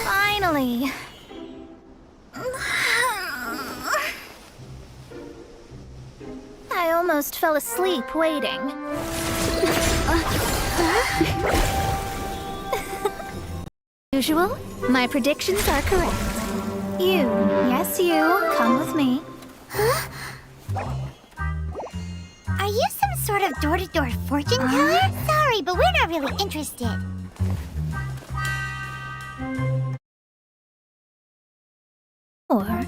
Finally. I almost fell asleep waiting. Usual, my predictions are correct. You, yes you, come with me. Are you some sort of door-to-door fortune teller? Sorry, but we're not really interested. Or,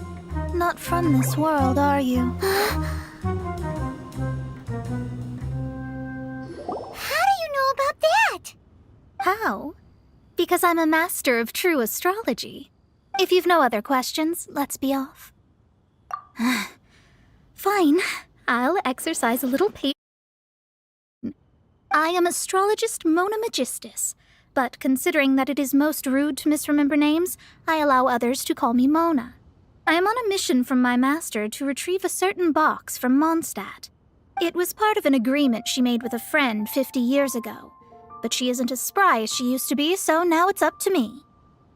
not from this world, are you? How do you know about that? How? Because I'm a master of true astrology. If you've no other questions, let's be off. Fine. I'll exercise a little patience. I am astrologist Mona Magistus, but considering that it is most rude to misremember names, I allow others to call me Mona. I am on a mission from my master to retrieve a certain box from Mondstadt. It was part of an agreement she made with a friend 50 years ago. But she isn't as spry as she used to be, so now it's up to me.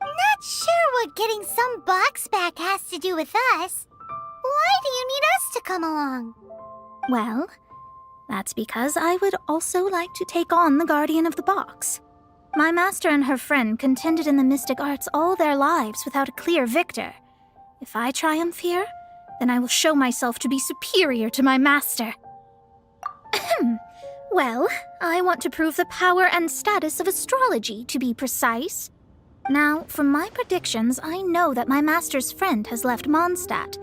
Not sure what getting some box back has to do with us. Why do you need us to come along? Well, that's because I would also like to take on the guardian of the box. My master and her friend contended in the mystic arts all their lives without a clear victor. If I triumph here, then I will show myself to be superior to my master. Well, I want to prove the power and status of astrology, to be precise. Now, from my predictions, I know that my master's friend has left Mondstadt,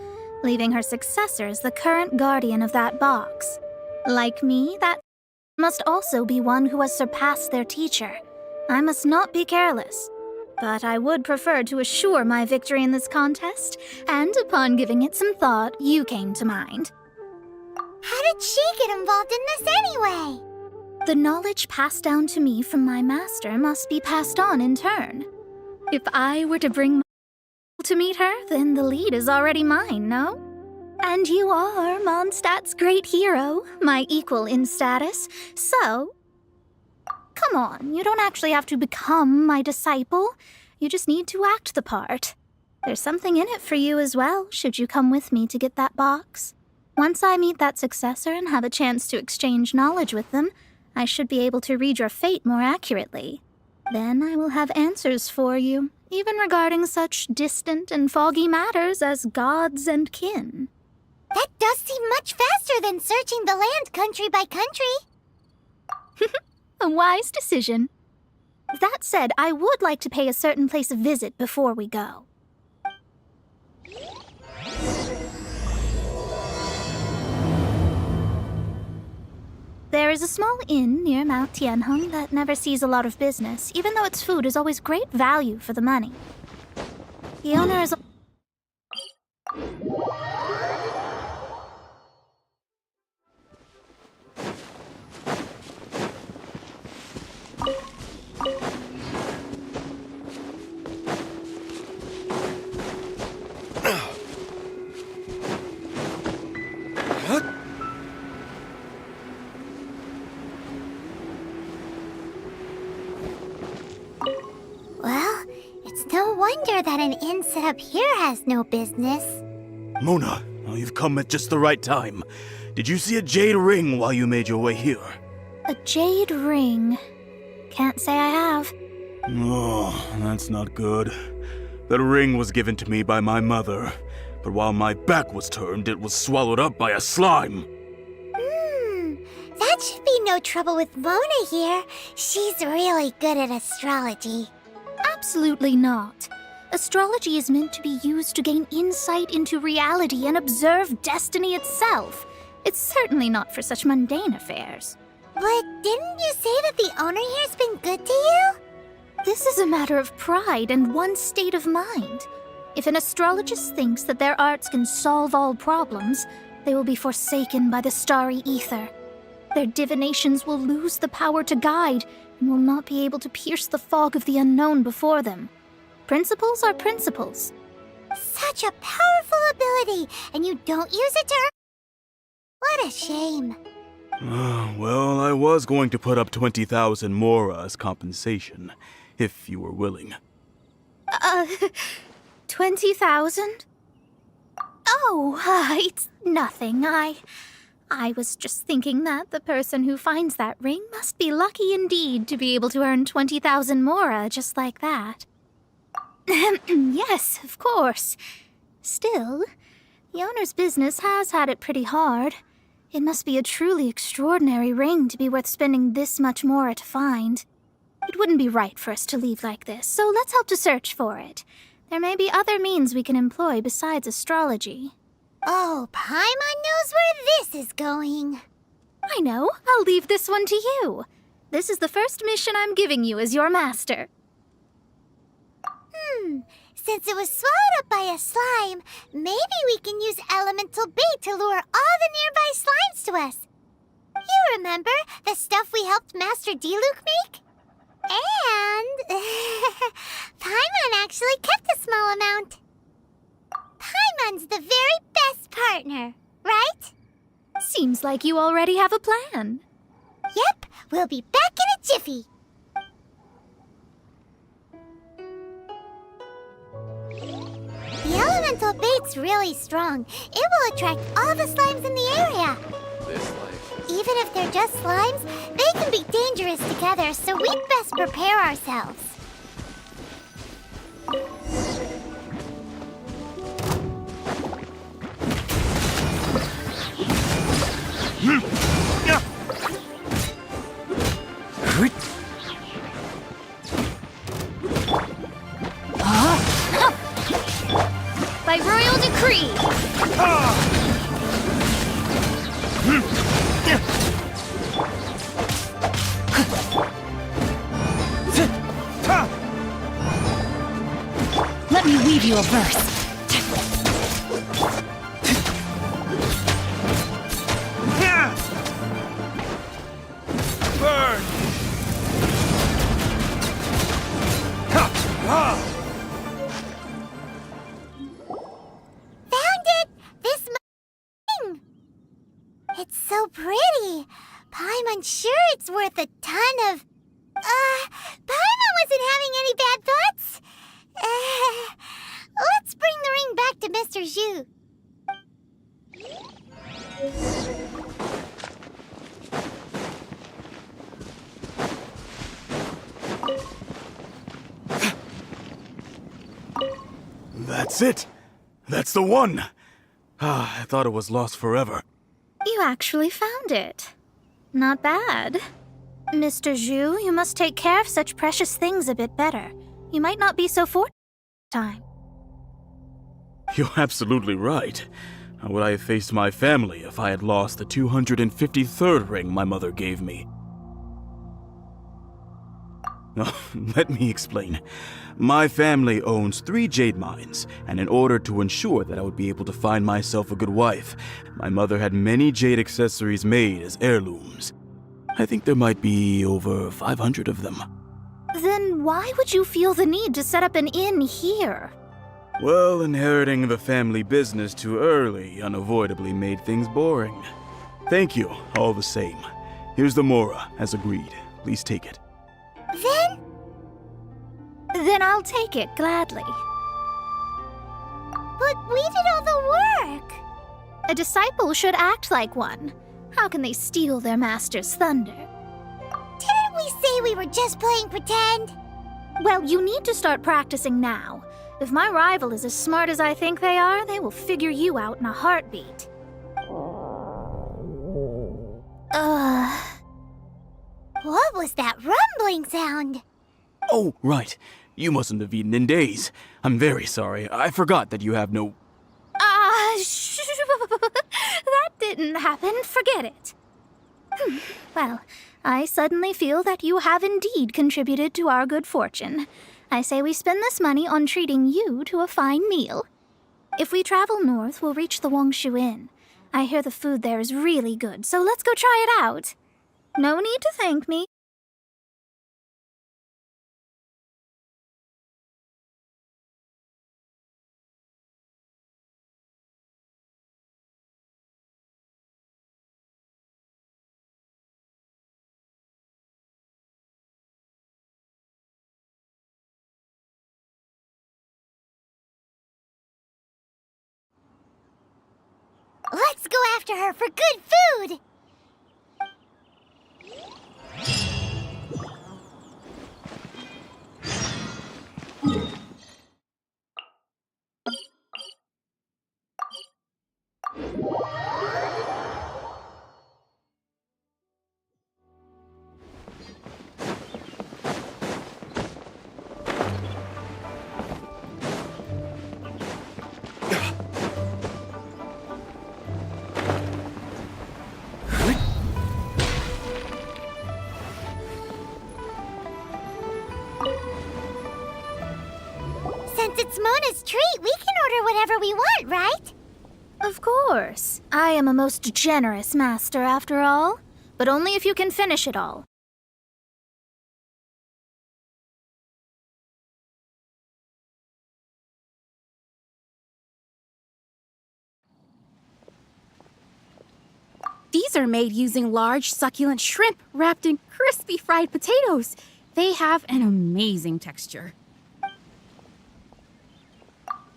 leaving her successor as the current guardian of that box. Like me, that must also be one who has surpassed their teacher. I must not be careless. But I would prefer to assure my victory in this contest, and upon giving it some thought, you came to mind. How did she get involved in this anyway? The knowledge passed down to me from my master must be passed on in turn. If I were to bring to meet her, then the lead is already mine, no? And you are Mondstadt's great hero, my equal in status, so... Come on, you don't actually have to become my disciple. You just need to act the part. There's something in it for you as well, should you come with me to get that box. Once I meet that successor and have a chance to exchange knowledge with them, I should be able to read your fate more accurately. Then I will have answers for you, even regarding such distant and foggy matters as gods and kin. That does seem much faster than searching the land country by country. A wise decision. That said, I would like to pay a certain place a visit before we go. There is a small inn near Mount Tianheng that never sees a lot of business, even though its food is always great value for the money. The owner is... Well, it's no wonder that an inn set up here has no business. Mona, you've come at just the right time. Did you see a jade ring while you made your way here? A jade ring. Can't say I have. Oh, that's not good. That ring was given to me by my mother, but while my back was turned, it was swallowed up by a slime. That should be no trouble with Mona here. She's really good at astrology. Absolutely not. Astrology is meant to be used to gain insight into reality and observe destiny itself. It's certainly not for such mundane affairs. But didn't you say that the owner here's been good to you? This is a matter of pride and one's state of mind. If an astrologist thinks that their arts can solve all problems, they will be forsaken by the starry ether. Their divinations will lose the power to guide and will not be able to pierce the fog of the unknown before them. Principles are principles. Such a powerful ability, and you don't use it to earn. What a shame. Well, I was going to put up 20,000 mora as compensation, if you were willing. 20,000? Oh, it's nothing. I was just thinking that the person who finds that ring must be lucky indeed to be able to earn 20,000 mora just like that. Yes, of course. Still, the owner's business has had it pretty hard. It must be a truly extraordinary ring to be worth spending this much mora to find. It wouldn't be right for us to leave like this, so let's help to search for it. There may be other means we can employ besides astrology. Oh, Paimon knows where this is going. I know. I'll leave this one to you. This is the first mission I'm giving you as your master. Since it was swallowed up by a slime, maybe we can use elemental bait to lure all the nearby slimes to us. You remember the stuff we helped Master Diluc make? And Paimon actually kept a small amount. Paimon's the very best partner, right? Seems like you already have a plan. Yep, we'll be back in a jiffy. The elemental bait's really strong. It will attract all the slimes in the area. Even if they're just slimes, they can be dangerous together, so we'd best prepare ourselves. By royal decree! Let me weave you a verse. Burn! Found it! This thing! It's so pretty. Paimon's sure it's worth a ton of... Paimon wasn't having any bad thoughts. Let's bring the ring back to Mr. Zhu. That's it! That's the one! I thought it was lost forever. You actually found it. Not bad. Mr. Zhu, you must take care of such precious things a bit better. You might not be so fortunate this time. You're absolutely right. How would I have faced my family if I had lost the 253rd ring my mother gave me? Let me explain. My family owns 3 jade mines, and in order to ensure that I would be able to find myself a good wife, my mother had many jade accessories made as heirlooms. I think there might be over 500 of them. Then why would you feel the need to set up an inn here? Well, inheriting the family business too early unavoidably made things boring. Thank you, all the same. Here's the mora, as agreed. Please take it. Then I'll take it gladly. But we did all the work. A disciple should act like one. How can they steal their master's thunder? Didn't we say we were just playing pretend? Well, you need to start practicing now. If my rival is as smart as I think they are, they will figure you out in a heartbeat. What was that rumbling sound? Oh, right. You mustn't have eaten in days. I'm very sorry. I forgot that you have no... That didn't happen. Forget it. Well, I suddenly feel that you have indeed contributed to our good fortune. I say we spend this money on treating you to a fine meal. If we travel north, we'll reach the Wongshu Inn. I hear the food there is really good, so let's go try it out. No need to thank me. Let's go after her for good food! Since it's Mona's treat, we can order whatever we want, right? Of course. I am a most generous master, after all. But only if you can finish it all. These are made using large, succulent shrimp wrapped in crispy fried potatoes. They have an amazing texture.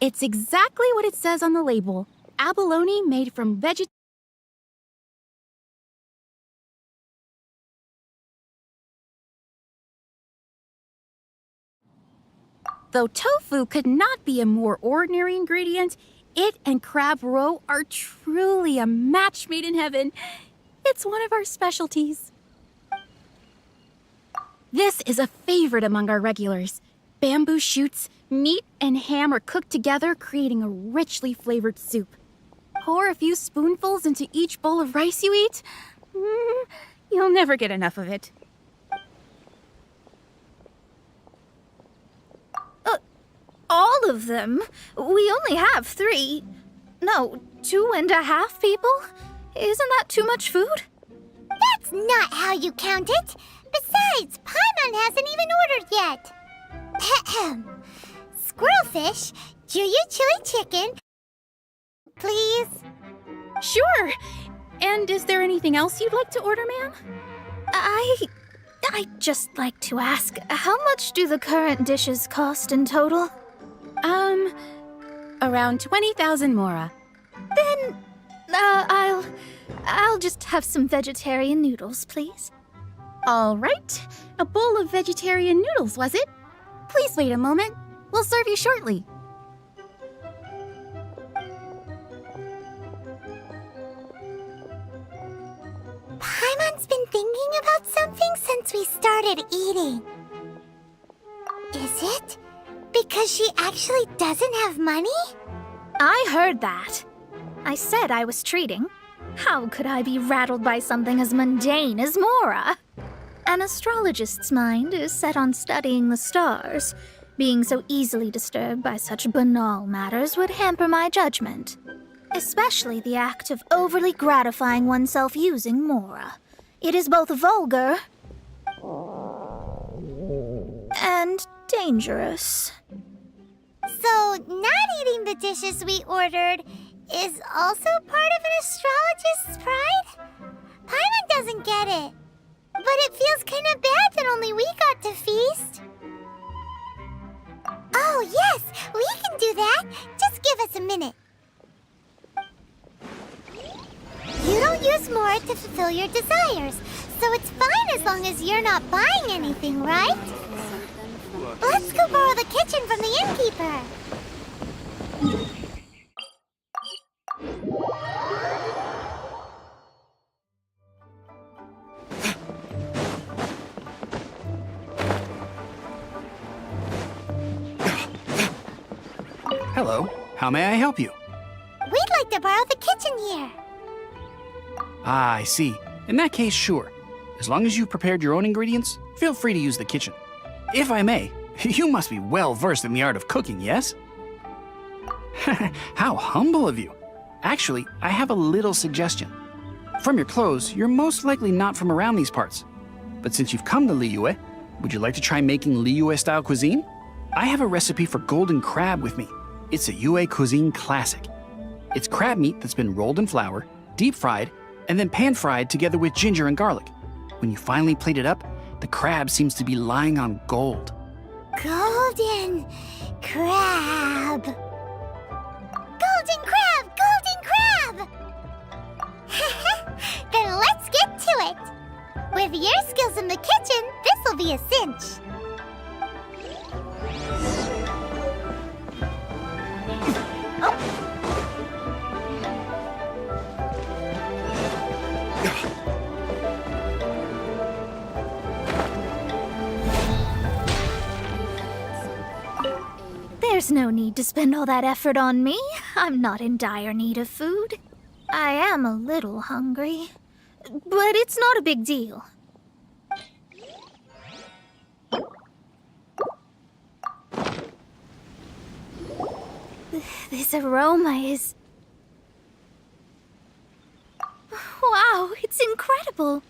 It's exactly what it says on the label. Abalone made from vegetarian. Though tofu could not be a more ordinary ingredient, it and crab roe are truly a match made in heaven. It's one of our specialties. This is a favorite among our regulars. Bamboo shoots, meat, and ham are cooked together, creating a richly flavored soup. Pour a few spoonfuls into each bowl of rice you eat. You'll never get enough of it. All of them? We only have 3. No, 2.5 people? Isn't that too much food? That's not how you count it. Besides, Paimon hasn't even ordered yet. Ahem. Squirrelfish, Juyu chili chicken, please. Sure. And is there anything else you'd like to order, ma'am? I'd just like to ask, how much do the current dishes cost in total? Around 20,000 mora. Then, I'll just have some vegetarian noodles, please. All right. A bowl of vegetarian noodles, was it? Please wait a moment. We'll serve you shortly. Paimon's been thinking about something since we started eating. Is it because she actually doesn't have money? I heard that. I said I was treating. How could I be rattled by something as mundane as Mora? An astrologist's mind is set on studying the stars. Being so easily disturbed by such banal matters would hamper my judgment. Especially the act of overly gratifying oneself using Mora. It is both vulgar and dangerous. So, not eating the dishes we ordered is also part of an astrologist's pride? Paimon doesn't get it. But it feels kind of bad that only we got to feast. Oh, yes, we can do that. Just give us a minute. You don't use Mora to fulfill your desires, so it's fine as long as you're not buying anything, right? Let's go borrow the kitchen from the innkeeper. Hello, how may I help you? We'd like to borrow the kitchen here. Ah, I see. In that case, sure. As long as you've prepared your own ingredients, feel free to use the kitchen. If I may, you must be well versed in the art of cooking, yes? How humble of you. Actually, I have a little suggestion. From your clothes, you're most likely not from around these parts. But since you've come to Liyue, would you like to try making Liyue-style cuisine? I have a recipe for golden crab with me. It's a Yue cuisine classic. It's crab meat that's been rolled in flour, deep fried, and then pan fried together with ginger and garlic. When you finally plate it up, the crab seems to be lying on gold. Golden crab. Golden crab! Golden crab! Then let's get to it. With your skills in the kitchen, this'll be a cinch. There's no need to spend all that effort on me. I'm not in dire need of food. I am a little hungry, but it's not a big deal. This aroma is... Wow, it's incredible.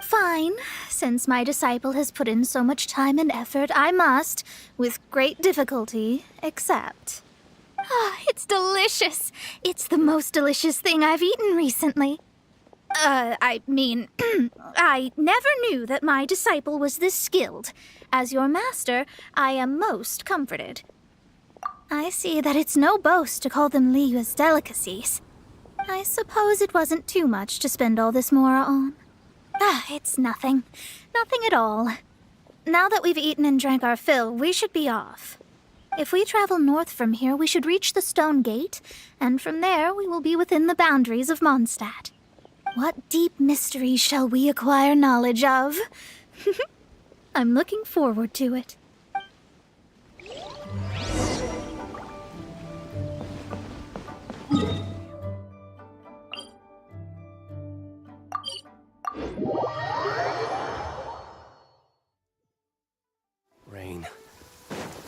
Fine. Since my disciple has put in so much time and effort, I must, with great difficulty, accept. Ah, it's delicious. It's the most delicious thing I've eaten recently. I mean, I never knew that my disciple was this skilled. As your master, I am most comforted. I see that it's no boast to call them Liyue's delicacies. I suppose it wasn't too much to spend all this mora on. Ah, it's nothing. Nothing at all. Now that we've eaten and drank our fill, we should be off. If we travel north from here, we should reach the Stone Gate, and from there we will be within the boundaries of Mondstadt. What deep mysteries shall we acquire knowledge of? I'm looking forward to it. Rain,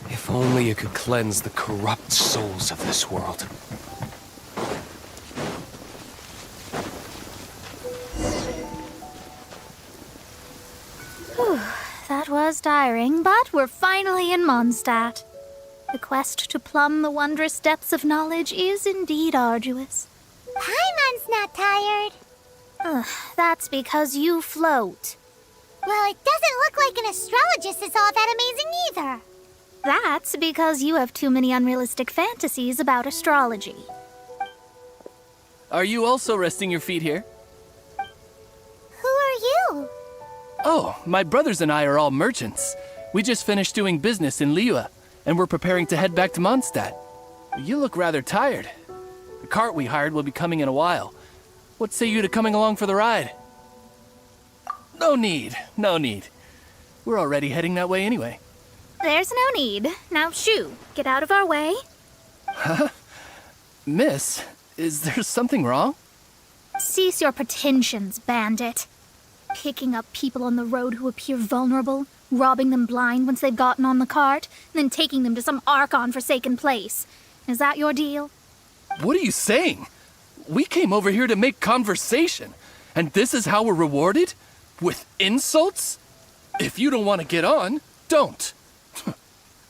if only you could cleanse the corrupt souls of this world. Whew, that was tiring, but we're finally in Mondstadt. The quest to plumb the wondrous depths of knowledge is indeed arduous. Paimon's not tired. That's because you float. Well, it doesn't look like an astrologist is all that amazing either. That's because you have too many unrealistic fantasies about astrology. Are you also resting your feet here? Who are you? Oh, my brothers and I are all merchants. We just finished doing business in Liyue, and we're preparing to head back to Mondstadt. You look rather tired. The cart we hired will be coming in a while. What say you to coming along for the ride? No need, no need. We're already heading that way anyway. There's no need. Now shoo, get out of our way. Miss, is there something wrong? Cease your pretensions, bandit. Picking up people on the road who appear vulnerable, robbing them blind once they've gotten on the cart, and then taking them to some Archon-forsaken place. Is that your deal? What are you saying? We came over here to make conversation, and this is how we're rewarded? With insults? If you don't want to get on, don't.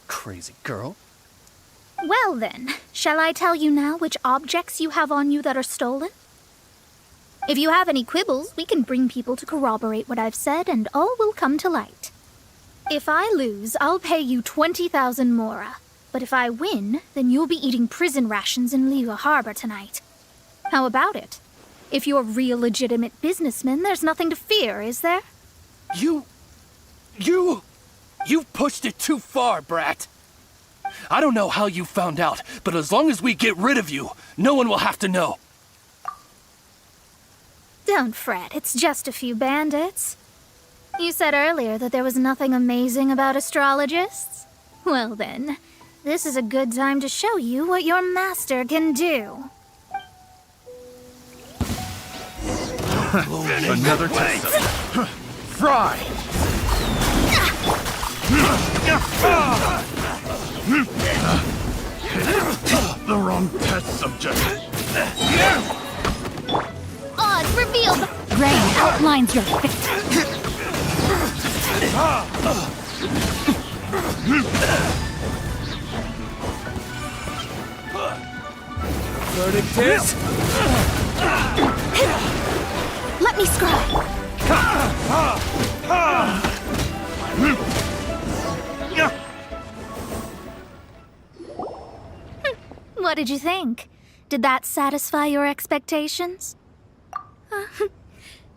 Crazy girl. Well then, shall I tell you now which objects you have on you that are stolen? If you have any quibbles, we can bring people to corroborate what I've said, and all will come to light. If I lose, I'll pay you 20,000 mora. But if I win, then you'll be eating prison rations in Liyue Harbor tonight. How about it? If you're real legitimate businessmen, there's nothing to fear, is there? You've pushed it too far, brat. I don't know how you found out, but as long as we get rid of you, no one will have to know. Don't fret, it's just a few bandits. You said earlier that there was nothing amazing about astrologists? Well then, This is a good time to show you what your master can do. Another test. Fry! The wrong test subject. Odds revealed. Rain outlines your fate. Verdict is... Let me scry. What did you think? Did that satisfy your expectations?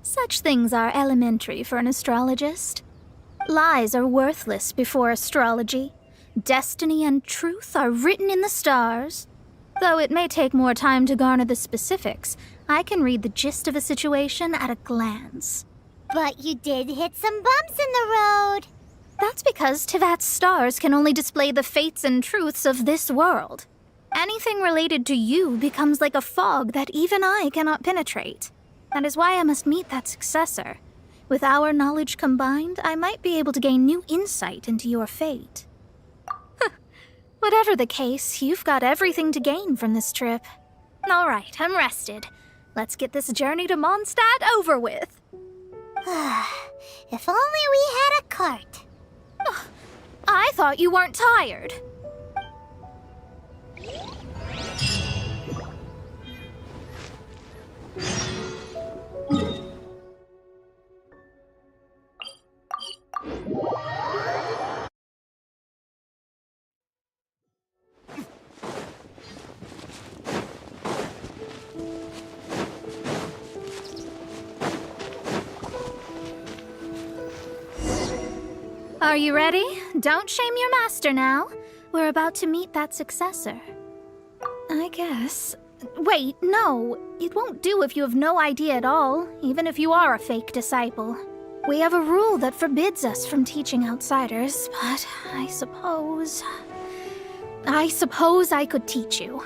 Such things are elementary for an astrologist. Lies are worthless before astrology. Destiny and truth are written in the stars. Though it may take more time to garner the specifics, I can read the gist of a situation at a glance. But you did hit some bumps in the road. That's because Teyvat's stars can only display the fates and truths of this world. Anything related to you becomes like a fog that even I cannot penetrate. That is why I must meet that successor. With our knowledge combined, I might be able to gain new insight into your fate. Whatever the case, you've got everything to gain from this trip. All right, I'm rested. Let's get this journey to Mondstadt over with. If only we had a cart. I thought you weren't tired. Are you ready? Don't shame your master now. We're about to meet that successor. I guess. Wait, no. It won't do if you have no idea at all, even if you are a fake disciple. We have a rule that forbids us from teaching outsiders, but I suppose I could teach you.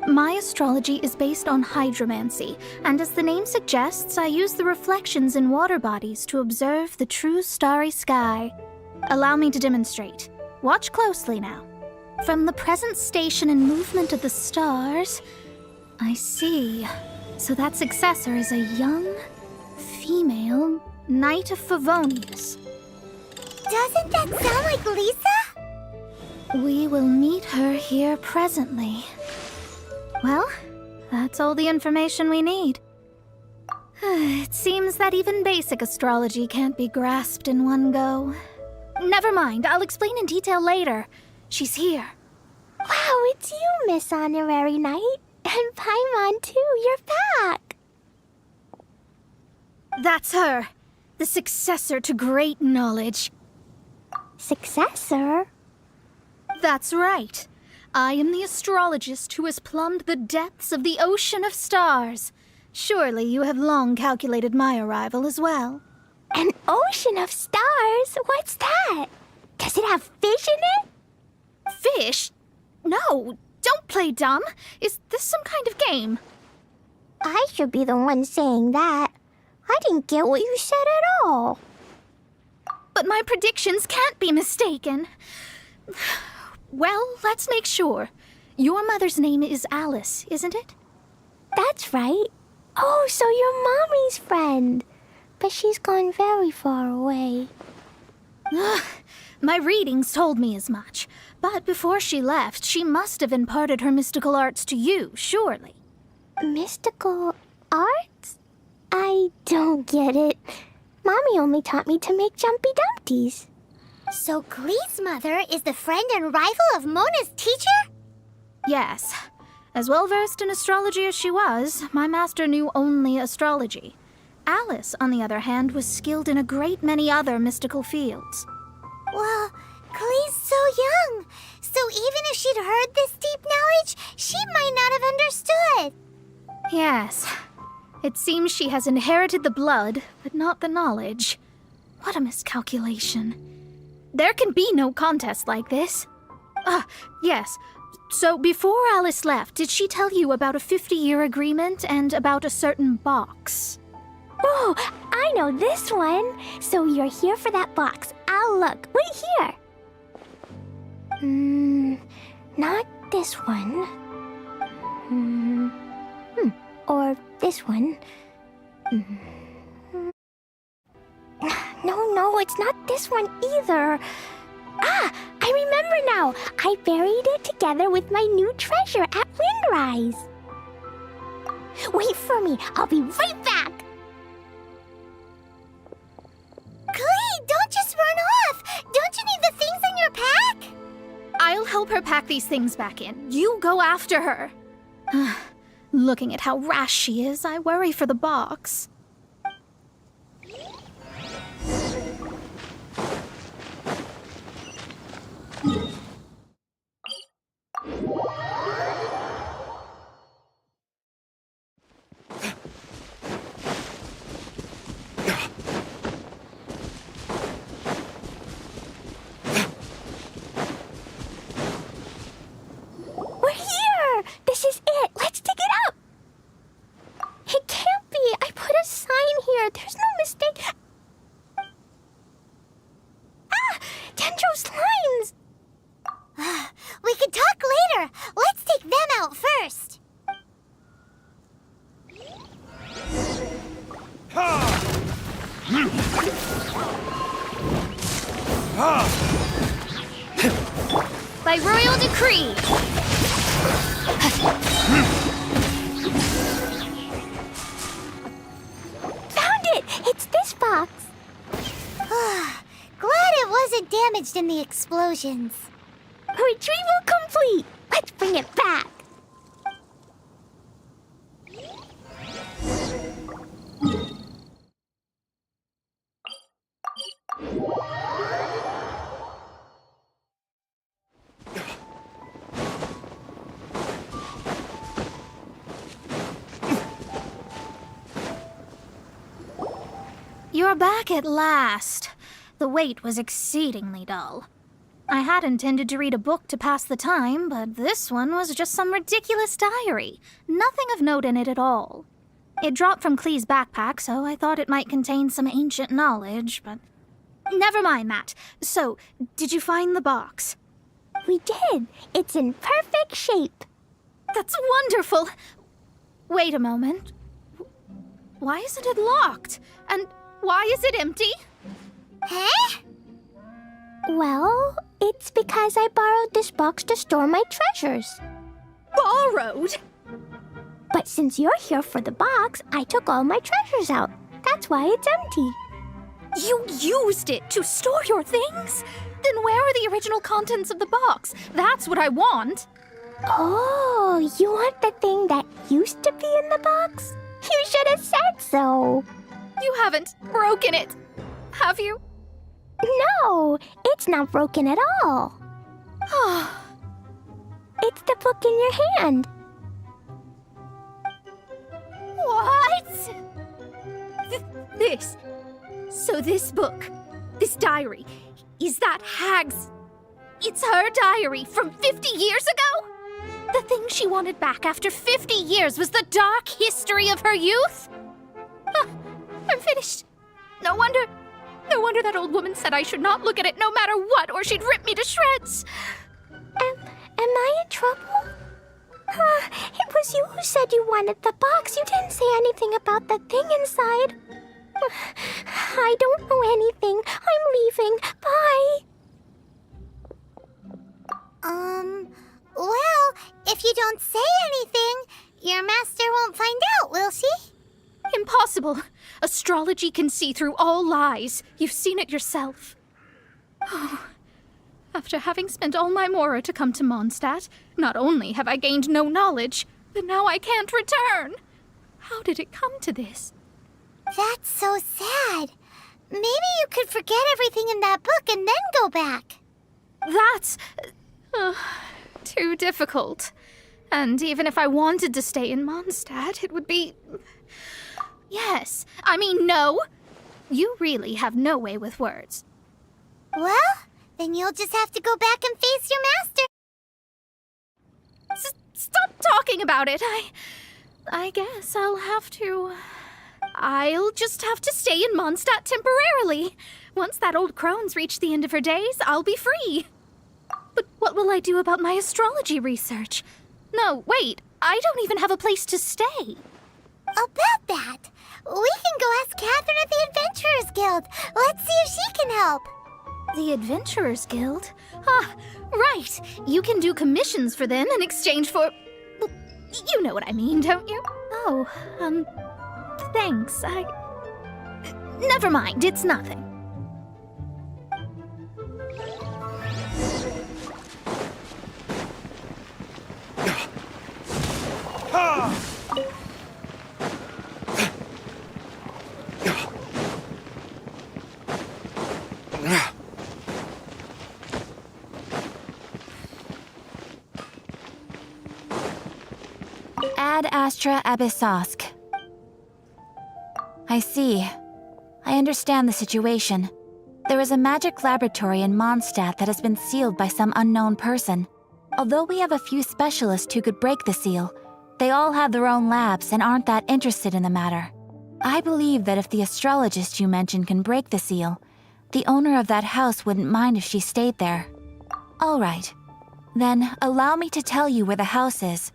My astrology is based on hydromancy, and as the name suggests, I use the reflections in water bodies to observe the true starry sky. Allow me to demonstrate. Watch closely now. From the present station and movement of the stars, I see. So that successor is a young, female Knight of Favonius. Doesn't that sound like Lisa? We will meet her here presently. Well, that's all the information we need. It seems that even basic astrology can't be grasped in one go. Never mind, I'll explain in detail later. She's here. Wow, it's you, Miss Honorary Knight. And Paimon, too, you're back. That's her. The successor to great knowledge. Successor? That's right. I am the astrologist who has plumbed the depths of the ocean of stars. Surely you have long calculated my arrival as well. An ocean of stars? What's that? Does it have fish in it? Fish? No, don't play dumb. Is this some kind of game? I should be the one saying that. I didn't get what you said at all. But my predictions can't be mistaken. Well, let's make sure. Your mother's name is Alice, isn't it? That's right. Oh, so you're Mommy's friend. But she's gone very far away. My readings told me as much. But before she left, she must have imparted her mystical arts to you, surely. Mystical arts? I don't get it. Mommy only taught me to make Jumpy Dumpties. So Glee's mother is the friend and rival of Mona's teacher? Yes. As well-versed in astrology as she was, my master knew only astrology. Alice, on the other hand, was skilled in a great many other mystical fields. Well, Glee's so young. So even if she'd heard this deep knowledge, she might not have understood. Yes. It seems she has inherited the blood, but not the knowledge. What a miscalculation. There can be no contest like this. Yes. So before Alice left, did she tell you about a 50-year agreement and about a certain box? Oh, I know this one. So you're here for that box. I'll look. Wait here. Not this one. Or this one. No, it's not this one either. Ah, I remember now. I buried it together with my new treasure at Windrise. Wait for me. I'll be right back. Clee, don't just run off. Don't you need the things in your pack? I'll help her pack these things back in. You go after her. Looking at how rash she is, I worry for the box. We're here! This is it! Let's dig it up! It can't be! I put a sign here! There's no mistake! Ah! Dendro's lines! We can talk later! Let's take them out first! By royal decree! Found it! It's this box! Glad it wasn't damaged in the explosions. Retrieval complete! Let's bring it back! You're back at last. The wait was exceedingly dull. I had intended to read a book to pass the time, but this one was just some ridiculous diary. Nothing of note in it at all. It dropped from Clee's backpack, so I thought it might contain some ancient knowledge, but... Never mind that. So, did you find the box? We did! It's in perfect shape! That's wonderful! Wait a moment. Why isn't it locked? And why is it empty? Huh? Well, it's because I borrowed this box to store my treasures. Borrowed? But since you're here for the box, I took all my treasures out. That's why it's empty. You used it to store your things? Then where are the original contents of the box? That's what I want. Oh, you want the thing that used to be in the box? You should have said so. You haven't broken it, have you? No, it's not broken at all. It's the book in your hand. What? This. So this book, this diary, is that Hag's... It's her diary from 50 years ago? The thing she wanted back after 50 years was the dark history of her youth? I'm finished. No wonder that old woman said I should not look at it no matter what, or she'd rip me to shreds. Am I in trouble? It was you who said you wanted the box. You didn't say anything about the thing inside. I don't know anything. I'm leaving. Bye. Well, if you don't say anything, your master won't find out, will she? Impossible. Astrology can see through all lies. You've seen it yourself. After having spent all my mora to come to Mondstadt, not only have I gained no knowledge, but now I can't return. How did it come to this? That's so sad. Maybe you could forget everything in that book and then go back. That's... too difficult. And even if I wanted to stay in Mondstadt, it would be... Yes, I mean no. You really have no way with words. Well, then you'll just have to go back and face your master. Stop talking about it. I guess I'll just have to stay in Mondstadt temporarily. Once that old crone's reached the end of her days, I'll be free. But what will I do about my astrology research? No, wait, I don't even have a place to stay. About that, we can go ask Catherine at the Adventurers Guild. Let's see if she can help. The Adventurers Guild? Ah, right. You can do commissions for them in exchange for... Well, you know what I mean, don't you? Oh, thanks. Never mind, it's nothing. Ad Astra Abyssosk. I see. I understand the situation. There is a magic laboratory in Mondstadt that has been sealed by some unknown person. Although we have a few specialists who could break the seal, they all have their own labs and aren't that interested in the matter. I believe that if the astrologist you mentioned can break the seal, the owner of that house wouldn't mind if she stayed there. All right. Then allow me to tell you where the house is.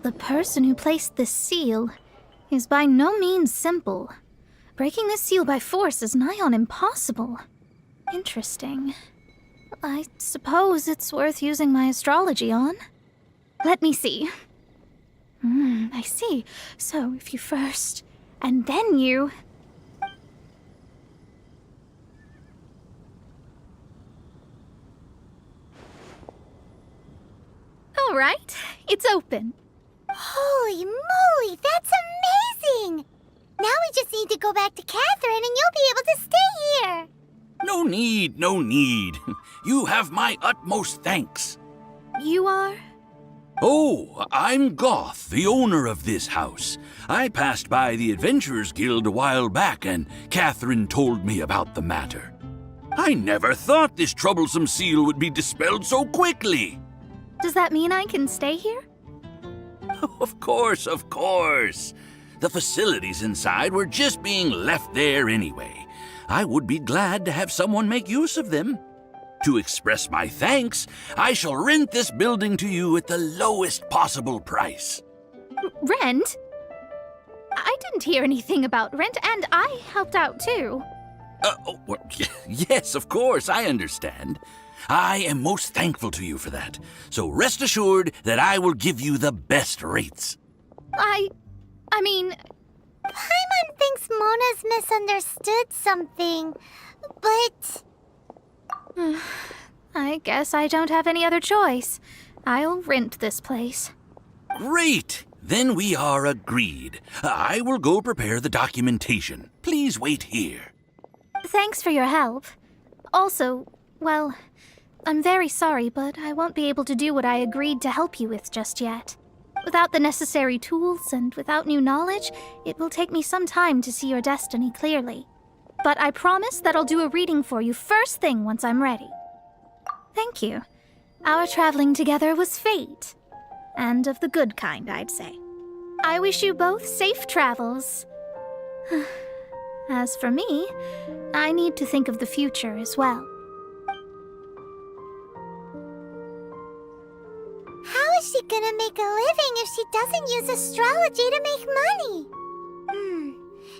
The person who placed this seal is by no means simple. Breaking this seal by force is nigh on impossible. Interesting. I suppose it's worth using my astrology on. Let me see. I see. So if you first, and then you... All right, it's open. Holy moly, that's amazing! Now we just need to go back to Catherine and you'll be able to stay here. No need, no need. You have my utmost thanks. You are? Oh, I'm Goth, the owner of this house. I passed by the Adventurers Guild a while back and Catherine told me about the matter. I never thought this troublesome seal would be dispelled so quickly. Does that mean I can stay here? Of course, of course. The facilities inside were just being left there anyway. I would be glad to have someone make use of them. To express my thanks, I shall rent this building to you at the lowest possible price. Rent? I didn't hear anything about rent, and I helped out too. Yes, of course, I understand. I am most thankful to you for that. So rest assured that I will give you the best rates. I mean... Paimon thinks Mona's misunderstood something, but... I guess I don't have any other choice. I'll rent this place. Great! Then we are agreed. I will go prepare the documentation. Please wait here. Thanks for your help. Also, well, I'm very sorry, but I won't be able to do what I agreed to help you with just yet. Without the necessary tools and without new knowledge, it will take me some time to see your destiny clearly. But I promise that I'll do a reading for you first thing once I'm ready. Thank you. Our traveling together was fate. And of the good kind, I'd say. I wish you both safe travels. As for me, I need to think of the future as well. How is she gonna make a living if she doesn't use astrology to make money?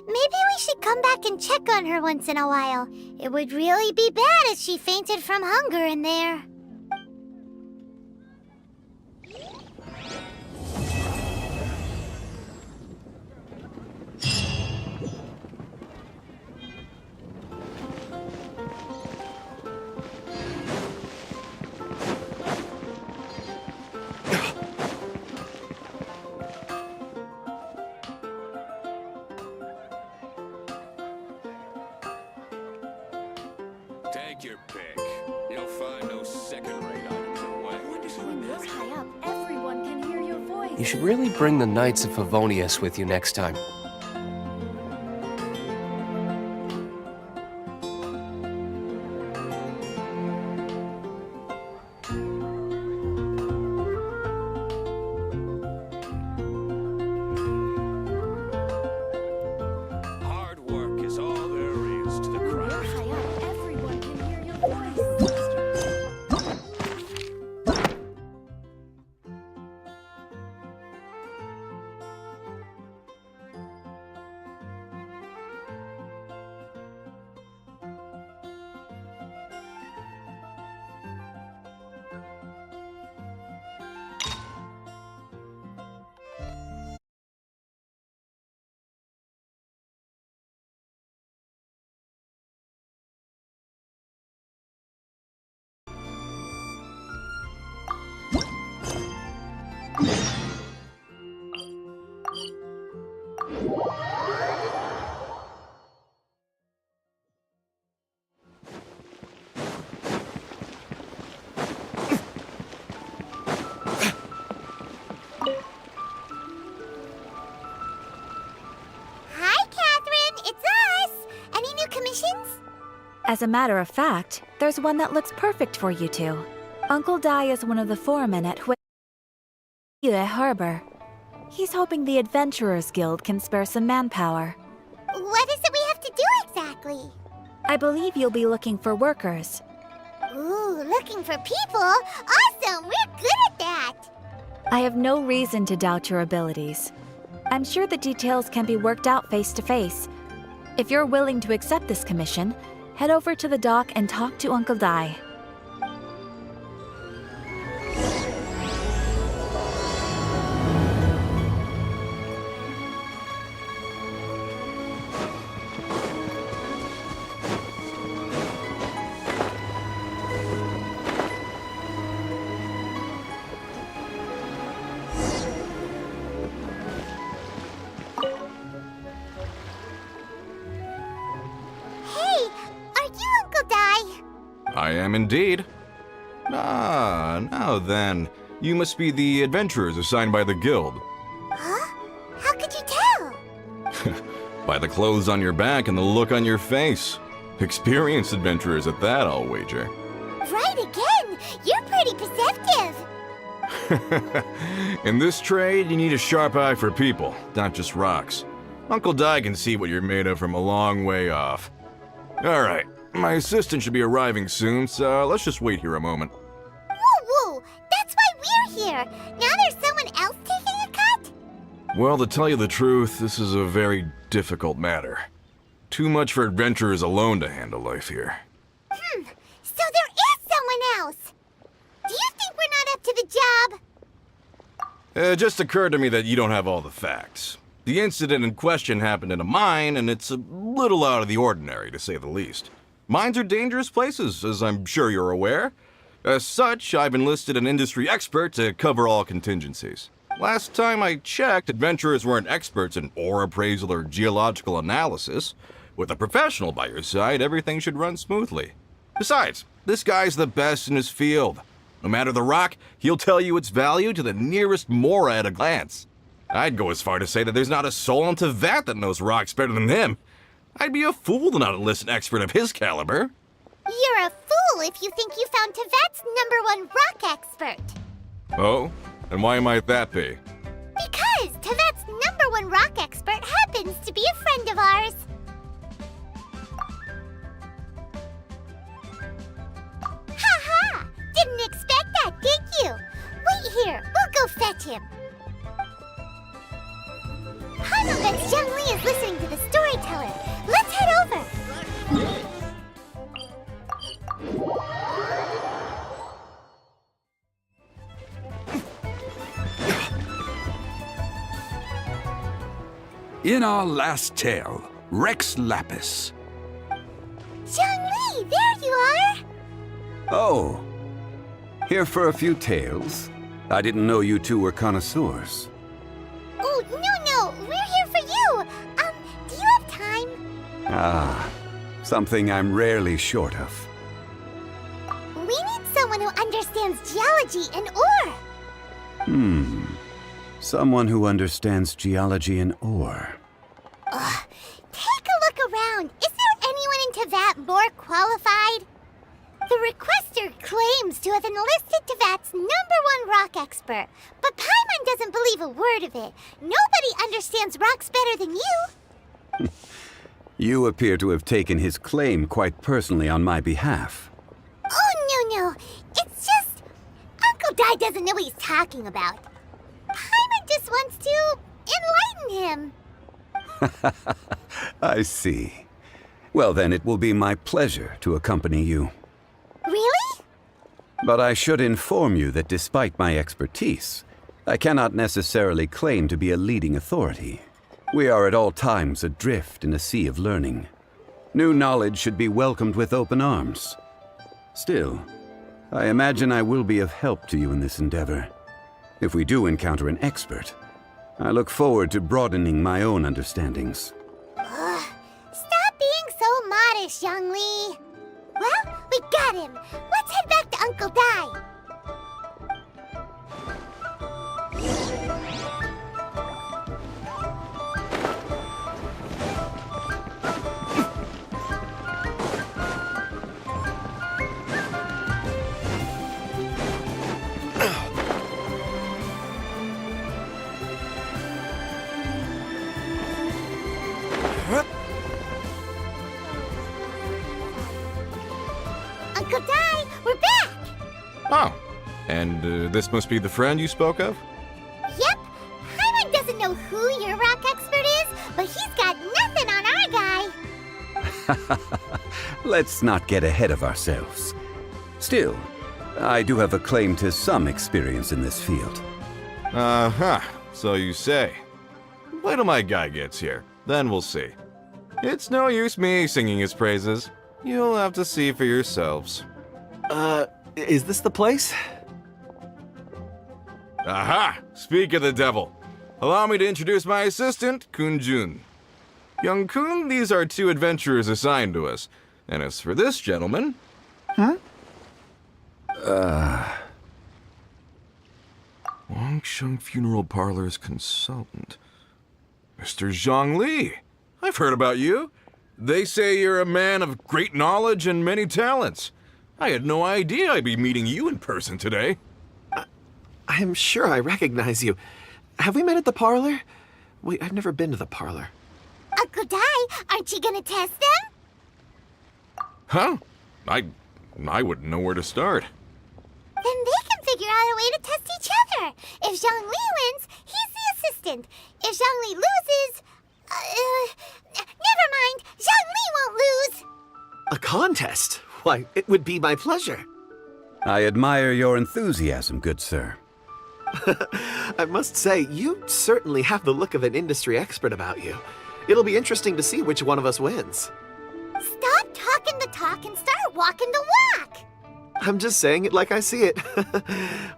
Maybe we should come back and check on her once in a while. It would really be bad if she fainted from hunger in there. Take your pick. You'll find no second-rate items away. This high up, everyone can hear your You should really bring the Knights of Favonius with you next time. Hard work is all there is to the craft. High up, everyone can hear your voice. Hi, Catherine. It's us. Any new commissions? As a matter of fact, there's one that looks perfect for you two. Uncle Dai is one of the foremen at Yue Harbor. He's hoping the Adventurers Guild can spare some manpower. What is it we have to do exactly? I believe you'll be looking for workers. Ooh, looking for people? Awesome! We're good at that! I have no reason to doubt your abilities. I'm sure the details can be worked out face to face. If you're willing to accept this commission, head over to the dock and talk to Uncle Dai. Hey, are you Uncle Dai? I am indeed. Ah, now then. You must be the adventurers assigned by the guild. Huh? How could you tell? By the clothes on your back and the look on your face. Experienced adventurers at that, I'll wager. Right again! You're pretty perceptive! In this trade, you need a sharp eye for people, not just rocks. Uncle Dai can see what you're made of from a long way off. Alright, my assistant should be arriving soon, so let's just wait here a moment. Woo-woo! That's why we're here! Now there's someone else taking a cut? Well, to tell you the truth, this is a very difficult matter. Too much for adventurers alone to handle life here. So there is someone else! Do you think we're not up to the job? It just occurred to me that you don't have all the facts. The incident in question happened in a mine, and it's a little out of the ordinary, to say the least. Mines are dangerous places, as I'm sure you're aware. As such, I've enlisted an industry expert to cover all contingencies. Last time I checked, adventurers weren't experts in ore appraisal or geological analysis. With a professional by your side, everything should run smoothly. Besides, this guy's the best in his field. No matter the rock, he'll tell you its value to the nearest mora at a glance. I'd go as far to say that there's not a soul in Teyvat that knows rocks better than him. I'd be a fool to not enlist an expert of his caliber. You're a fool if you think you found Teyvat's #1 rock expert. Oh? And why might that be? Because Teyvat's #1 rock expert happens to be a friend of ours. Ha-ha! Didn't expect that, did you? Wait here, we'll go fetch him. Hana bets Zhongli is listening to the storyteller. Let's head over. In our last tale, Rex Lapis. Zhongli, there you are. Oh, here for a few tales. I didn't know you two were connoisseurs. Oh, no, we're here for you. Do you have time? Ah, something I'm rarely short of. We need someone who understands geology and ore. Someone who understands geology and ore. Take a look around. Is there anyone in Teyvat more qualified? The requester claims to have enlisted Teyvat's #1 rock expert, but Paimon doesn't believe a word of it. Nobody understands rocks better than you. You appear to have taken his claim quite personally on my behalf. Oh, no. It's just... Uncle Dai doesn't know what he's talking about. Paimon just wants to enlighten him. I see. Well then, it will be my pleasure to accompany you. Really? But I should inform you that despite my expertise, I cannot necessarily claim to be a leading authority. We are at all times adrift in a sea of learning. New knowledge should be welcomed with open arms. Still, I imagine I will be of help to you in this endeavor. If we do encounter an expert, I look forward to broadening my own understandings. Stop being so modest, Zhongli. Well, we got him. Let's head back to Uncle Dai. Uncle Dai, we're back! Oh, and this must be the friend you spoke of? Yep. Paimon doesn't know who your rock expert is, but he's got nothing on our guy. Let's not get ahead of ourselves. Still, I do have a claim to some experience in this field. Uh-huh, so you say. Wait till my guy gets here, then we'll see. It's no use me singing his praises. You'll have to see for yourselves. Is this the place? Aha! Speak of the devil. Allow me to introduce my assistant, Kun Jun. Young Kun, these are 2 adventurers assigned to us. And as for this gentleman... Wangsheng Funeral Parlor's consultant. Mr. Zhongli. I've heard about you. They say you're a man of great knowledge and many talents. I had no idea I'd be meeting you in person today. I'm sure I recognize you. Have we met at the parlor? Wait, I've never been to the parlor. Uncle Dai, aren't you gonna test them? Huh? I wouldn't know where to start. Then they can figure out a way to test each other. If Zhongli wins, he's the assistant. If Zhongli loses... never mind. Zhongli won't lose. A contest? Why, it would be my pleasure. I admire your enthusiasm, good sir. I must say, you certainly have the look of an industry expert about you. It'll be interesting to see which one of us wins. Stop talking the talk and start walking the walk. I'm just saying it like I see it.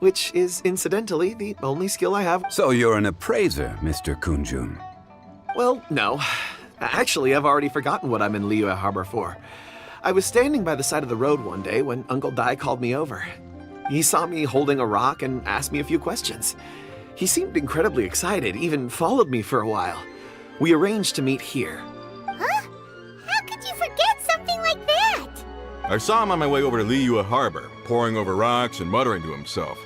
Which is, incidentally, the only skill I have. So you're an appraiser, Mr. Kunjun. Well, no. Actually, I've already forgotten what I'm in Liyue Harbor for. I was standing by the side of the road one day when Uncle Dai called me over. He saw me holding a rock and asked me a few questions. He seemed incredibly excited, even followed me for a while. We arranged to meet here. Huh? How could you forget something like that? I saw him on my way over to Liyue Harbor, poring over rocks and muttering to himself.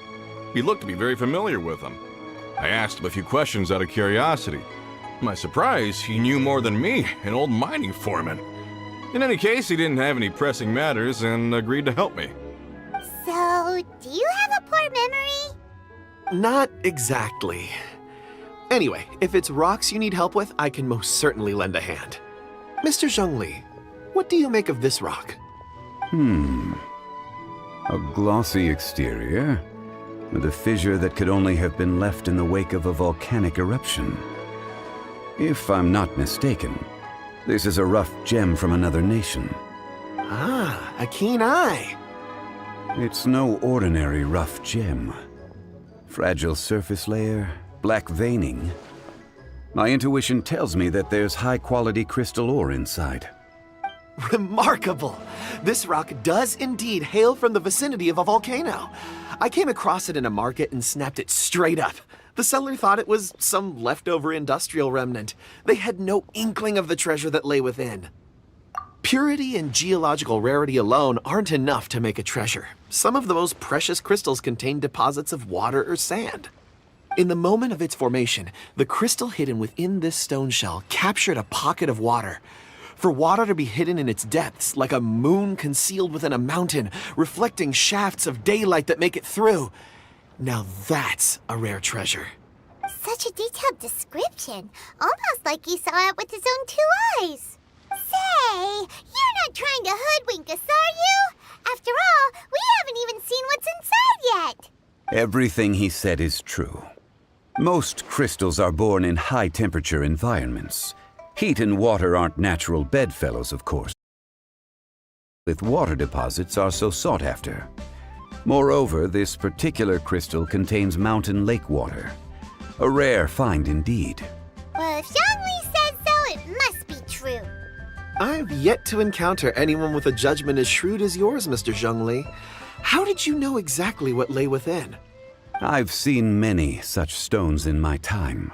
He looked to be very familiar with them. I asked him a few questions out of curiosity. To my surprise, he knew more than me, an old mining foreman. In any case, he didn't have any pressing matters and agreed to help me. So, do you have a poor memory? Not exactly. Anyway, if it's rocks you need help with, I can most certainly lend a hand. Mr. Zhongli, what do you make of this rock? A glossy exterior, with a fissure that could only have been left in the wake of a volcanic eruption. If I'm not mistaken, this is a rough gem from another nation. Ah, a keen eye. It's no ordinary rough gem. Fragile surface layer, black veining. My intuition tells me that there's high-quality crystal ore inside. Remarkable! This rock does indeed hail from the vicinity of a volcano. I came across it in a market and snapped it straight up. The seller thought it was some leftover industrial remnant. They had no inkling of the treasure that lay within. Purity and geological rarity alone aren't enough to make a treasure. Some of the most precious crystals contain deposits of water or sand. In the moment of its formation, the crystal hidden within this stone shell captured a pocket of water. For water to be hidden in its depths, like a moon concealed within a mountain, reflecting shafts of daylight that make it through. Now that's a rare treasure. Such a detailed description. Almost like he saw it with his own 2 eyes. Say, you're not trying to hoodwink us, are you? After all, we haven't even seen what's inside yet. Everything he said is true. Most crystals are born in high-temperature environments. Heat and water aren't natural bedfellows, of course. With water deposits are so sought after. Moreover, this particular crystal contains mountain lake water. A rare find indeed. Well, if Zhongli says so, it must be true. I've yet to encounter anyone with a judgment as shrewd as yours, Mr. Zhongli. How did you know exactly what lay within? I've seen many such stones in my time.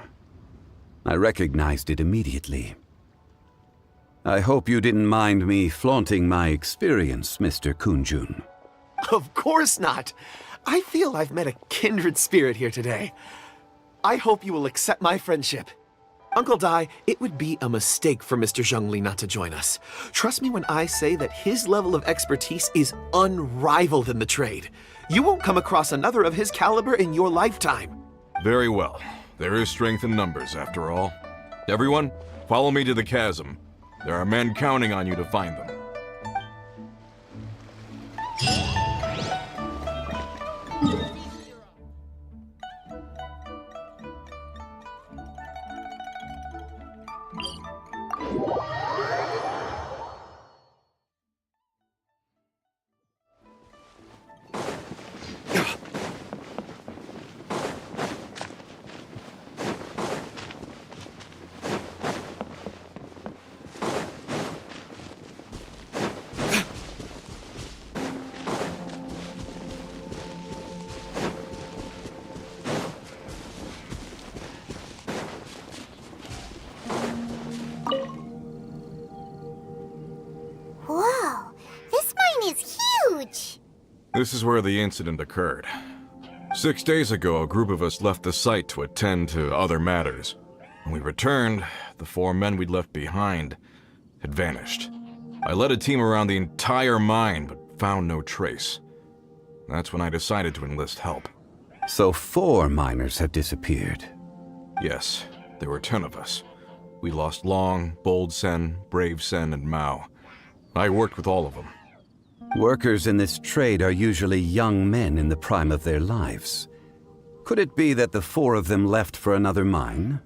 I recognized it immediately. I hope you didn't mind me flaunting my experience, Mr. Kunjun. Of course not. I feel I've met a kindred spirit here today. I hope you will accept my friendship. Uncle Dai, it would be a mistake for Mr. Zhongli not to join us. Trust me when I say that his level of expertise is unrivaled in the trade. You won't come across another of his caliber in your lifetime. Very well. There is strength in numbers, after all. Everyone, follow me to the chasm. There are men counting on you to find them. Whoa, this mine is huge! This is where the incident occurred. 6 days ago, a group of us left the site to attend to other matters. When we returned, the 4 men we'd left behind had vanished. I led a team around the entire mine, but found no trace. That's when I decided to enlist help. So 4 miners have disappeared. Yes, there were 10 of us. We lost Long, Bold Sen, Brave Sen, and Mao. I worked with all of them. Workers in this trade are usually young men in the prime of their lives. Could it be that the 4 of them left for another mine?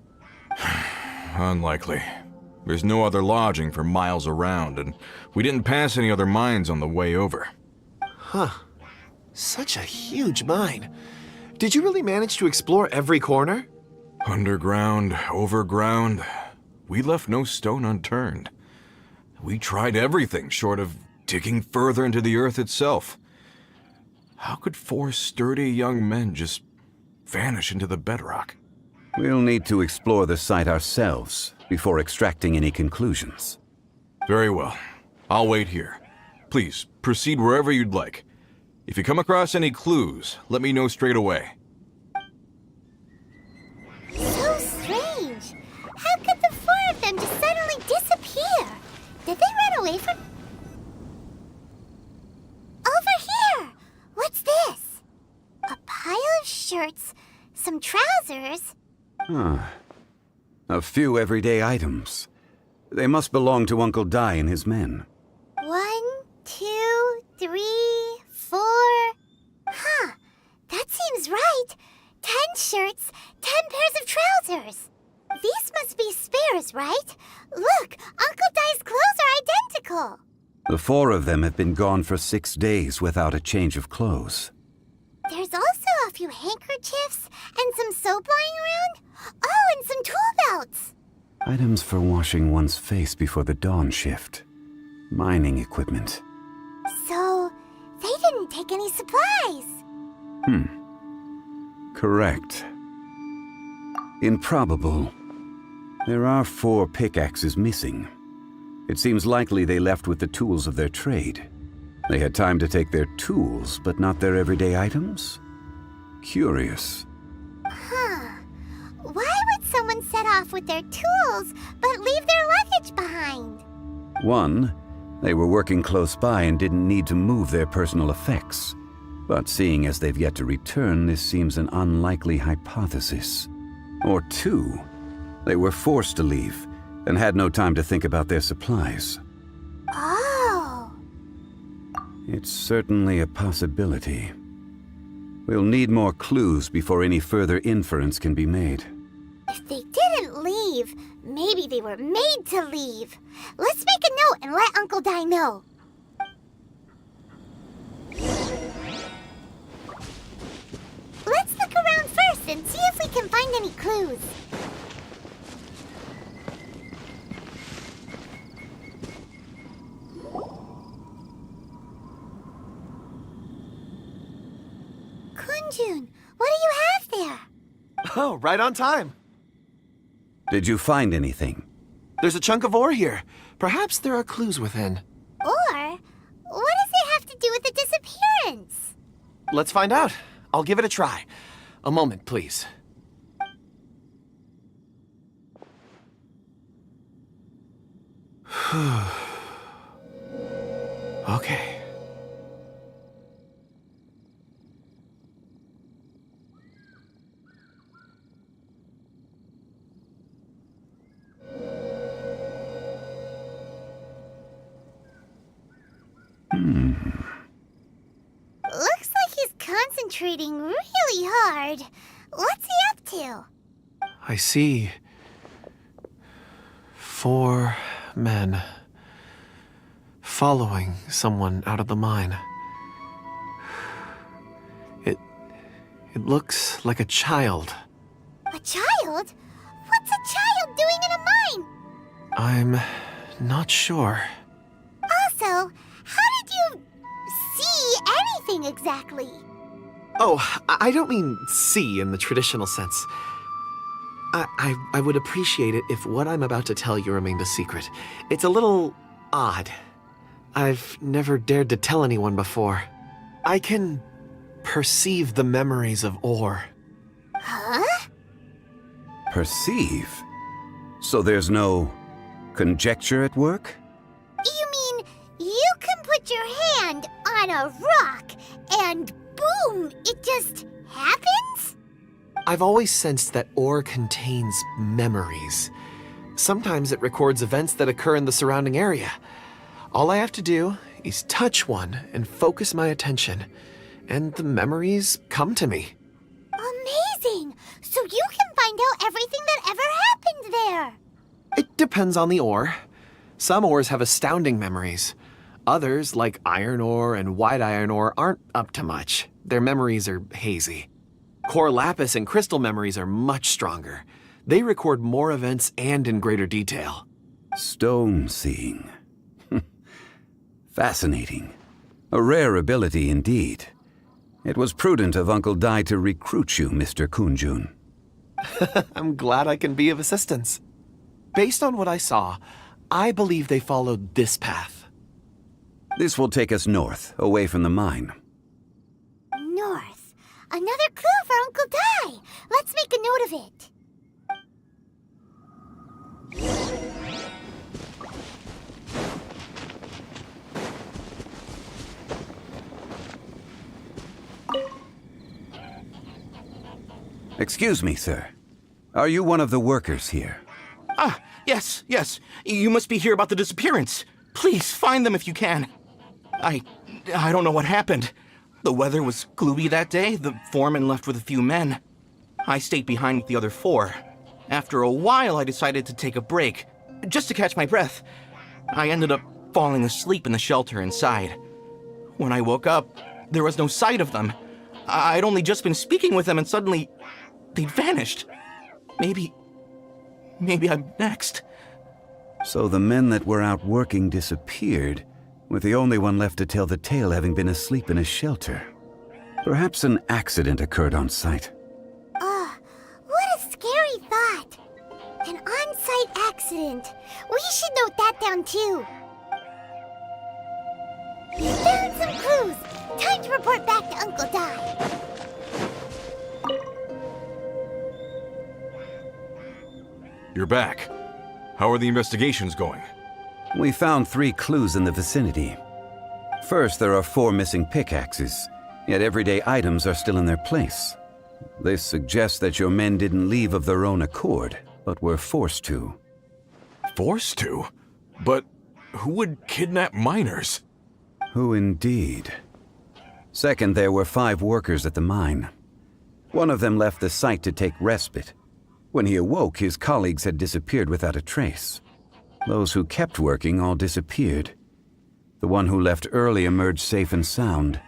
Unlikely. There's no other lodging for miles around, and we didn't pass any other mines on the way over. Huh. Such a huge mine. Did you really manage to explore every corner? Underground, overground. We left no stone unturned. We tried everything short of digging further into the earth itself. How could 4 sturdy young men just vanish into the bedrock? We'll need to explore the site ourselves before extracting any conclusions. Very well. I'll wait here. Please, proceed wherever you'd like. If you come across any clues, let me know straight away. So strange. How could the 4 of them just suddenly disappear? Did they run away from... Over here! What's this? A pile of shirts, some trousers. A few everyday items. They must belong to Uncle Dai and his men. 1, 2, 3, 4... Huh, that seems right. 10 shirts, 10 pairs of trousers. These must be spares, right? Look, Uncle Dai's clothes are identical. The 4 of them have been gone for 6 days without a change of clothes. There's also a few handkerchiefs and some soap lying around. Oh, and some tool belts. Items for washing one's face before the dawn shift. Mining equipment. So, they didn't take any supplies. Correct. Improbable. There are 4 pickaxes missing. It seems likely they left with the tools of their trade. They had time to take their tools, but not their everyday items? Curious. Huh. Why would someone set off with their tools, but leave their luggage behind? 1, they were working close by and didn't need to move their personal effects. But seeing as they've yet to return, this seems an unlikely hypothesis. Or 2, they were forced to leave and had no time to think about their supplies. Oh. It's certainly a possibility. We'll need more clues before any further inference can be made. If they didn't leave, maybe they were made to leave. Let's make a note and let Uncle Dai know. Let's look around first and see if we can find any clues. Kunjun, what do you have there? Oh, right on time. Did you find anything? There's a chunk of ore here. Perhaps there are clues within. Or, what does it have to do with the disappearance? Let's find out. I'll give it a try. A moment, please. Okay. Looks like he's concentrating really hard. What's he up to? I see 4 men following someone out of the mine. It looks like a child. A child? What's a child doing in a mine? I'm not sure. Also, how did you see anything exactly? Oh, I don't mean see in the traditional sense. I would appreciate it if what I'm about to tell you remained a secret. It's a little odd. I've never dared to tell anyone before. I can perceive the memories of ore. Huh? Perceive? So there's no conjecture at work? You mean you can put your hand on a rock and boom, it just happens? I've always sensed that ore contains memories. Sometimes it records events that occur in the surrounding area. All I have to do is touch one and focus my attention, and the memories come to me. Amazing! So you can find out everything that ever happened there. It depends on the ore. Some ores have astounding memories. Others, like iron ore and white iron ore, aren't up to much. Their memories are hazy. Core lapis and crystal memories are much stronger. They record more events and in greater detail. Stone seeing. Fascinating. A rare ability indeed. It was prudent of Uncle Dai to recruit you, Mr. Kunjun. I'm glad I can be of assistance. Based on what I saw, I believe they followed this path. This will take us north, away from the mine. North. Another clue for Uncle Dai. Let's make a note of it. Excuse me, sir. Are you one of the workers here? Ah, yes. You must be here about the disappearance. Please, find them if you can. I don't know what happened. The weather was gloomy that day. The foreman left with a few men. I stayed behind with the other 4. After a while, I decided to take a break, just to catch my breath. I ended up falling asleep in the shelter inside. When I woke up, there was no sight of them. I'd only just been speaking with them and suddenly they'd vanished. Maybe I'm next. So the men that were out working disappeared, with the only one left to tell the tale having been asleep in a shelter. Perhaps an accident occurred on site. What a scary thought. incident. We should note that down too. Found some clues. Time to report back to Uncle Di. You're back. How are the investigations going? We found 3 clues in the vicinity. First, there are 4 missing pickaxes, yet everyday items are still in their place. This suggests that your men didn't leave of their own accord, but were forced to. Forced to? But who would kidnap miners? Who indeed? Second, there were 5 workers at the mine. One of them left the site to take respite. When he awoke, his colleagues had disappeared without a trace. Those who kept working all disappeared. The one who left early emerged safe and sound.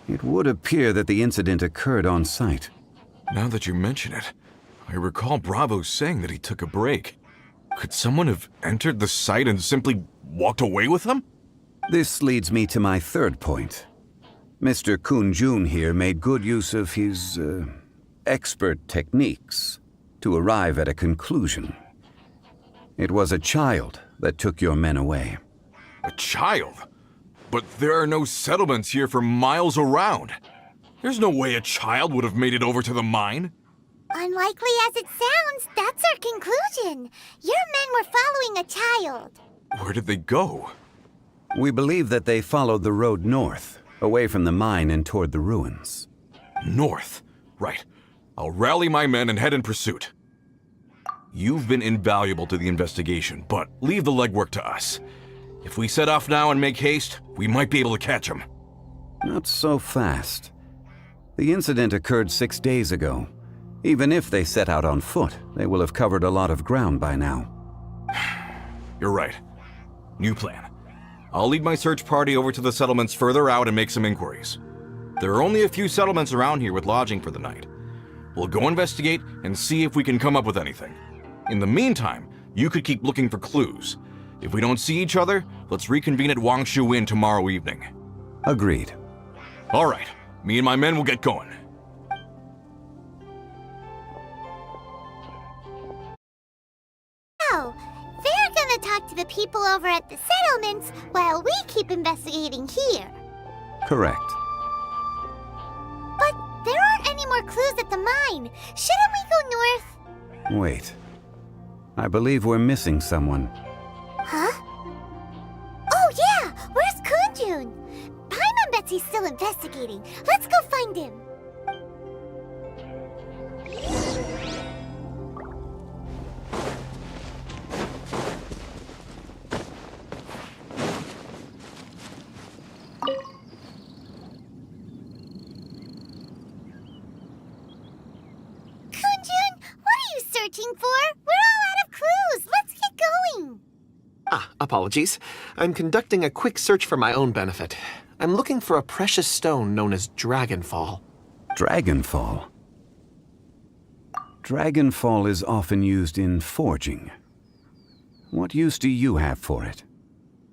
It would appear that the incident occurred on site. Now that you mention it, I recall Bravo saying that he took a break. Could someone have entered the site and simply walked away with them? This leads me to my third point. Mr. Kun-jun here made good use of his, expert techniques to arrive at a conclusion. It was a child that took your men away. A child? But there are no settlements here for miles around. There's no way a child would have made it over to the mine. Unlikely as it sounds, that's our conclusion. Your men were following a child. Where did they go? We believe that they followed the road north, away from the mine and toward the ruins. North? Right. I'll rally my men and head in pursuit. You've been invaluable to the investigation, but leave the legwork to us. If we set off now and make haste, we might be able to catch them. Not so fast. The incident occurred 6 days ago. Even if they set out on foot, they will have covered a lot of ground by now. You're right. New plan. I'll lead my search party over to the settlements further out and make some inquiries. There are only a few settlements around here with lodging for the night. We'll go investigate and see if we can come up with anything. In the meantime, you could keep looking for clues. If we don't see each other, let's reconvene at Wangshu Inn tomorrow evening. Agreed. All right. Me and my men will get going. Oh, they're gonna talk to the people over at the settlements while we keep investigating here. Correct. But there aren't any more clues at the mine. Shouldn't we go north? Wait. I believe we're missing someone. Huh? Oh yeah! Where's Kun-jun? Paimon bets he's still investigating. Let's go find him. Kun-jun, what are you searching for? We're all out of clues. Let's get going. Apologies. I'm conducting a quick search for my own benefit. I'm looking for a precious stone known as Dragonfall. Dragonfall? Dragonfall is often used in forging. What use do you have for it?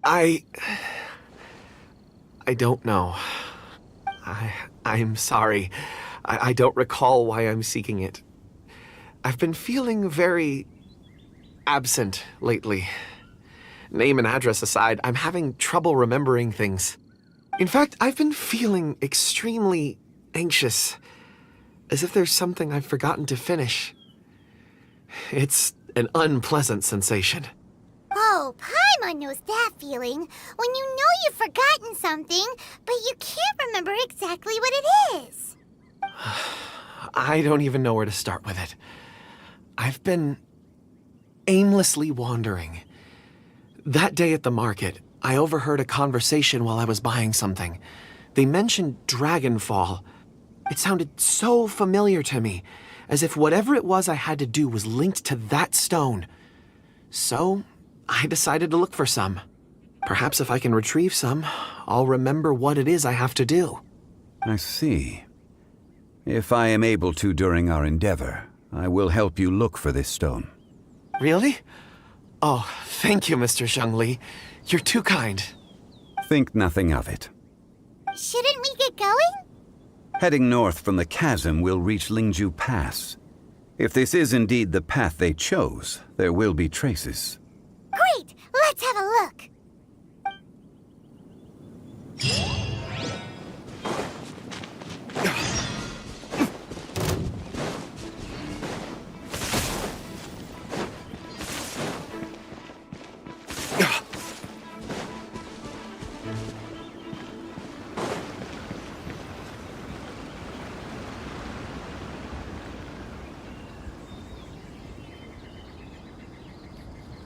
I don't know. I'm sorry. I don't recall why I'm seeking it. I've been feeling very absent lately. Name and address aside, I'm having trouble remembering things. In fact, I've been feeling extremely anxious, as if there's something I've forgotten to finish. It's an unpleasant sensation. Oh, Paimon knows that feeling. When you know you've forgotten something, but you can't remember exactly what it is. I don't even know where to start with it. I've been aimlessly wandering. That day at the market, I overheard a conversation while I was buying something. They mentioned Dragonfall. It sounded so familiar to me, as if whatever it was I had to do was linked to that stone. So, I decided to look for some. Perhaps if I can retrieve some, I'll remember what it is I have to do. I see. If I am able to during our endeavor, I will help you look for this stone. Really? Oh, thank you, Mr. Zhongli. You're too kind. Think nothing of it. Shouldn't we get going? Heading north from the chasm, we'll reach Lingju Pass. If this is indeed the path they chose, there will be traces. Great! Let's have a look!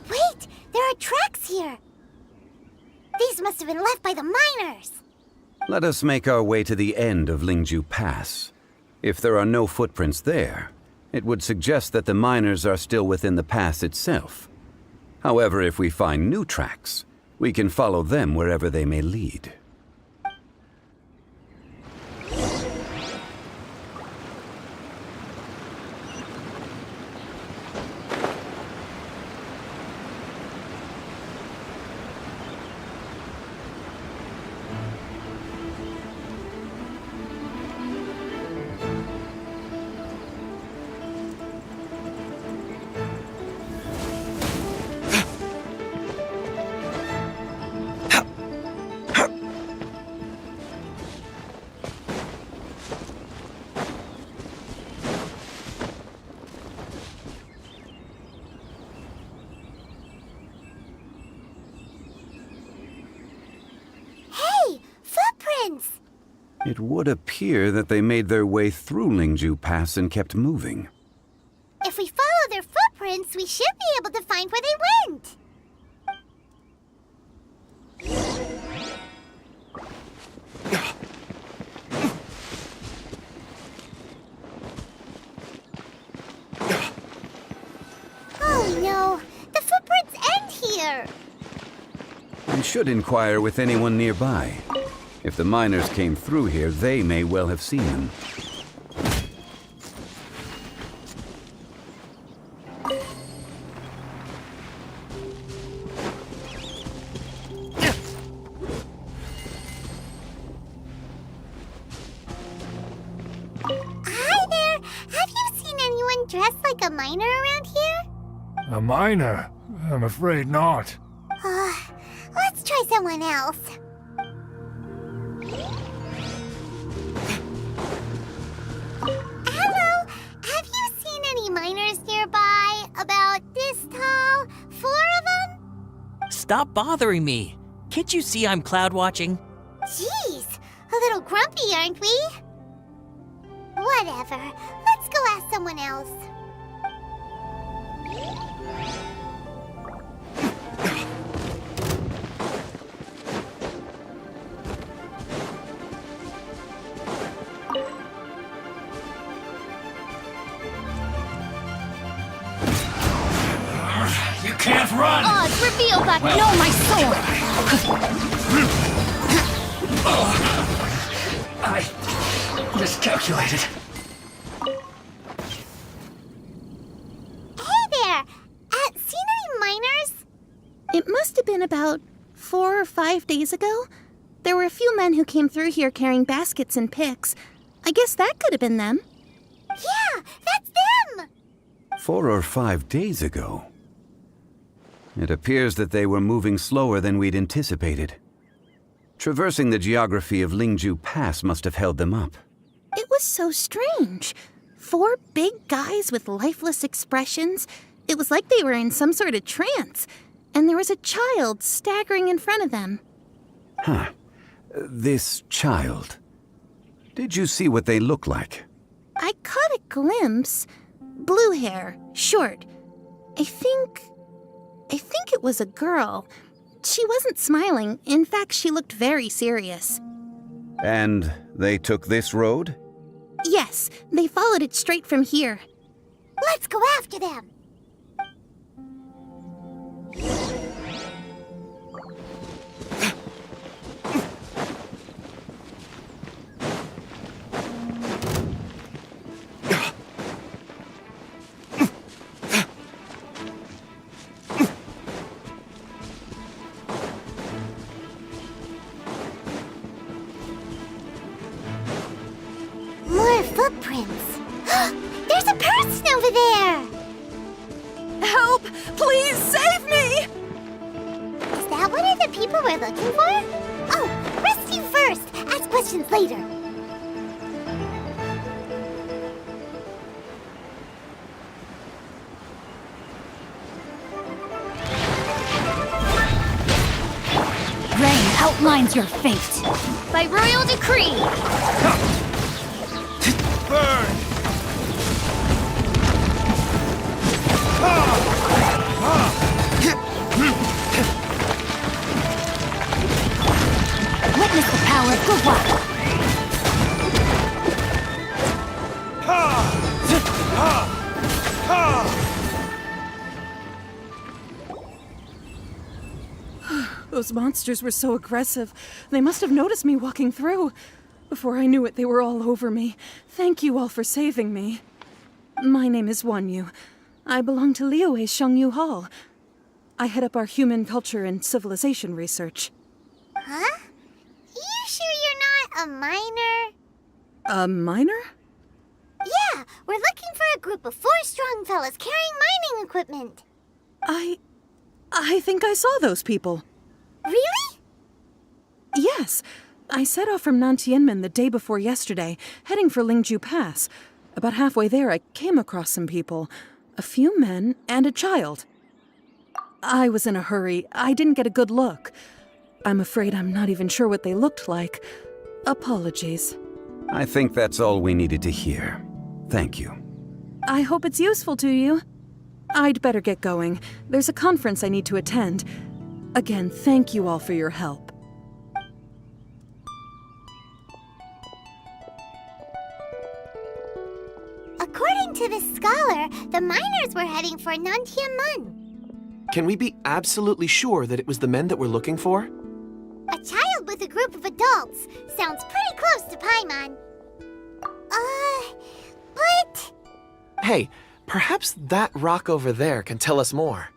Wait! There are tracks here! These must have been left by the miners! Let us make our way to the end of Lingju Pass. If there are no footprints there, it would suggest that the miners are still within the pass itself. However, if we find new tracks, we can follow them wherever they may lead. It would appear that they made their way through Lingju Pass and kept moving. If we follow their footprints, we should be able to find where they went. Oh no, the footprints end here. We should inquire with anyone nearby. If the miners came through here, they may well have seen them. Hi there! Have you seen anyone dressed like a miner around here? A miner? I'm afraid not. Let's try someone else. Hello! Have you seen any miners nearby? About this tall? 4 of them? Stop bothering me. Can't you see I'm cloud watching? Jeez, a little grumpy, aren't we? Whatever. Let's go ask someone else. You can't run! Oz, reveal that! Well, No, my sword! I miscalculated. Hey there! Seen any miners? It must have been about 4 or 5 days ago. There were a few men who came through here carrying baskets and picks. I guess that could have been them. Yeah, that's them! 4 or 5 days ago. It appears that they were moving slower than we'd anticipated. Traversing the geography of Lingju Pass must have held them up. It was so strange. 4 big guys with lifeless expressions. It was like they were in some sort of trance. And there was a child staggering in front of them. Huh. This child. Did you see what they look like? I caught a glimpse. Blue hair, short. I think it was a girl. She wasn't smiling. In fact, she looked very serious. And they took this road? Yes, they followed it straight from here. Let's go after them! More footprints. There's a person over there! Please save me! Is that one of the people we're looking for? Oh, rescue first! Ask questions later. Rain outlines your fate. By royal decree. Burn! Witness the power of good luck. Those monsters were so aggressive. They must have noticed me walking through. Before I knew it, they were all over me. Thank you all for saving me. My name is Wanyu. I belong to Liyue's Shengyu Hall. I head up our human culture and civilization research. Huh? You sure you're not a miner? A miner? Yeah, we're looking for a group of 4 strong fellas carrying mining equipment. I think I saw those people. Really? Yes. I set off from Nantianmen the day before yesterday, heading for Lingju Pass. About halfway there, I came across some people. A few men and a child. I was in a hurry. I didn't get a good look. I'm afraid I'm not even sure what they looked like. Apologies. I think that's all we needed to hear. Thank you. I hope it's useful to you. I'd better get going. There's a conference I need to attend. Again, thank you all for your help. According to this scholar, the miners were heading for Nantianmen. Can we be absolutely sure that it was the men that we're looking for? A child with a group of adults. Sounds pretty close to Paimon. But... Hey, perhaps that rock over there can tell us more.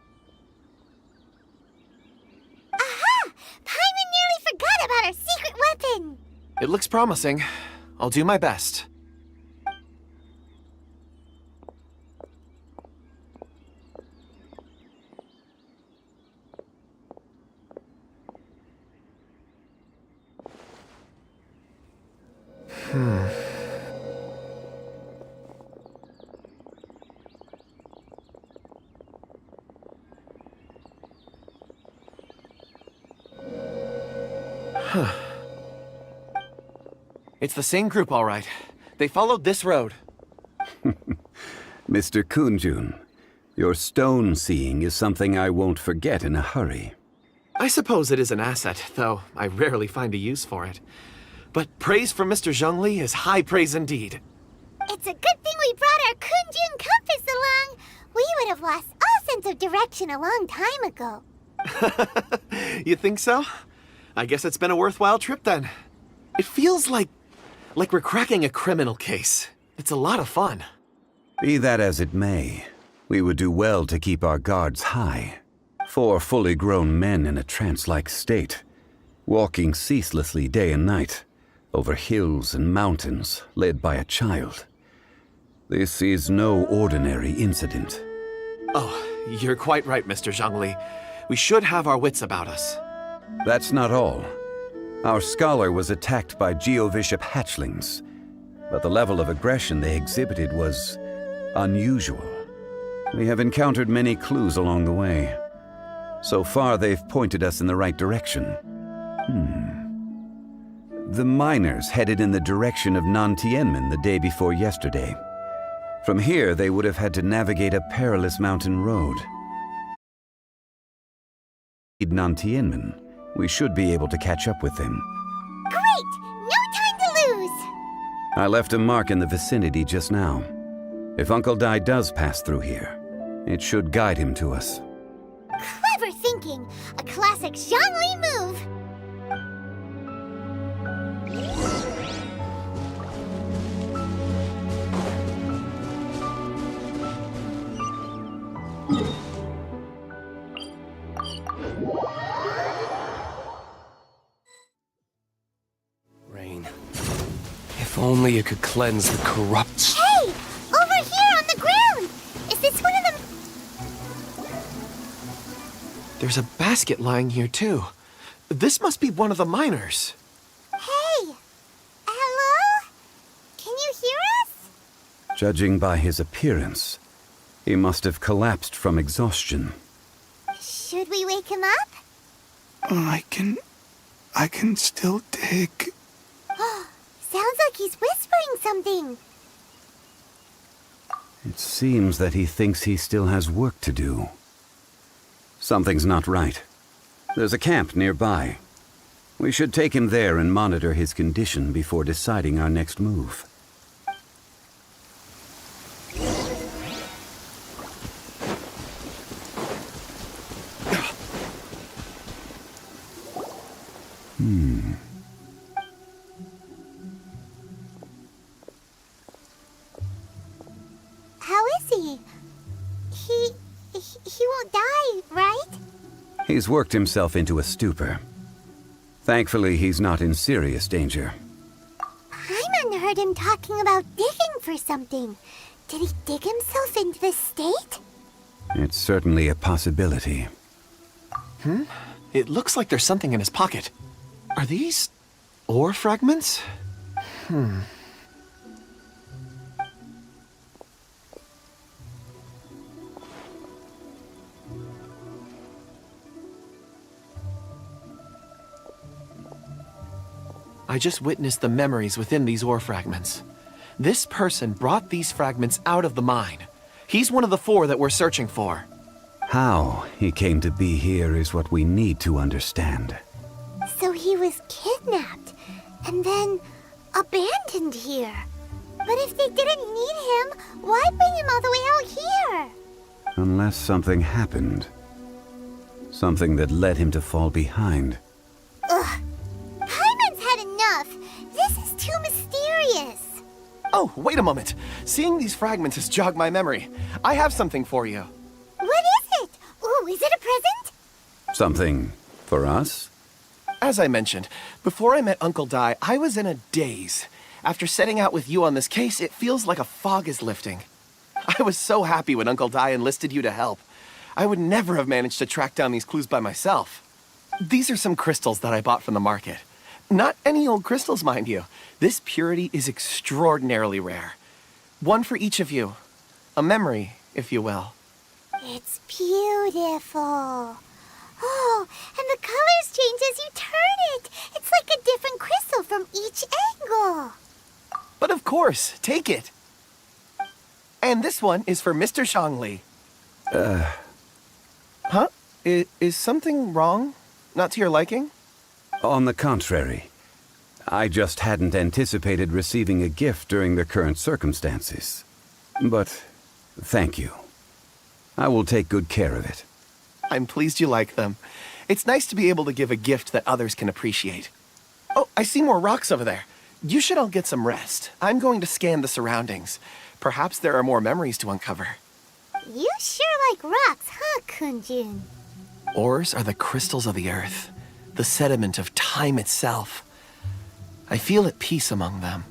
Aha! Paimon nearly forgot about our secret weapon! It looks promising. I'll do my best. It's the same group, all right. They followed this road. Mr. Kunjun, your stone seeing is something I won't forget in a hurry. I suppose it is an asset, though I rarely find a use for it. But praise from Mr. Zhongli is high praise indeed. It's a good thing we brought our Kunjun compass along. We would have lost all sense of direction a long time ago. You think so? I guess it's been a worthwhile trip then. It feels like we're cracking a criminal case. It's a lot of fun. Be that as it may, we would do well to keep our guards high. 4 fully grown men in a trance-like state, walking ceaselessly day and night, over hills and mountains, led by a child. This is no ordinary incident. Oh, you're quite right, Mr. Zhongli. We should have our wits about us. That's not all. Our scholar was attacked by Geovishap hatchlings, but the level of aggression they exhibited was unusual. We have encountered many clues along the way. So far, they've pointed us in the right direction. The miners headed in the direction of Nantianmen the day before yesterday. From here, they would have had to navigate a perilous mountain road. Nantianmen, we should be able to catch up with them. Great! No time to lose! I left a mark in the vicinity just now. If Uncle Dai does pass through here, it should guide him to us. Clever thinking! A classic Zhongli move! Rain. If only it could cleanse the corrupt... Hey! Over here on the ground! Is this one of them... There's a basket lying here, too. This must be one of the miners. Hey! Hello? Can you hear us? Judging by his appearance, he must have collapsed from exhaustion. Should we wake him up? I can still dig. Sounds like he's whispering something. It seems that he thinks he still has work to do. Something's not right. There's a camp nearby. We should take him there and monitor his condition before deciding our next move. How is he? He won't die, right? He's worked himself into a stupor. Thankfully, he's not in serious danger. Paimon heard him talking about digging for something. Did he dig himself into this state? It's certainly a possibility. It looks like there's something in his pocket. Are these ore fragments? I just witnessed the memories within these ore fragments. This person brought these fragments out of the mine. He's one of the 4 that we're searching for. How he came to be here is what we need to understand. So he was kidnapped and then abandoned here. But if they didn't need him, why bring him all the way out here? Unless something happened. Something that led him to fall behind. Ugh. Paimon's had enough. This is too mysterious. Oh, wait a moment. Seeing these fragments has jogged my memory. I have something for you. What is it? Ooh, is it a present? Something for us? As I mentioned, before I met Uncle Dai, I was in a daze. After setting out with you on this case, it feels like a fog is lifting. I was so happy when Uncle Dai enlisted you to help. I would never have managed to track down these clues by myself. These are some crystals that I bought from the market. Not any old crystals, mind you. This purity is extraordinarily rare. One for each of you. A memory, if you will. It's beautiful. Oh, and the colors change as you turn it. It's like a different crystal from each angle. But of course, take it. And this one is for Mr. Zhongli. Huh? Is something wrong? Not to your liking? On the contrary. I just hadn't anticipated receiving a gift during the current circumstances. But thank you. I will take good care of it. I'm pleased you like them. It's nice to be able to give a gift that others can appreciate. Oh, I see more rocks over there. You should all get some rest. I'm going to scan the surroundings. Perhaps there are more memories to uncover. You sure like rocks, huh, Kunjun? Ores are the crystals of the earth, the sediment of time itself. I feel at peace among them.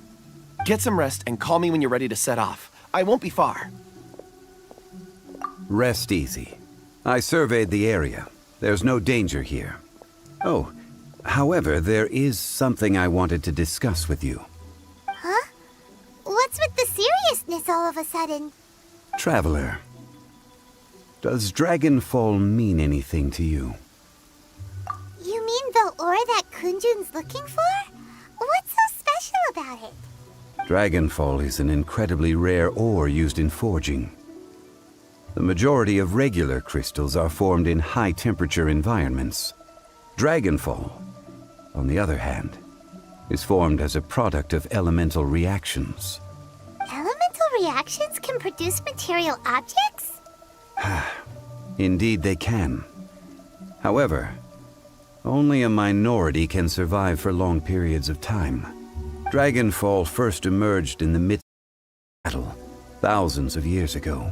Get some rest and call me when you're ready to set off. I won't be far. Rest easy. I surveyed the area. There's no danger here. Oh, however, there is something I wanted to discuss with you. Huh? What's with the seriousness all of a sudden? Traveler, does Dragonfall mean anything to you? You mean the ore that Kunjun's looking for? What's so special about it? Dragonfall is an incredibly rare ore used in forging. The majority of regular crystals are formed in high-temperature environments. Dragonfall, on the other hand, is formed as a product of elemental reactions. Elemental reactions can produce material objects? Indeed they can. However, only a minority can survive for long periods of time. Dragonfall first emerged in the midst of battle, thousands of years ago.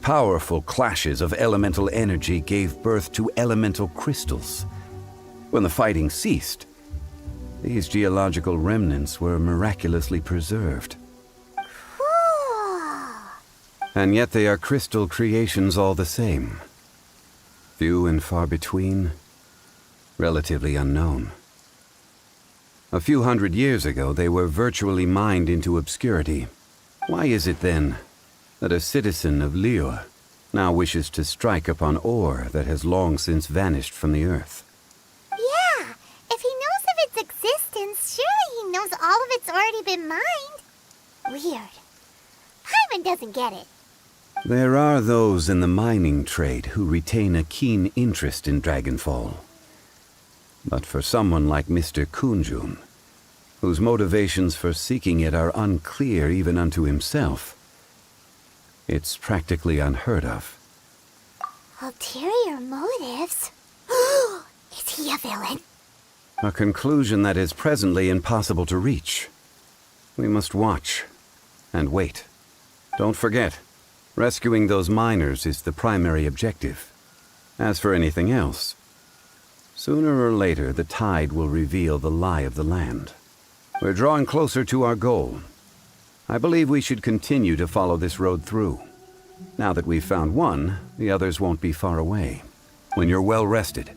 Powerful clashes of elemental energy gave birth to elemental crystals. When the fighting ceased, these geological remnants were miraculously preserved. Cool. And yet they are crystal creations all the same. Few and far between, relatively unknown. A few hundred years ago, they were virtually mined into obscurity. Why is it, then, that a citizen of Liyue now wishes to strike upon ore that has long since vanished from the earth? Yeah, if he knows of its existence, surely he knows all of it's already been mined. Weird. Paimon doesn't get it. There are those in the mining trade who retain a keen interest in Dragonfall. But for someone like Mr. Kunjun, whose motivations for seeking it are unclear even unto himself, it's practically unheard of. Ulterior motives? Is he a villain? A conclusion that is presently impossible to reach. We must watch and wait. Don't forget, rescuing those miners is the primary objective. As for anything else, sooner or later the tide will reveal the lie of the land. We're drawing closer to our goal. I believe we should continue to follow this road through. Now that we've found one, the others won't be far away. When you're well rested,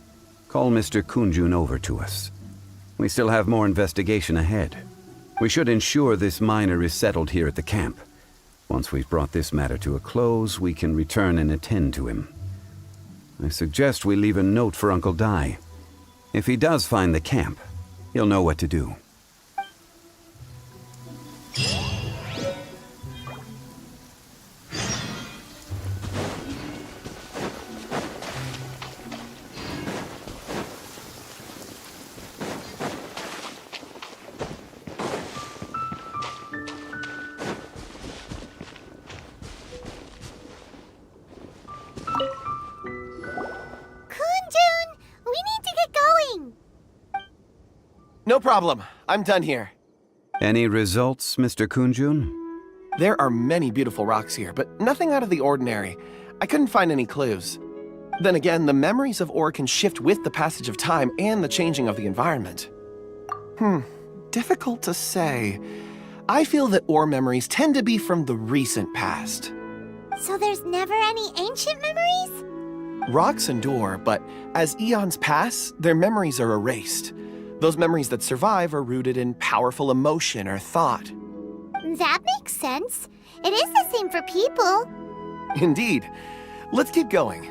call Mr. Kunjun over to us. We still have more investigation ahead. We should ensure this miner is settled here at the camp. Once we've brought this matter to a close, we can return and attend to him. I suggest we leave a note for Uncle Dai. If he does find the camp, he'll know what to do. No problem. I'm done here. Any results, Mr. Kunjun? There are many beautiful rocks here, but nothing out of the ordinary. I couldn't find any clues. Then again, the memories of ore can shift with the passage of time and the changing of the environment. Difficult to say. I feel that ore memories tend to be from the recent past. So there's never any ancient memories? Rocks endure, but as eons pass, their memories are erased. Those memories that survive are rooted in powerful emotion or thought. That makes sense. It is the same for people. Indeed. Let's keep going.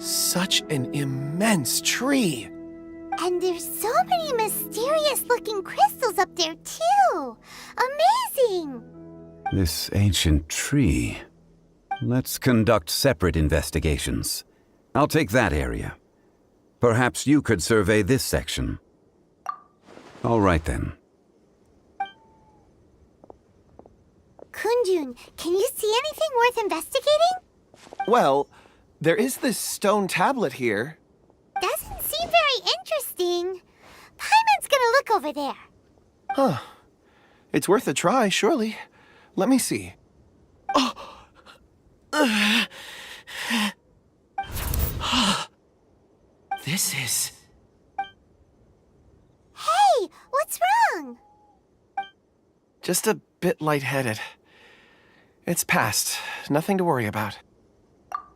Such an immense tree. And there's so many mysterious-looking crystals up there, too. Amazing! This ancient tree. Let's conduct separate investigations. I'll take that area. Perhaps you could survey this section. All right, then. Kunjun, can you see anything worth investigating? Well, there is this stone tablet here. Doesn't seem very interesting. Paimon's gonna look over there. Huh. It's worth a try, surely. Let me see. Oh! This is... Hey, what's wrong? Just a bit lightheaded. It's past. Nothing to worry about.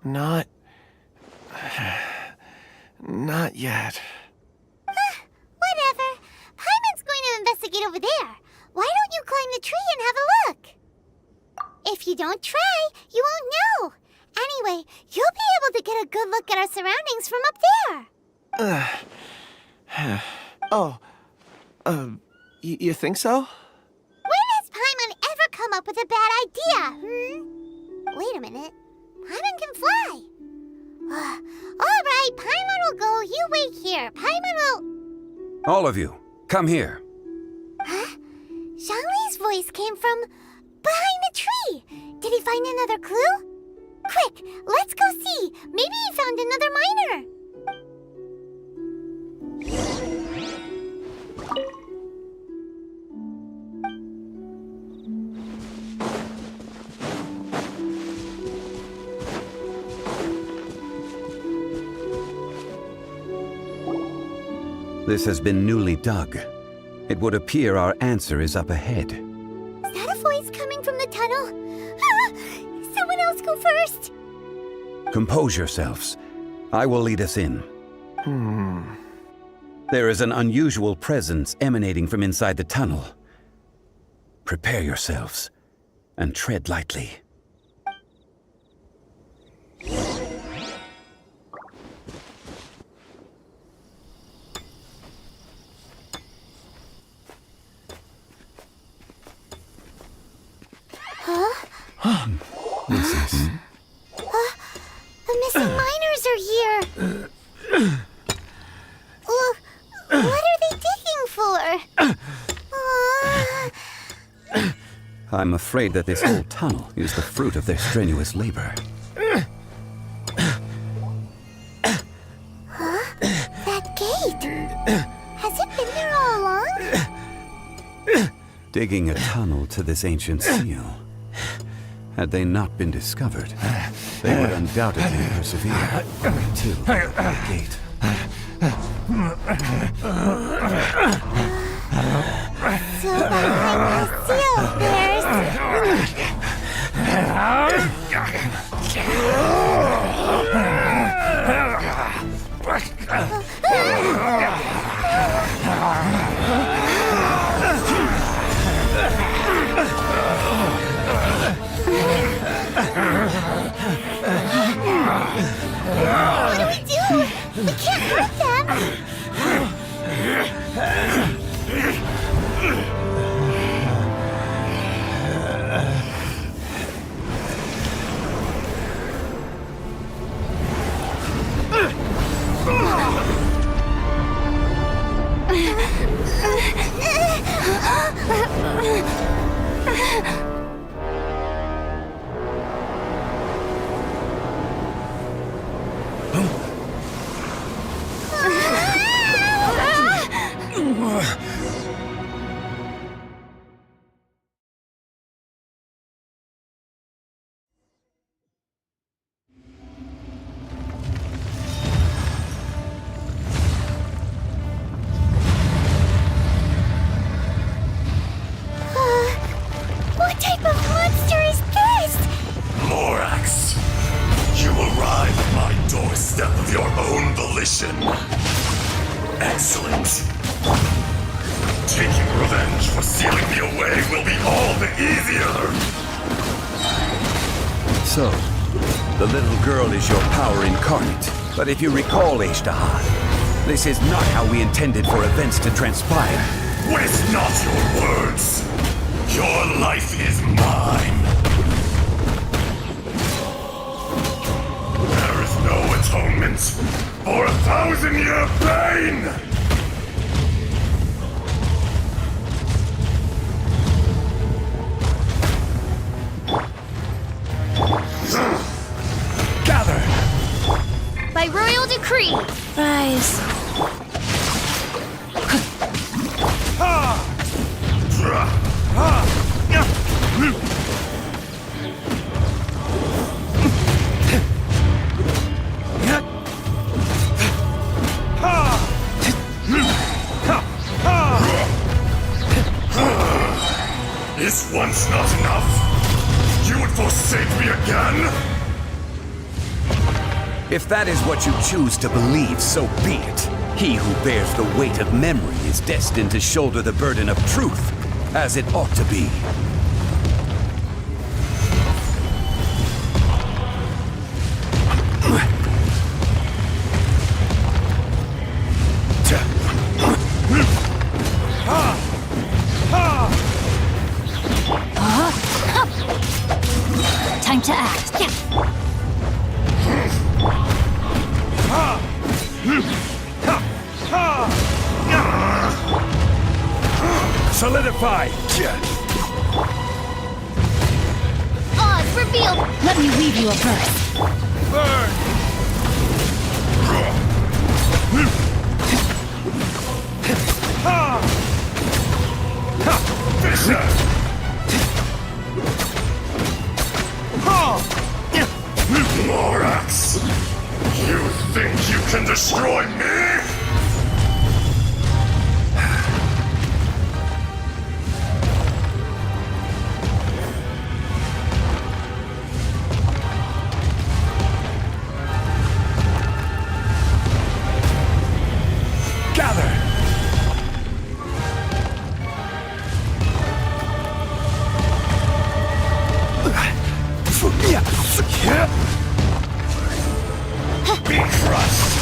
Not yet. Whatever. Paimon's going to investigate over there. Why don't you climb the tree and have a look? If you don't try, you won't know. Anyway, you'll be able to get a good look at our surroundings from up there. You think so? When has Paimon ever come up with a bad idea, Wait a minute. Paimon can fly. All right, Paimon will go. You wait here. Paimon will... All of you, come here. Huh? Zhongli's voice came from behind the tree. Did he find another clue? Quick, let's go see. Maybe he found another miner. This has been newly dug. It would appear our answer is up ahead. Is that a voice coming from the tunnel? Ah! Someone else go first! Compose yourselves. I will lead us in. There is an unusual presence emanating from inside the tunnel. Prepare yourselves and tread lightly. Huh? The missing miners are here! What are they digging for? I'm afraid that this whole tunnel is the fruit of their strenuous labor. Huh? That gate! Has it been there all along? Digging a tunnel to this ancient seal. Had they not been discovered, they would undoubtedly persevere to the gate. So behind the seal, What do we do? We can't hurt them! What type of monster is this? Morax, you arrive at my doorstep of your own volition. Excellent. Taking revenge for sealing me away will be all the easier. So, the little girl is your power incarnate. But if you recall, Ashtahan, this is not how we intended for events to transpire. Waste not your words. Your life is mine. There is no atonement for 1,000-year pain! Gather! By royal decree, rise. Is once not enough? You would forsake me again? If that is what you choose to believe, so be it. He who bears the weight of memory is destined to shoulder the burden of truth, as it ought to be. Time to act. Solidify! Oz revealed. Let me weave you a verse. Burn! Morax! You think you can destroy me? Be crushed!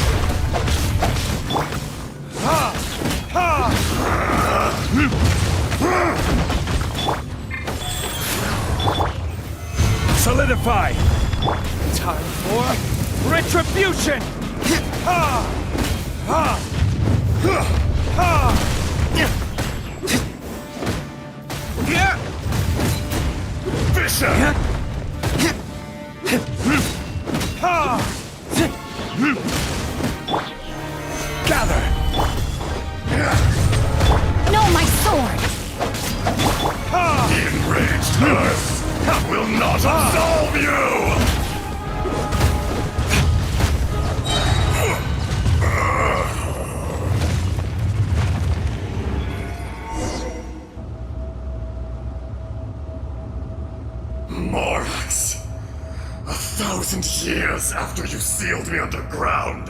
Solidify! Time for retribution! Fisher! Gather! No, my sword! The enraged earth will not absolve you! Morax, 1,000 years after you sealed me underground,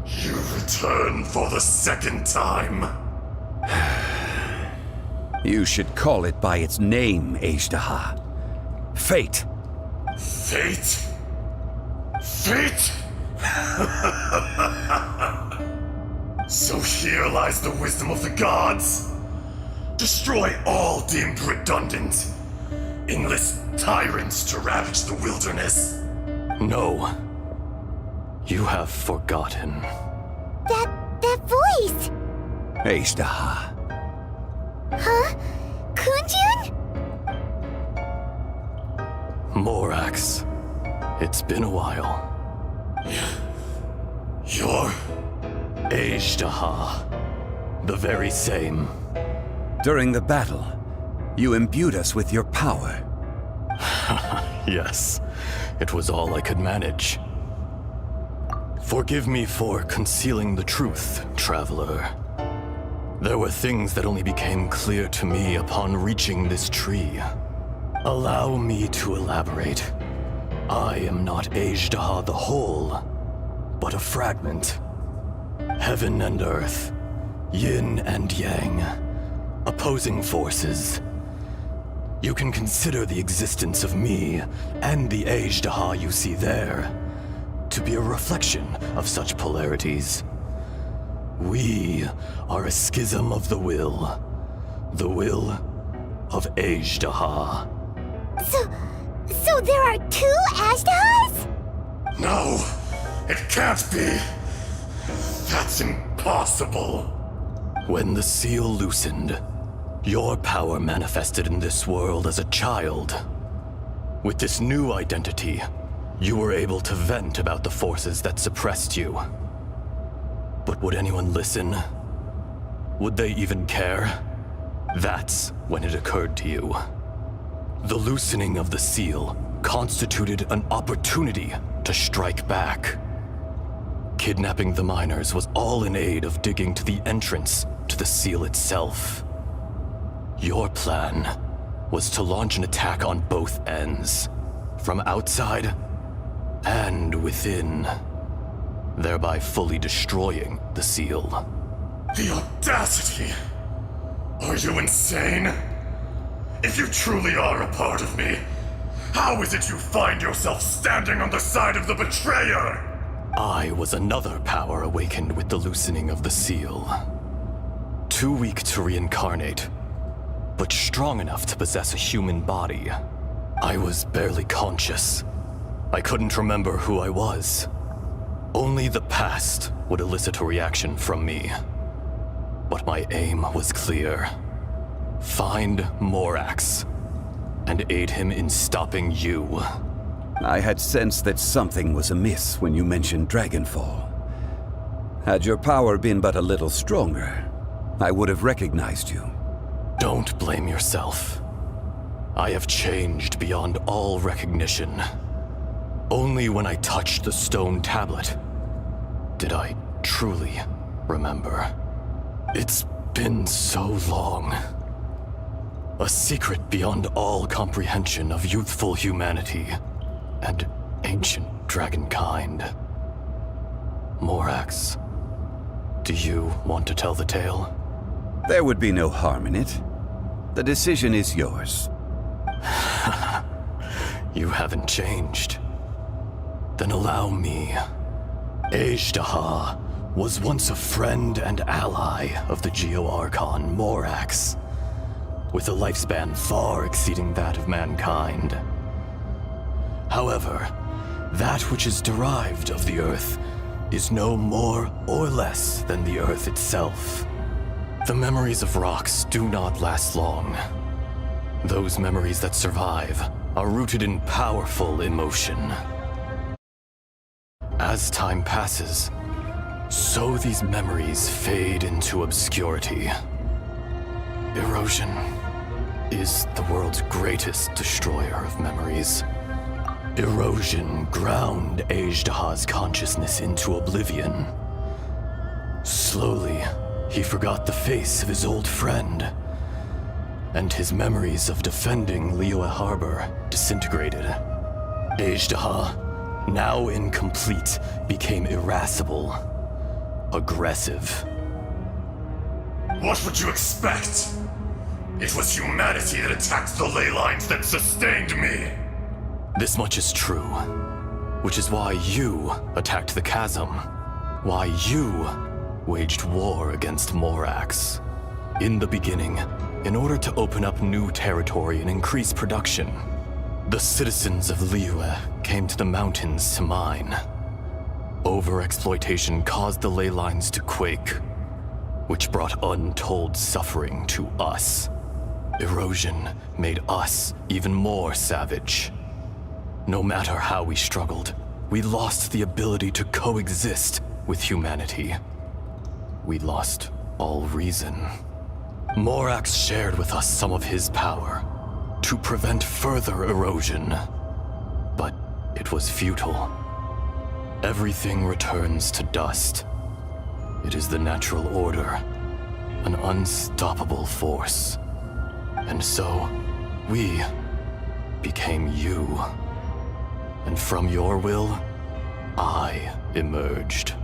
you return for the second time. You should call it by its name, Ajdaha. Fate. Fate? Fate? So here lies the wisdom of the gods. Destroy all deemed redundant. Enlist tyrants to ravage the wilderness. No. You have forgotten. That voice! Ajdaha. Huh? Kunjun? Morax, it's been a while. You're... Ajdaha. The very same. During the battle, you imbued us with your power. Yes, it was all I could manage. Forgive me for concealing the truth, traveler. There were things that only became clear to me upon reaching this tree. Allow me to elaborate. I am not Ajdaha the whole, but a fragment. Heaven and earth, yin and yang, opposing forces. You can consider the existence of me and the Ajdaha you see there to be a reflection of such polarities. We are a schism of the will of Ajdaha. So there are two Ajdahas? No, it can't be. That's impossible. When the seal loosened, your power manifested in this world as a child. With this new identity, you were able to vent about the forces that suppressed you. But would anyone listen? Would they even care? That's when it occurred to you. The loosening of the seal constituted an opportunity to strike back. Kidnapping the miners was all in aid of digging to the entrance to the seal itself. Your plan was to launch an attack on both ends, from outside and within, thereby fully destroying the seal. The audacity! Are you insane? If you truly are a part of me, how is it you find yourself standing on the side of the betrayer? I was another power awakened with the loosening of the seal. Too weak to reincarnate, but strong enough to possess a human body. I was barely conscious. I couldn't remember who I was. Only the past would elicit a reaction from me. But my aim was clear. Find Morax and aid him in stopping you. I had sensed that something was amiss when you mentioned Dragonfall. Had your power been but a little stronger, I would have recognized you. Don't blame yourself. I have changed beyond all recognition. Only when I touched the stone tablet did I truly remember. It's been so long. A secret beyond all comprehension of youthful humanity and ancient dragonkind. Morax, do you want to tell the tale? There would be no harm in it. The decision is yours. You haven't changed. Then allow me. Azhdaha was once a friend and ally of the Geo-Archon Morax, with a lifespan far exceeding that of mankind. However, that which is derived of the Earth is no more or less than the Earth itself. The memories of rocks do not last long. Those memories that survive are rooted in powerful emotion. As time passes, so these memories fade into obscurity. Erosion is the world's greatest destroyer of memories. Erosion ground Azhdaha's consciousness into oblivion. Slowly, he forgot the face of his old friend, and his memories of defending Liyue Harbor disintegrated. Azhdaha, now incomplete, became irascible, aggressive. What would you expect? It was humanity that attacked the ley lines that sustained me. This much is true, which is why you attacked the chasm, why you waged war against Morax. In the beginning, in order to open up new territory and increase production, the citizens of Liyue came to the mountains to mine. Overexploitation caused the ley lines to quake, which brought untold suffering to us. Erosion made us even more savage. No matter how we struggled, we lost the ability to coexist with humanity. We lost all reason. Morax shared with us some of his power to prevent further erosion, but it was futile. Everything returns to dust. It is the natural order, an unstoppable force. And so, we became you. And from your will, I emerged.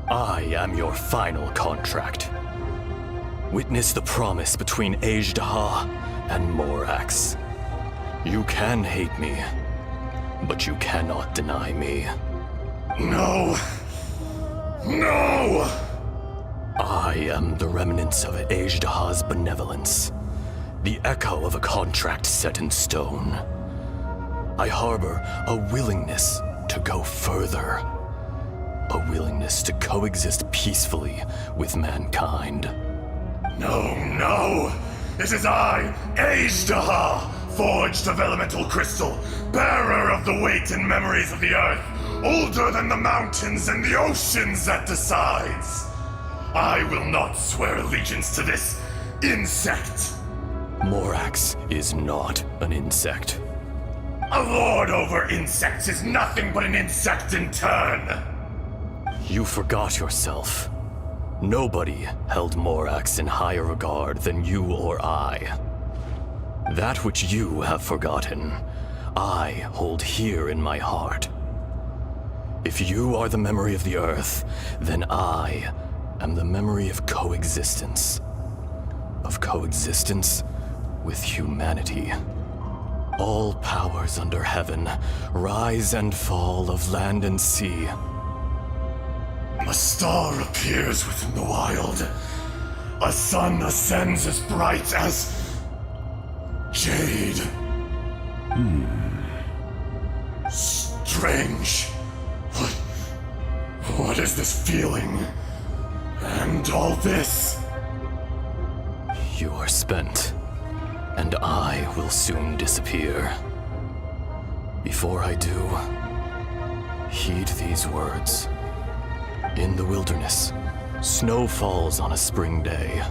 I am your final contract. Witness the promise between Azhdaha and Morax. You can hate me, but you cannot deny me. No! No! I am the remnants of Azhdaha's benevolence, the echo of a contract set in stone. I harbor a willingness to go further, a willingness to coexist peacefully with mankind. No, no! It is I, Azhdaha, forged of elemental crystal, bearer of the weight and memories of the earth, older than the mountains and the oceans that decides. I will not swear allegiance to this insect. Morax is not an insect. A lord over insects is nothing but an insect in turn. You forgot yourself. Nobody held Morax in higher regard than you or I. That which you have forgotten, I hold here in my heart. If you are the memory of the earth, then I am the memory of coexistence. Of coexistence with humanity. All powers under heaven, rise and fall of land and sea. A star appears within the wild. A sun ascends as bright as jade. Strange. What is this feeling? And all this? You are spent, and I will soon disappear. Before I do, heed these words. In the wilderness, snow falls on a spring day.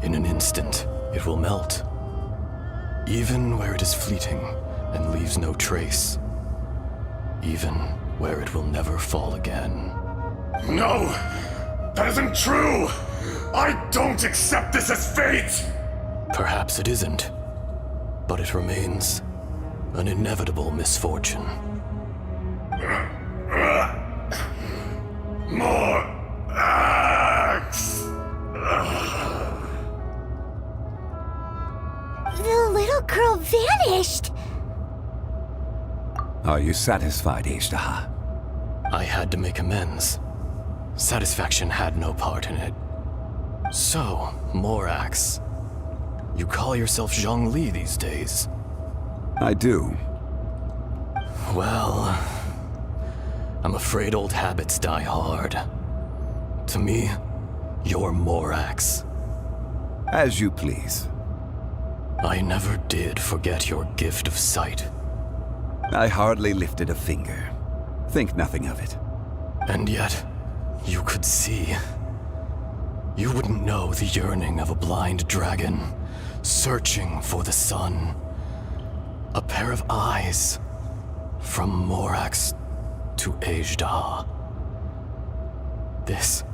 In an instant, it will melt. Even where it is fleeting and leaves no trace. Even where it will never fall again. No! That isn't true! I don't accept this as fate! Perhaps it isn't, but it remains an inevitable misfortune. More axe! little girl vanished. Are you satisfied, Ishtaha? I had to make amends. Satisfaction had no part in it. So, Morax, you call yourself Zhongli these days? I do. Well, I'm afraid old habits die hard. To me, you're Morax. As you please. I never did forget your gift of sight. I hardly lifted a finger. Think nothing of it. And yet, you could see. You wouldn't know the yearning of a blind dragon, searching for the sun. A pair of eyes, from Morax to Ejdah. This.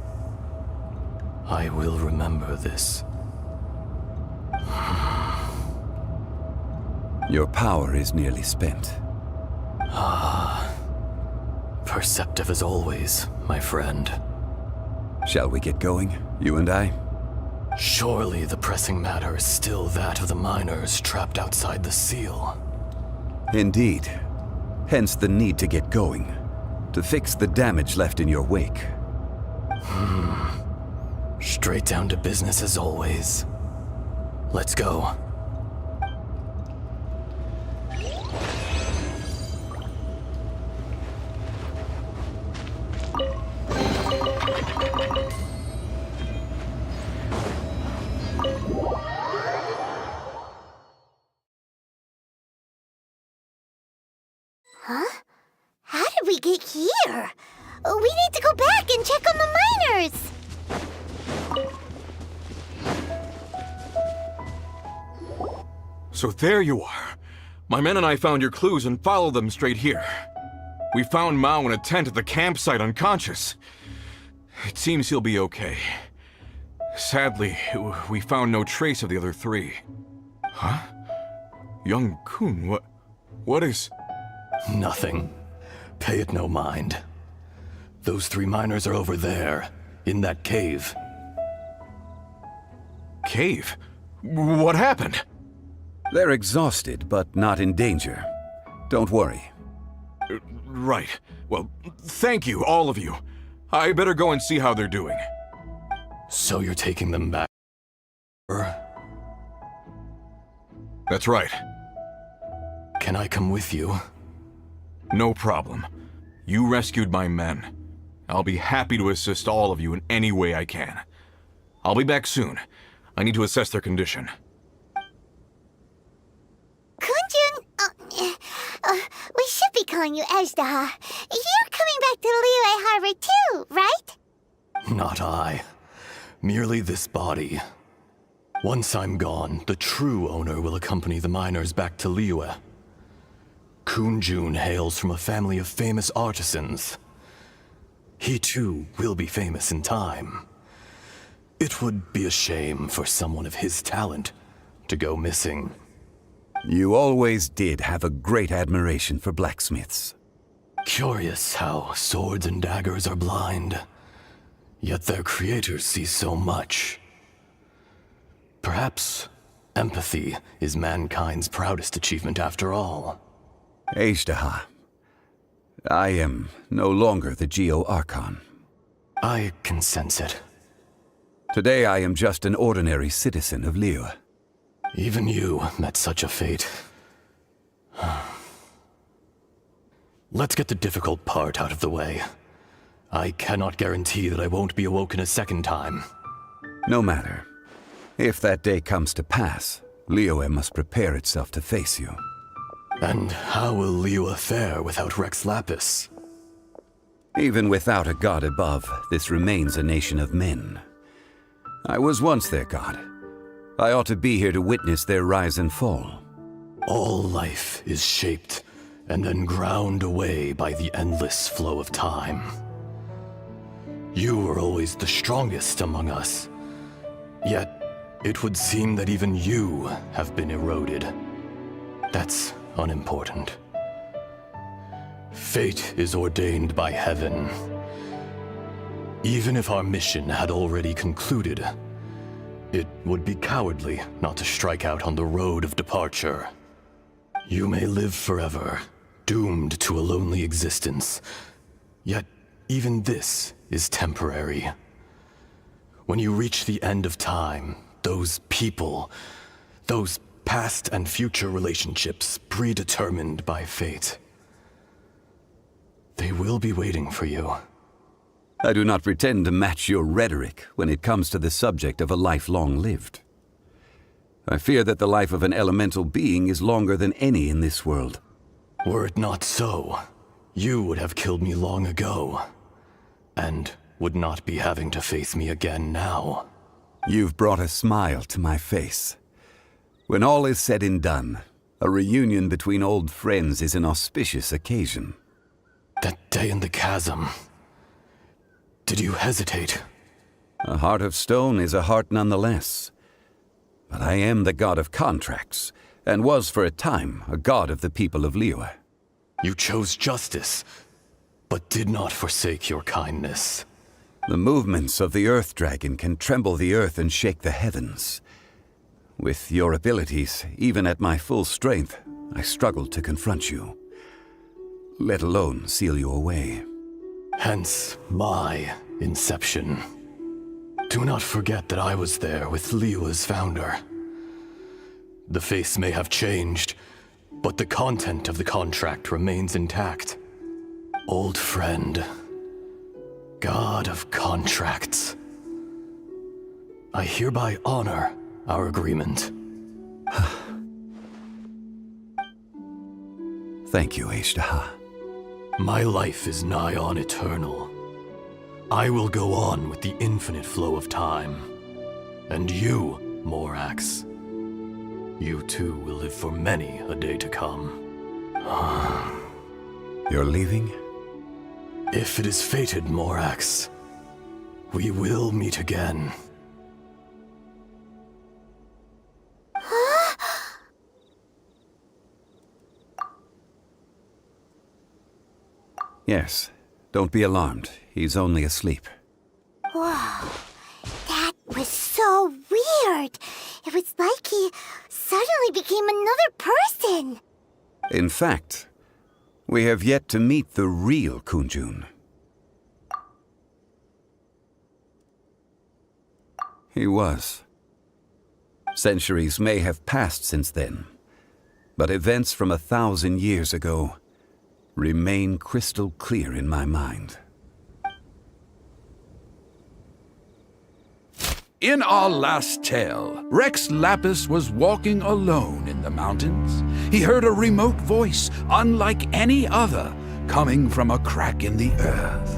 I will remember this. Your power is nearly spent. Perceptive as always, my friend. Shall we get going, you and I? Surely the pressing matter is still that of the miners trapped outside the seal. Indeed. Hence the need to get going. To fix the damage left in your wake. Straight down to business as always. Let's go. Huh? How did we get here? We need to go back and check on the miners! So there you are. My men and I found your clues and followed them straight here. We found Mao in a tent at the campsite unconscious. It seems he'll be okay. Sadly, we found no trace of the other three. Huh? Young Kun, what is... Nothing. Pay it no mind. Those three miners are over there, in that cave. Cave? What happened? They're exhausted, but not in danger. Don't worry. Right. Well, thank you, all of you. I better go and see how they're doing. So you're taking them back? That's right. Can I come with you? No problem. You rescued my men. I'll be happy to assist all of you in any way I can. I'll be back soon. I need to assess their condition. Kunjun, we should be calling you Ejdah. You're coming back to Liyue Harbor too, right? Not I. Merely this body. Once I'm gone, the true owner will accompany the miners back to Liyue. Kunjun hails from a family of famous artisans. He too will be famous in time. It would be a shame for someone of his talent to go missing. You always did have a great admiration for blacksmiths. Curious how swords and daggers are blind, yet their creators see so much. Perhaps empathy is mankind's proudest achievement after all. Ejdah, I am no longer the Geo-Archon. I can sense it. Today I am just an ordinary citizen of Liyue. Even you met such a fate. Let's get the difficult part out of the way. I cannot guarantee that I won't be awoken a second time. No matter. If that day comes to pass, Liyue must prepare itself to face you. And how will Liyue fare without Rex Lapis? Even without a god above, this remains a nation of men. I was once their god. I ought to be here to witness their rise and fall. All life is shaped and then ground away by the endless flow of time. You were always the strongest among us. Yet, it would seem that even you have been eroded. That's unimportant. Fate is ordained by heaven. Even if our mission had already concluded, It would be cowardly not to strike out on the road of departure. You may live forever, doomed to a lonely existence. Yet, even this is temporary. When you reach the end of time, those people, those past and future relationships predetermined by fate, they will be waiting for you. I do not pretend to match your rhetoric when it comes to the subject of a life long lived. I fear that the life of an elemental being is longer than any in this world. Were it not so, you would have killed me long ago, and would not be having to face me again now. You've brought a smile to my face. When all is said and done, a reunion between old friends is an auspicious occasion. That day in the chasm, did you hesitate? A heart of stone is a heart nonetheless. But I am the god of contracts, and was for a time a god of the people of Liyue. You chose justice, but did not forsake your kindness. The movements of the Earth Dragon can tremble the earth and shake the heavens. With your abilities, even at my full strength, I struggled to confront you, let alone seal you away. Hence my inception. Do not forget that I was there with Liyue's founder. The face may have changed, but the content of the contract remains intact. Old friend, god of contracts, I hereby honor our agreement. Thank you, Ishtaha. My life is nigh on eternal. I will go on with the infinite flow of time. And you, Morax, you too will live for many a day to come. You're leaving? If it is fated, Morax, we will meet again. Yes. Don't be alarmed. He's only asleep. Whoa. That was so weird. It was like he suddenly became another person. In fact, we have yet to meet the real Kunjun. He was. Centuries may have passed since then, but events from 1,000 years ago remain crystal clear in my mind. In our last tale, Rex Lapis was walking alone in the mountains. He heard a remote voice, unlike any other, coming from a crack in the earth.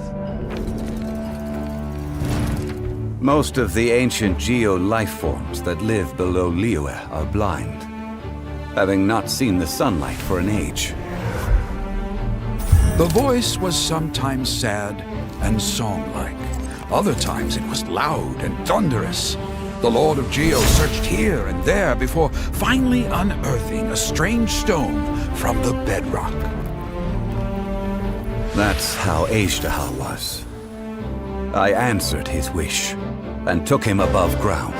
Most of the ancient geo-life forms that live below Liyue are blind, having not seen the sunlight for an age. The voice was sometimes sad and song-like. Other times it was loud and thunderous. The Lord of Geo searched here and there before finally unearthing a strange stone from the bedrock. That's how Ishtaha was. I answered his wish and took him above ground.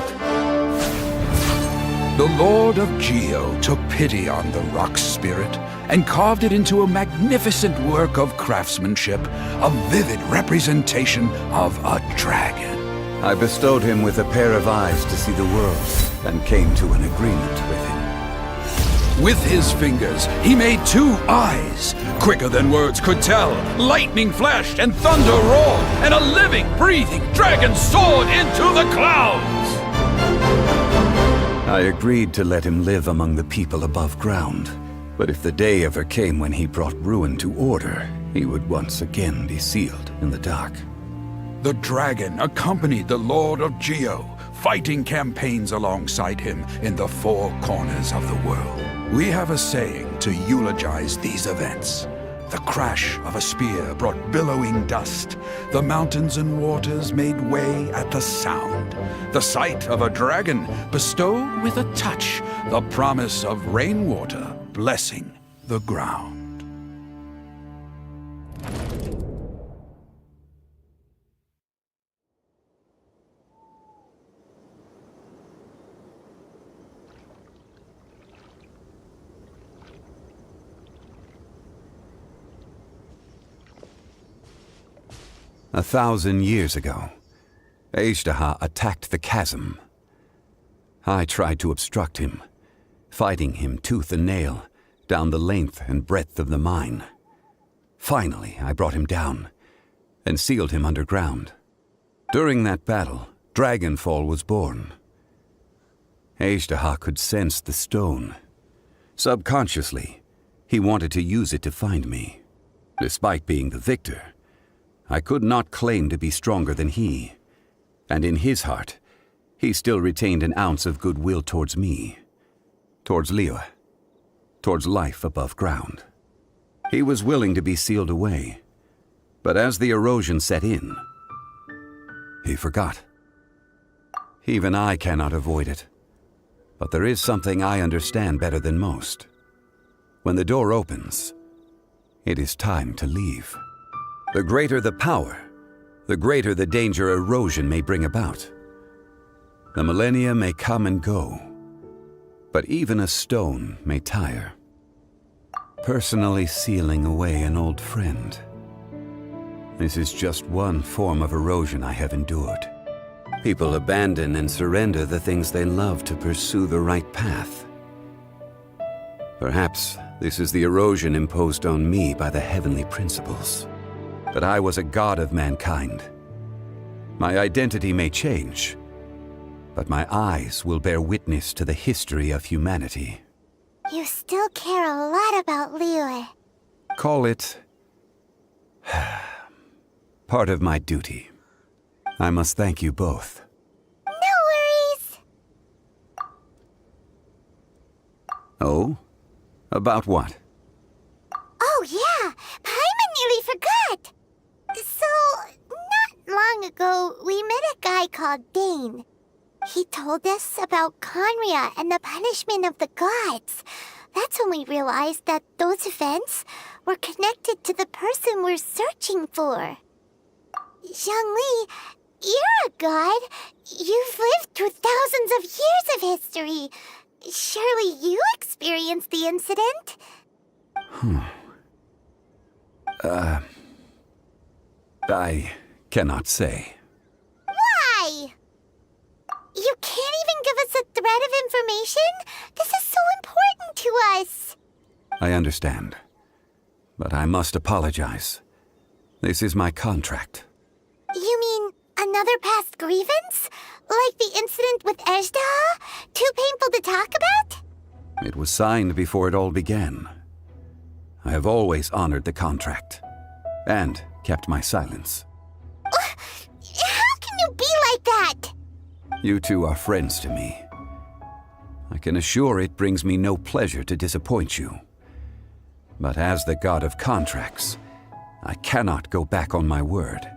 The Lord of Geo took pity on the rock spirit and carved it into a magnificent work of craftsmanship, a vivid representation of a dragon. I bestowed him with a pair of eyes to see the world and came to an agreement with him. With his fingers, he made 2 eyes. Quicker than words could tell, lightning flashed and thunder roared, and a living, breathing dragon soared into the clouds. I agreed to let him live among the people above ground, but if the day ever came when he brought ruin to order, he would once again be sealed in the dark. The dragon accompanied the Lord of Geo, fighting campaigns alongside him in the 4 corners of the world. We have a saying to eulogize these events. The crash of a spear brought billowing dust. The mountains and waters made way at the sound. The sight of a dragon bestowed with a touch the promise of rainwater blessing the ground. 1,000 years ago, Ejderha attacked the chasm. I tried to obstruct him, fighting him tooth and nail down the length and breadth of the mine. Finally, I brought him down and sealed him underground. During that battle, Dragonfall was born. Ejderha could sense the stone. Subconsciously, he wanted to use it to find me. Despite being the victor, I could not claim to be stronger than he, and in his heart, he still retained an ounce of goodwill towards me, towards Liyue, towards life above ground. He was willing to be sealed away, but as the erosion set in, he forgot. Even I cannot avoid it, but there is something I understand better than most. When the door opens, it is time to leave. The greater the power, the greater the danger erosion may bring about. The millennia may come and go, but even a stone may tire. Personally sealing away an old friend. This is just one form of erosion I have endured. People abandon and surrender the things they love to pursue the right path. Perhaps this is the erosion imposed on me by the heavenly principles. That I was a god of mankind. My identity may change, but my eyes will bear witness to the history of humanity. You still care a lot about Liyue. Call it part of my duty. I must thank you both. No worries. Oh? About what? Oh yeah, Paimon nearly forgot. So, not long ago, we met a guy called Dane. He told us about Conria and the punishment of the gods. That's when we realized that those events were connected to the person we're searching for. Zhongli, you're a god. You've lived through thousands of years of history. Surely you experienced the incident? I cannot say. Why? You can't even give us a thread of information? This is so important to us. I understand, but I must apologize. This is my contract. You mean another past grievance? Like the incident with Ejderha? Too painful to talk about? It was signed before it all began. I have always honored the contract, and kept my silence. How can you be like that? You two are friends to me. I can assure it brings me no pleasure to disappoint you. But as the god of contracts, I cannot go back on my word.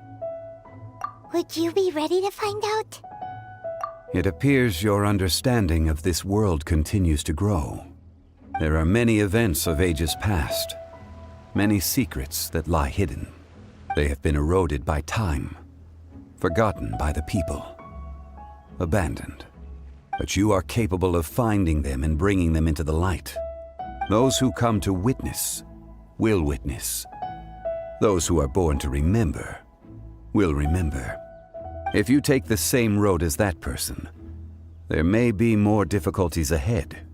Would you be ready to find out? It appears your understanding of this world continues to grow. There are many events of ages past, many secrets that lie hidden. They have been eroded by time, forgotten by the people, abandoned. But you are capable of finding them and bringing them into the light. Those who come to witness will witness. Those who are born to remember will remember. If you take the same road as that person, there may be more difficulties ahead.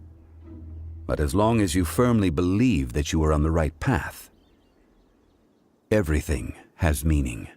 But as long as you firmly believe that you are on the right path, everything has meaning.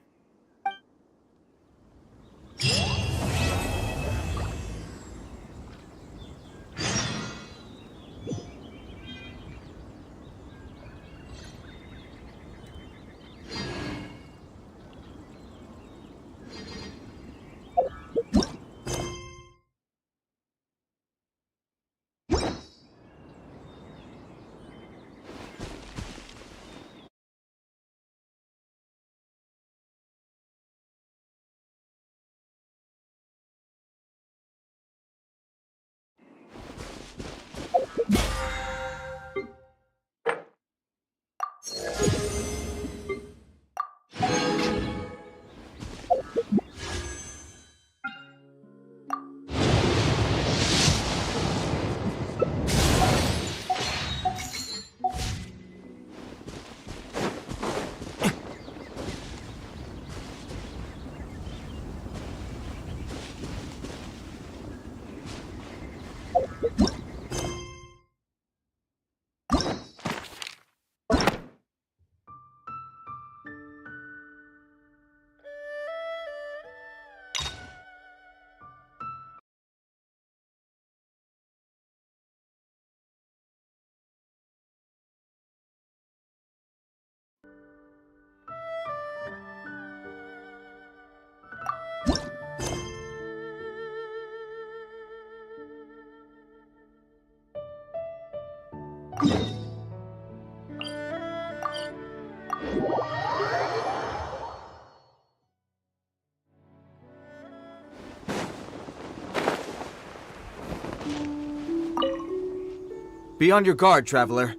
Be on your guard, traveler.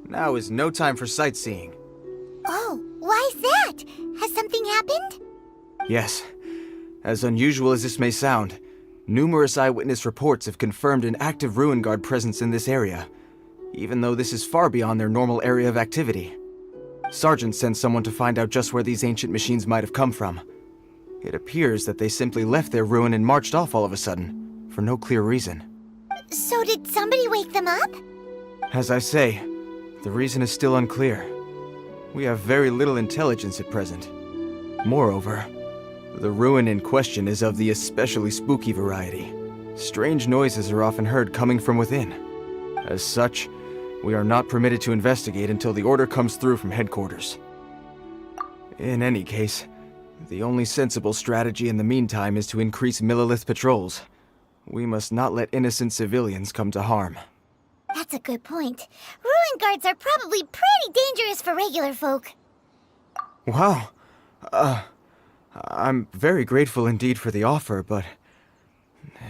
Now is no time for sightseeing. Oh, why's that? Has something happened? Yes. As unusual as this may sound, numerous eyewitness reports have confirmed an active ruin guard presence in this area, even though this is far beyond their normal area of activity. Sergeant sent someone to find out just where these ancient machines might have come from. It appears that they simply left their ruin and marched off all of a sudden, for no clear reason. So did somebody wake them up? As I say, the reason is still unclear. We have very little intelligence at present. Moreover, the ruin in question is of the especially spooky variety. Strange noises are often heard coming from within. As such, we are not permitted to investigate until the order comes through from headquarters. In any case, the only sensible strategy in the meantime is to increase Millilith patrols. We must not let innocent civilians come to harm. That's a good point. Ruin guards are probably pretty dangerous for regular folk. Wow. I'm very grateful indeed for the offer, but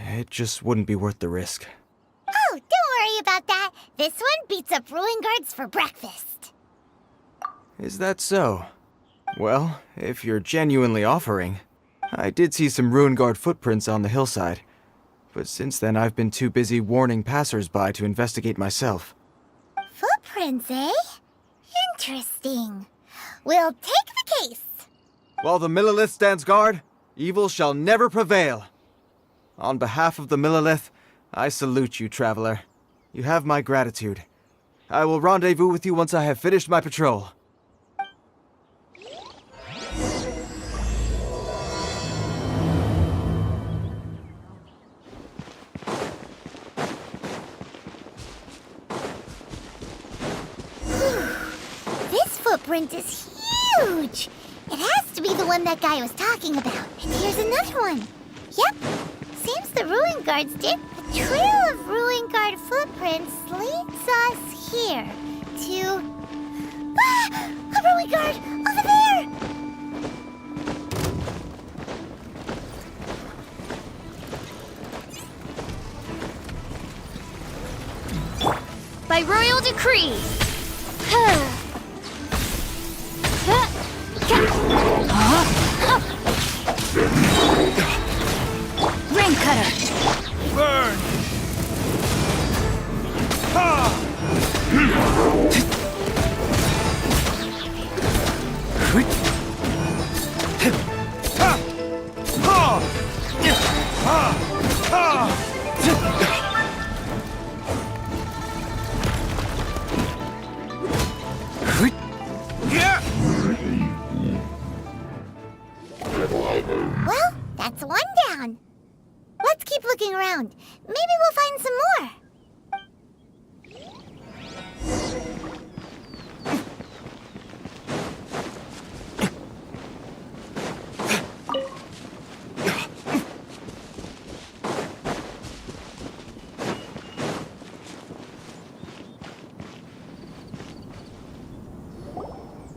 it just wouldn't be worth the risk. Oh, don't worry about that. This one beats up ruin guards for breakfast. Is that so? Well, if you're genuinely offering, I did see some ruin guard footprints on the hillside, but since then I've been too busy warning passers-by to investigate myself. Footprints, eh? Interesting. We'll take the case. While the Millilith stands guard, evil shall never prevail. On behalf of the Millilith, I salute you, traveler. You have my gratitude. I will rendezvous with you once I have finished my patrol. This footprint is huge! It has to be the one that guy was talking about. And here's another one. Yep. Seems the ruin guards did. The trail of ruin guard footprints leads us here to... Ah! A ruin guard! Over there! By royal decree. Rain cutter. Burn! Well, that's one down. Let's keep looking around. Maybe we'll find some more.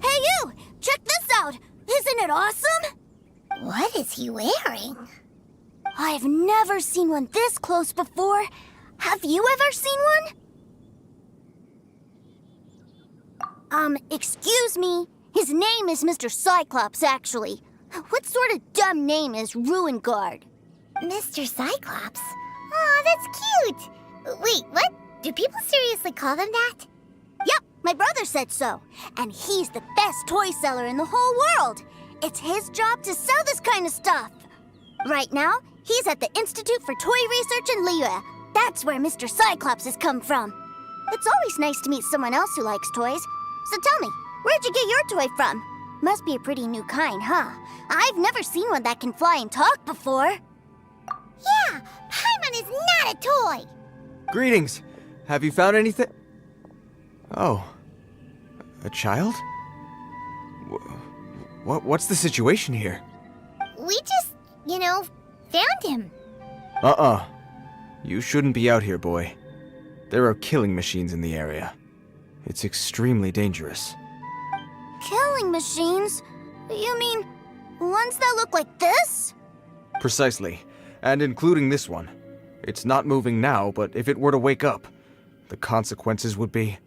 Hey you! Check this out! Isn't it awesome? What is he wearing? I've never seen one this close before. Have you ever seen one? Excuse me. His name is Mr. Cyclops, actually. What sort of dumb name is Ruin Guard? Mr. Cyclops? Aw, that's cute. Wait, what? Do people seriously call them that? Yep, my brother said so. And he's the best toy seller in the whole world. It's his job to sell this kind of stuff. Right now, he's at the Institute for Toy Research in Liyue. That's where Mr. Cyclops has come from. It's always nice to meet someone else who likes toys. So tell me, where'd you get your toy from? Must be a pretty new kind, huh? I've never seen one that can fly and talk before. Yeah, Paimon is not a toy. Greetings. Have you found anything? Oh. A child? What's the situation here? We just, found him. You shouldn't be out here, boy. There are killing machines in the area. It's extremely dangerous. Killing machines? You mean ones that look like this? Precisely, and including this one. It's not moving now, but if it were to wake up, the consequences would be...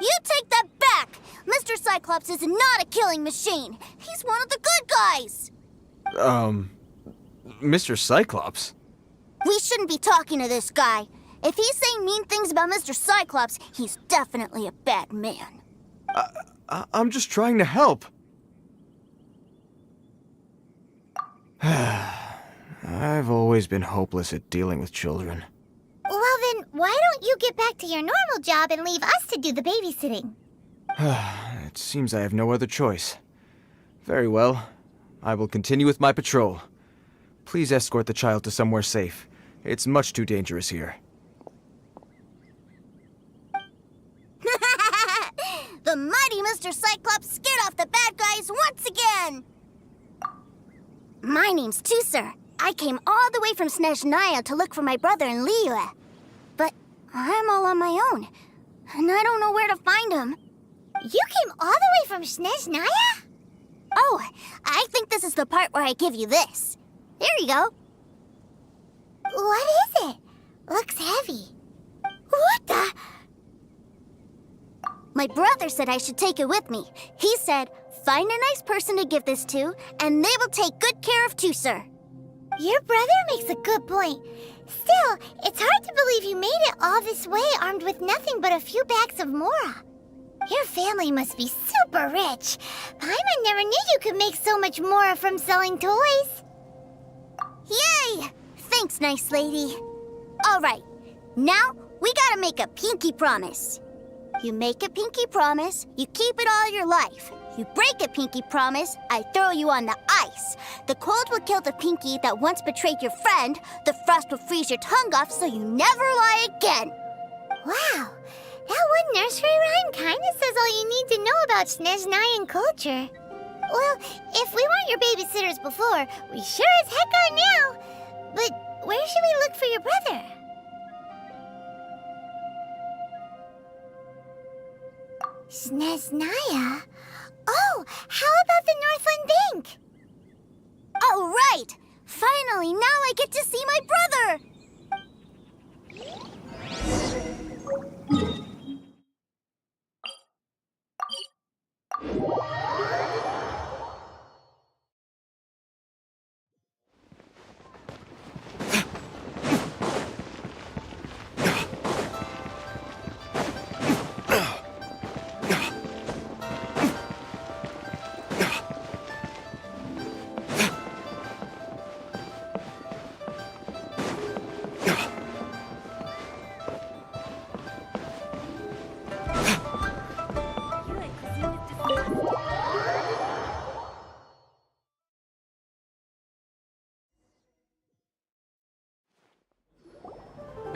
You take that back! Mr. Cyclops is not a killing machine. He's one of the good guys. Mr. Cyclops? We shouldn't be talking to this guy. If he's saying mean things about Mr. Cyclops, he's definitely a bad man. I'm just trying to help. I've always been hopeless at dealing with children. Well then, why don't you get back to your normal job and leave us to do the babysitting? It seems I have no other choice. Very well. I will continue with my patrol. Please escort the child to somewhere safe. It's much too dangerous here. The mighty Mr. Cyclops scared off the bad guys once again! My name's Tusser. I came all the way from Snezhnaya to look for my brother in Liyue. But I'm all on my own, and I don't know where to find him. You came all the way from Snezhnaya? Oh, I think this is the part where I give you this. Here you go. What is it? Looks heavy. What the? My brother said I should take it with me. He said, find a nice person to give this to, and they will take good care of Tusser. Your brother makes a good point. Still, it's hard to believe you made it all this way armed with nothing but a few bags of Mora. Your family must be super rich. Paimon never knew you could make so much Mora from selling toys. Yay! Thanks, nice lady. All right, now we gotta make a pinky promise. You make a pinky promise, you keep it all your life. You break a pinky promise, I throw you on the ice. The cold will kill the pinky that once betrayed your friend. The frost will freeze your tongue off so you never lie again. Wow, that one nursery rhyme kinda says all you need to know about Snezhnayan culture. Well, if we weren't your babysitters before, we sure as heck are now. But where should we look for your brother? Snezhnaya? Oh, how about the Northland Bank? Oh, right! Finally, now I get to see my brother!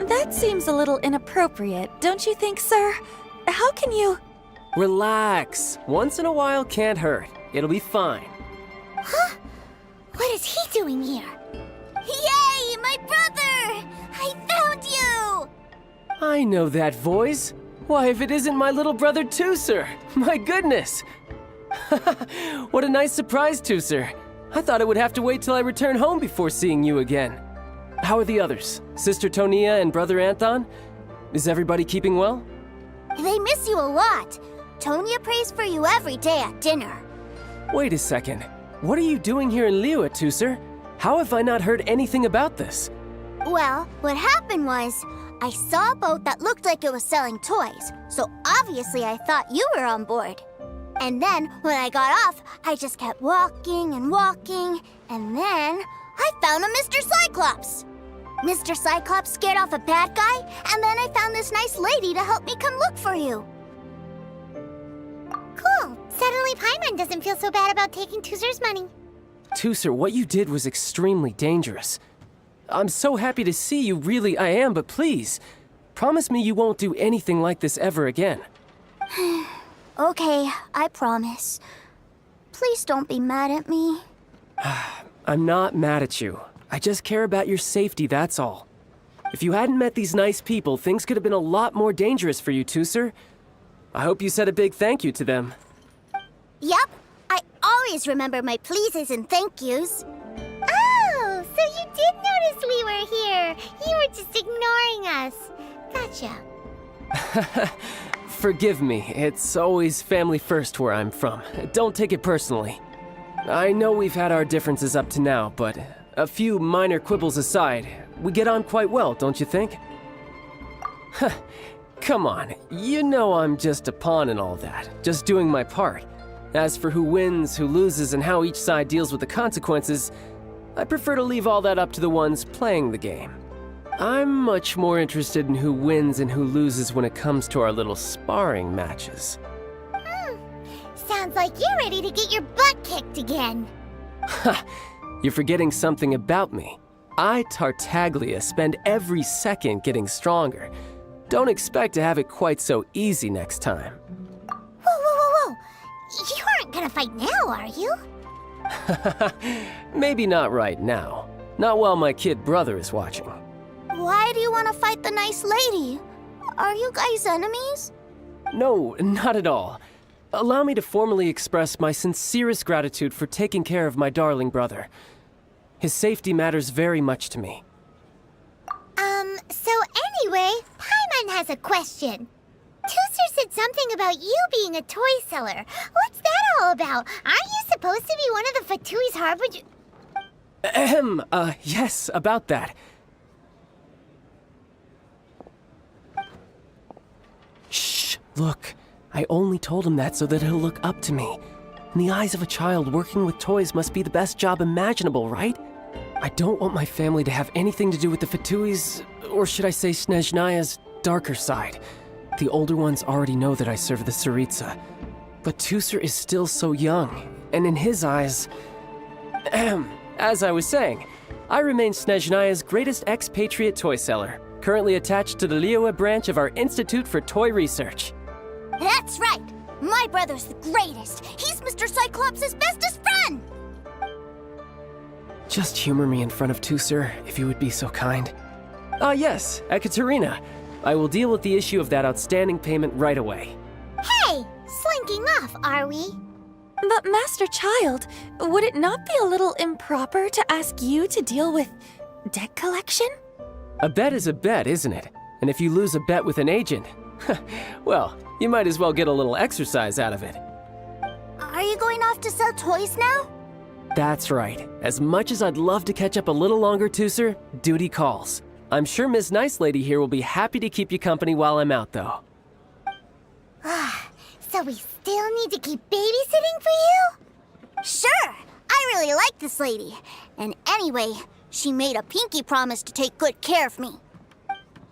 That seems a little inappropriate, don't you think, sir? How can you... Relax. Once in a while can't hurt. It'll be fine. Huh? What is he doing here? Yay, my brother! I found you! I know that voice. Why, if it isn't my little brother Tusser! My goodness! What a nice surprise, Tusser. I thought I would have to wait till I return home before seeing you again. How are the others? Sister Tonia and Brother Anthon? Is everybody keeping well? They miss you a lot. Tonia prays for you every day at dinner. Wait a second. What are you doing here in Liyue, Tusser? How have I not heard anything about this? Well, what happened was, I saw a boat that looked like it was selling toys, so obviously I thought you were on board. And then, when I got off, I just kept walking and walking, and then I found a Mr. Cyclops. Mr. Cyclops scared off a bad guy, and then I found this nice lady to help me come look for you. Cool. Suddenly Paimon doesn't feel so bad about taking Tusser's money. Tusser, what you did was extremely dangerous. I'm so happy to see you, really I am, but please, promise me you won't do anything like this ever again. Okay, I promise. Please don't be mad at me. I'm not mad at you. I just care about your safety, that's all. If you hadn't met these nice people, things could have been a lot more dangerous for you, Tusser. I hope you said a big thank you to them. Yup, I always remember my pleases and thank yous. Oh, so you did notice we were here. You were just ignoring us. Gotcha. Forgive me, it's always family first where I'm from. Don't take it personally. I know we've had our differences up to now, but a few minor quibbles aside, we get on quite well, don't you think? Come on, you know I'm just a pawn in all that, just doing my part. As for who wins, who loses, and how each side deals with the consequences, I prefer to leave all that up to the ones playing the game. I'm much more interested in who wins and who loses when it comes to our little sparring matches. Sounds like you're ready to get your butt kicked again. Ha! You're forgetting something about me. I, Tartaglia, spend every second getting stronger. Don't expect to have it quite so easy next time. Whoa. You aren't gonna fight now, are you? Maybe not right now. Not while my kid brother is watching. Why do you want to fight the nice lady? Are you guys enemies? No, not at all. Allow me to formally express my sincerest gratitude for taking care of my darling brother. His safety matters very much to me. So anyway, Paimon has a question. Tooser said something about you being a toy seller. What's that all about? Aren't you supposed to be one of the Fatui's harbinger? Yes, about that. Shh, look. I only told him that so that he'll look up to me. In the eyes of a child, working with toys must be the best job imaginable, right? I don't want my family to have anything to do with the Fatui's, or should I say Snezhnaya's, darker side. The older ones already know that I serve the Tsaritsa. But Tooser is still so young, and in his eyes... As I was saying, I remain Snezhnaya's greatest expatriate toy seller, currently attached to the Liyue branch of our Institute for Toy Research. That's right! My brother's the greatest! He's Mr. Cyclops' bestest friend! Just humor me in front of Tooser, if you would be so kind. Ah yes, Ekaterina. I will deal with the issue of that outstanding payment right away. Hey! Slinking off, are we? But Master Child, would it not be a little improper to ask you to deal with debt collection? A bet is a bet, isn't it? And if you lose a bet with an agent, well, you might as well get a little exercise out of it. Are you going off to sell toys now? That's right. As much as I'd love to catch up a little longer, Tooser, duty calls. I'm sure Miss Nice Lady here will be happy to keep you company while I'm out, though. So we still need to keep babysitting for you? Sure! I really like this lady. And anyway, she made a pinky promise to take good care of me.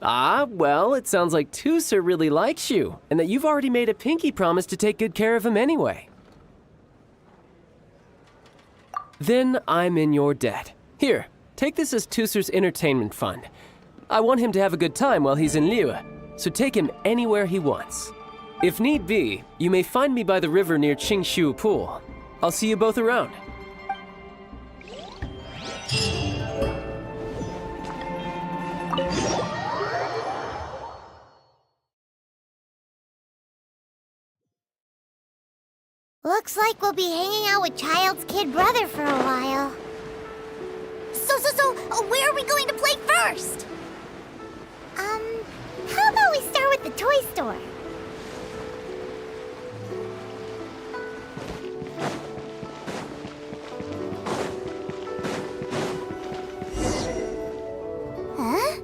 Ah, well, it sounds like Tooser really likes you, and that you've already made a pinky promise to take good care of him anyway. Then I'm in your debt. Here, take this as Tooser's entertainment fund. I want him to have a good time while he's in Liyue, so take him anywhere he wants. If need be, you may find me by the river near Qingshu Pool. I'll see you both around. Looks like we'll be hanging out with Child's kid brother for a while. So, where are we going to play first? How about we start with the toy store? Huh?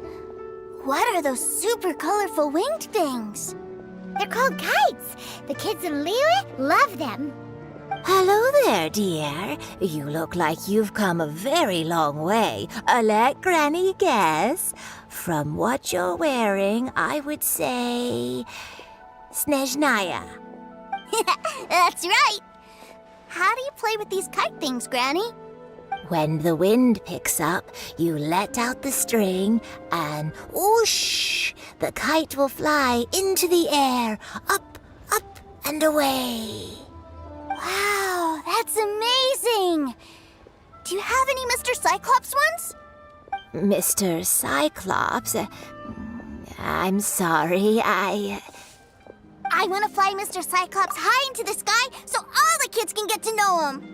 What are those super colorful winged things? They're called kites. The kids in Liyue love them. Hello there, dear. You look like you've come a very long way. Let Granny guess. From what you're wearing, I would say... Snezhnaya. That's right. How do you play with these kite things, Granny? When the wind picks up, you let out the string and whoosh! The kite will fly into the air, up, and away. Wow, that's amazing! Do you have any Mr. Cyclops ones? Mr. Cyclops? I'm sorry, I I want to fly Mr. Cyclops high into the sky so all the kids can get to know him.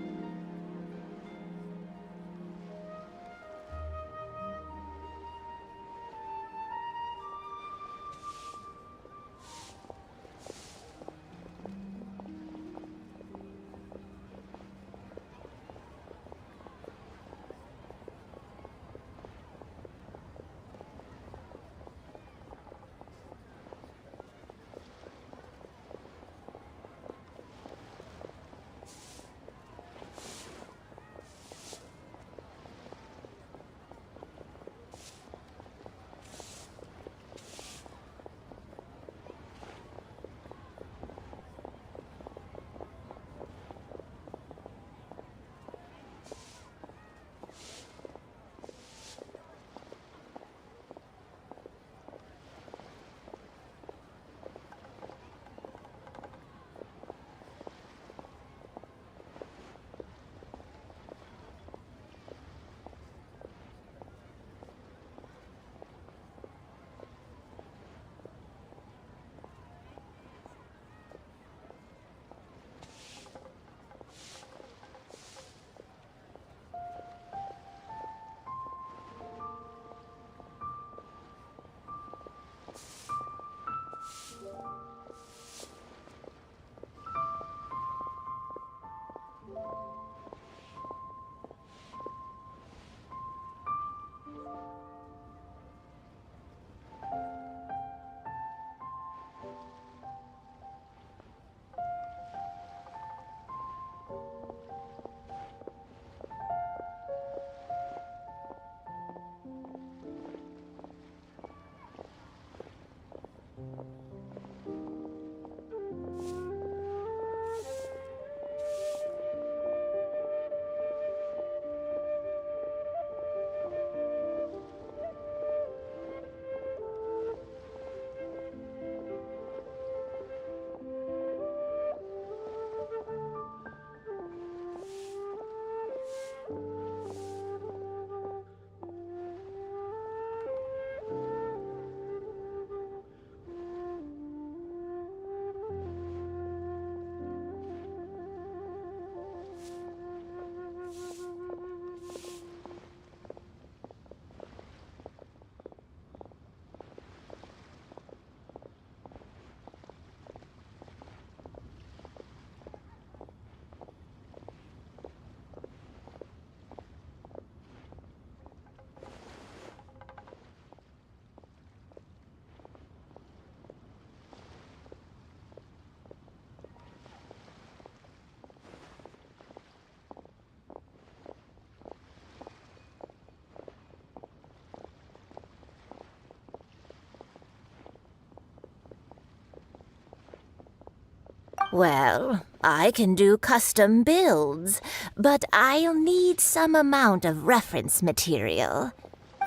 Well, I can do custom builds, but I'll need some amount of reference material.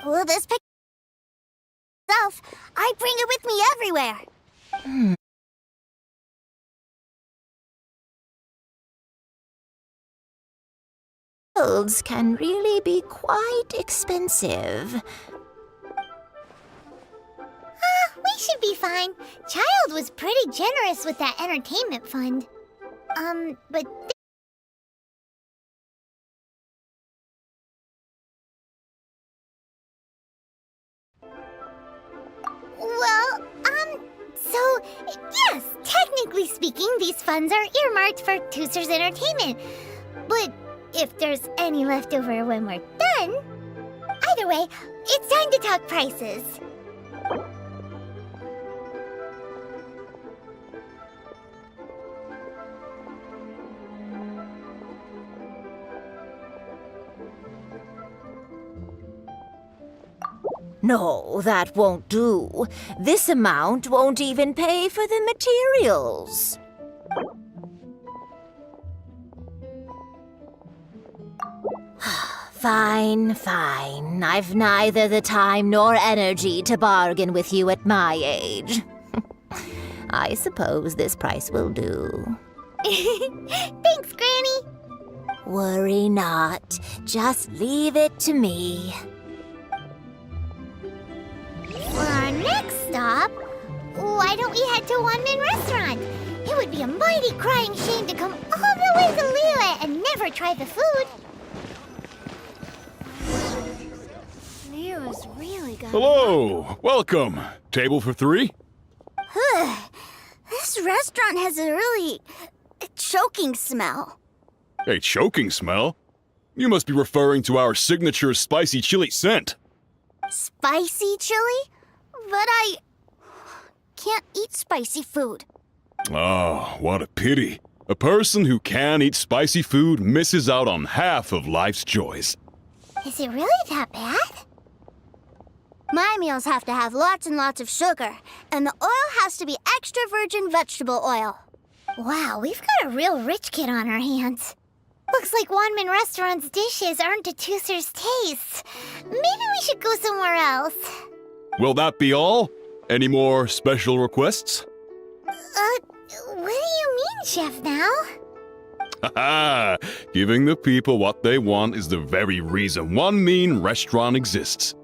Will this pick itself? I bring it with me everywhere. Builds can really be quite expensive. We should be fine. Child was pretty generous with that entertainment fund. But... Well, so, yes, technically speaking, these funds are earmarked for Tooser's entertainment. But if there's any left over when we're done... Either way, it's time to talk prices. No, that won't do. This amount won't even pay for the materials. Fine. I've neither the time nor energy to bargain with you at my age. I suppose this price will do. Thanks, Granny. Worry not. Just leave it to me. For our next stop, why why don't we head to Wanmin Restaurant? It would be a mighty crying shame to come all the way to Liyue and never try the food. Liyue's really got... Hello! Welcome! Table for 3? This restaurant has a really choking smell. A choking smell? You must be referring to our signature spicy chili scent. Spicy chili? But I can't eat spicy food. Oh, what a pity. A person who can't eat spicy food misses out on half of life's joys. Is it really that bad? My meals have to have lots and lots of sugar, and the oil has to be extra virgin vegetable oil. Wow, we've got a real rich kid on our hands. Looks like Wanmin Restaurant's dishes aren't to Tooser's taste. Maybe we should go somewhere else. Will that be all? Any more special requests? What do you mean, Chef now? Haha! Giving the people what they want is the very reason Wanmin Restaurant exists.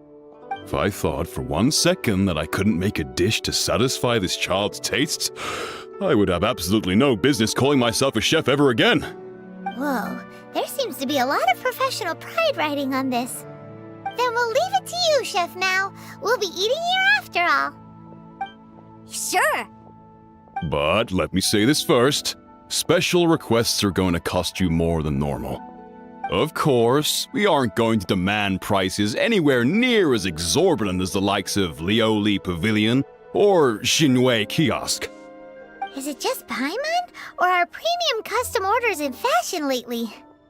If I thought for 1 second that I couldn't make a dish to satisfy this child's tastes, I would have absolutely no business calling myself a chef ever again. Whoa, there seems to be a lot of professional pride riding on this. Then we'll leave it to you, Chef Mao. We'll be eating here after all. Sure. But let me say this first. Special requests are going to cost you more than normal. Of course, we aren't going to demand prices anywhere near as exorbitant as the likes of Lioli Pavilion or Xinwei Kiosk. Is it just Paimon, or are premium custom orders in fashion lately?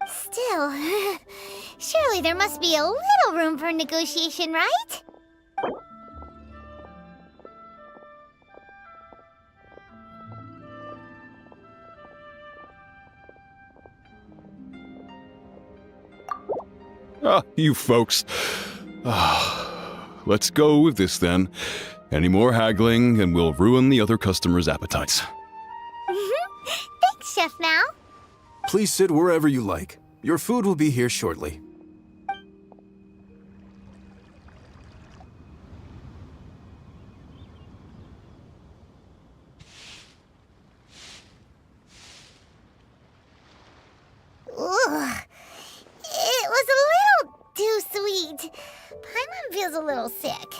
Still, surely there must be a little room for negotiation, right? Ah, you folks. Let's go with this then. Any more haggling and we'll ruin the other customers' appetites. Thanks, Chef Mao. Please sit wherever you like. Your food will be here shortly. Ugh. It was a little too sweet. Paimon feels a little sick.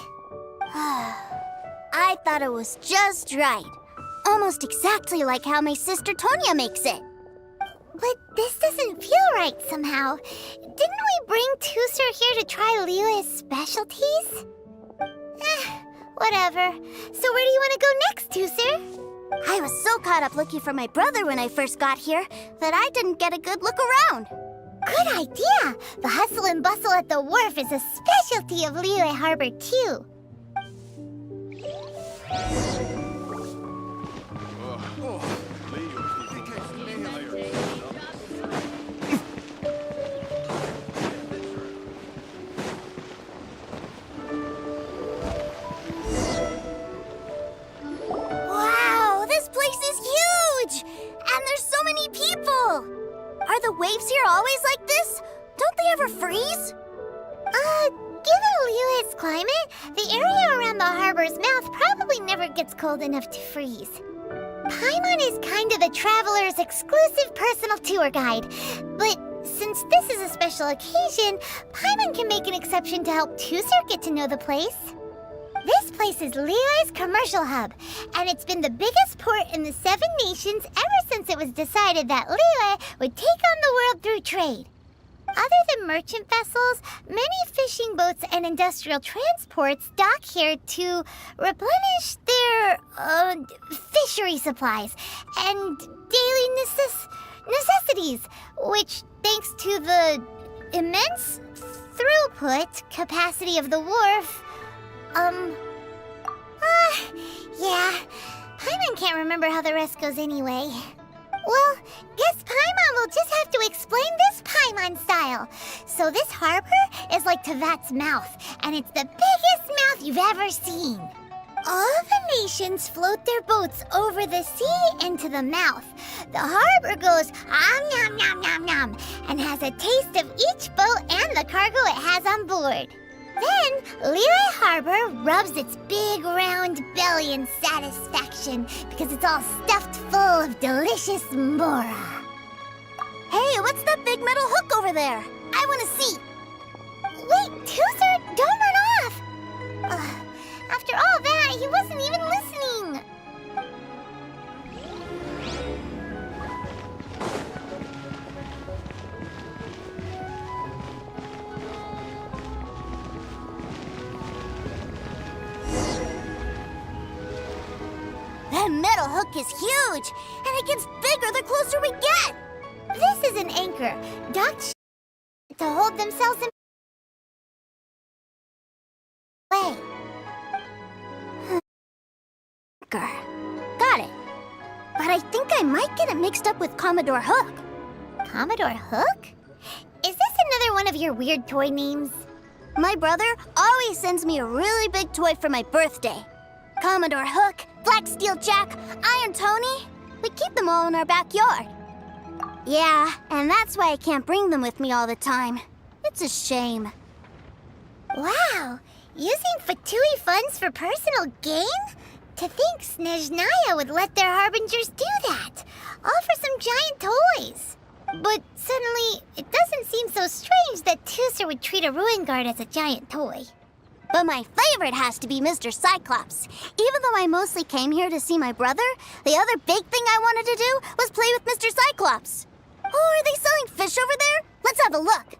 I thought it was just right. Almost exactly like how my sister Tonya makes it. But this doesn't feel right somehow. Didn't we bring Tooser here to try Liyue's specialties? Whatever. So where do you want to go next, Tooser? I was so caught up looking for my brother when I first got here that I didn't get a good look around. Good idea! The hustle and bustle at the wharf is a specialty of Liyue Harbor, too. Wow, this place is huge! And there's so many people! Are the waves here always like this? Don't they ever freeze? Given Liyue's climate, the area around the harbor's mouth probably never gets cold enough to freeze. Paimon is kind of the traveler's exclusive personal tour guide, but since this is a special occasion, Paimon can make an exception to help Tooser get to know the place. This place is Liyue's commercial hub, and it's been the biggest port in the 7 nations ever since it was decided that Liyue would take on the world through trade. Other than merchant vessels, many fishing boats and industrial transports dock here to replenish their fishery supplies and daily necessities, which, thanks to the immense throughput capacity of the wharf, yeah, Paimon can't remember how the rest goes anyway. Well, guess Paimon will just have to explain this Paimon style. So this harbor is like Teyvat's mouth, and it's the biggest mouth you've ever seen. All the nations float their boats over the sea into the mouth. The harbor goes nom nom nom nom nom and has a taste of each boat and the cargo it has on board. Then, Liyue Harbor rubs its big round belly in satisfaction because it's all stuffed full of delicious mora. Hey, what's that big metal hook over there? I want to see. Wait, Tooser, don't run off! After all that, he wasn't even listening. That metal hook is huge, and it gets bigger the closer we get. This is an anchor, docked to hold themselves in way. Got it. But I think I might get it mixed up with Commodore Hook. Commodore Hook? Is this another one of your weird toy names? My brother always sends me a really big toy for my birthday. Commodore Hook, Black Steel Jack, Iron Tony. We keep them all in our backyard. Yeah, and that's why I can't bring them with me all the time. It's a shame. Wow, using Fatui funds for personal gain? To think Snezhnaya would let their harbingers do that, all for some giant toys. But suddenly, it doesn't seem so strange that Tooser would treat a ruin guard as a giant toy. But my favorite has to be Mr. Cyclops. Even though I mostly came here to see my brother, the other big thing I wanted to do was play with Mr. Cyclops. Oh, are they selling fish over there? Let's have a look.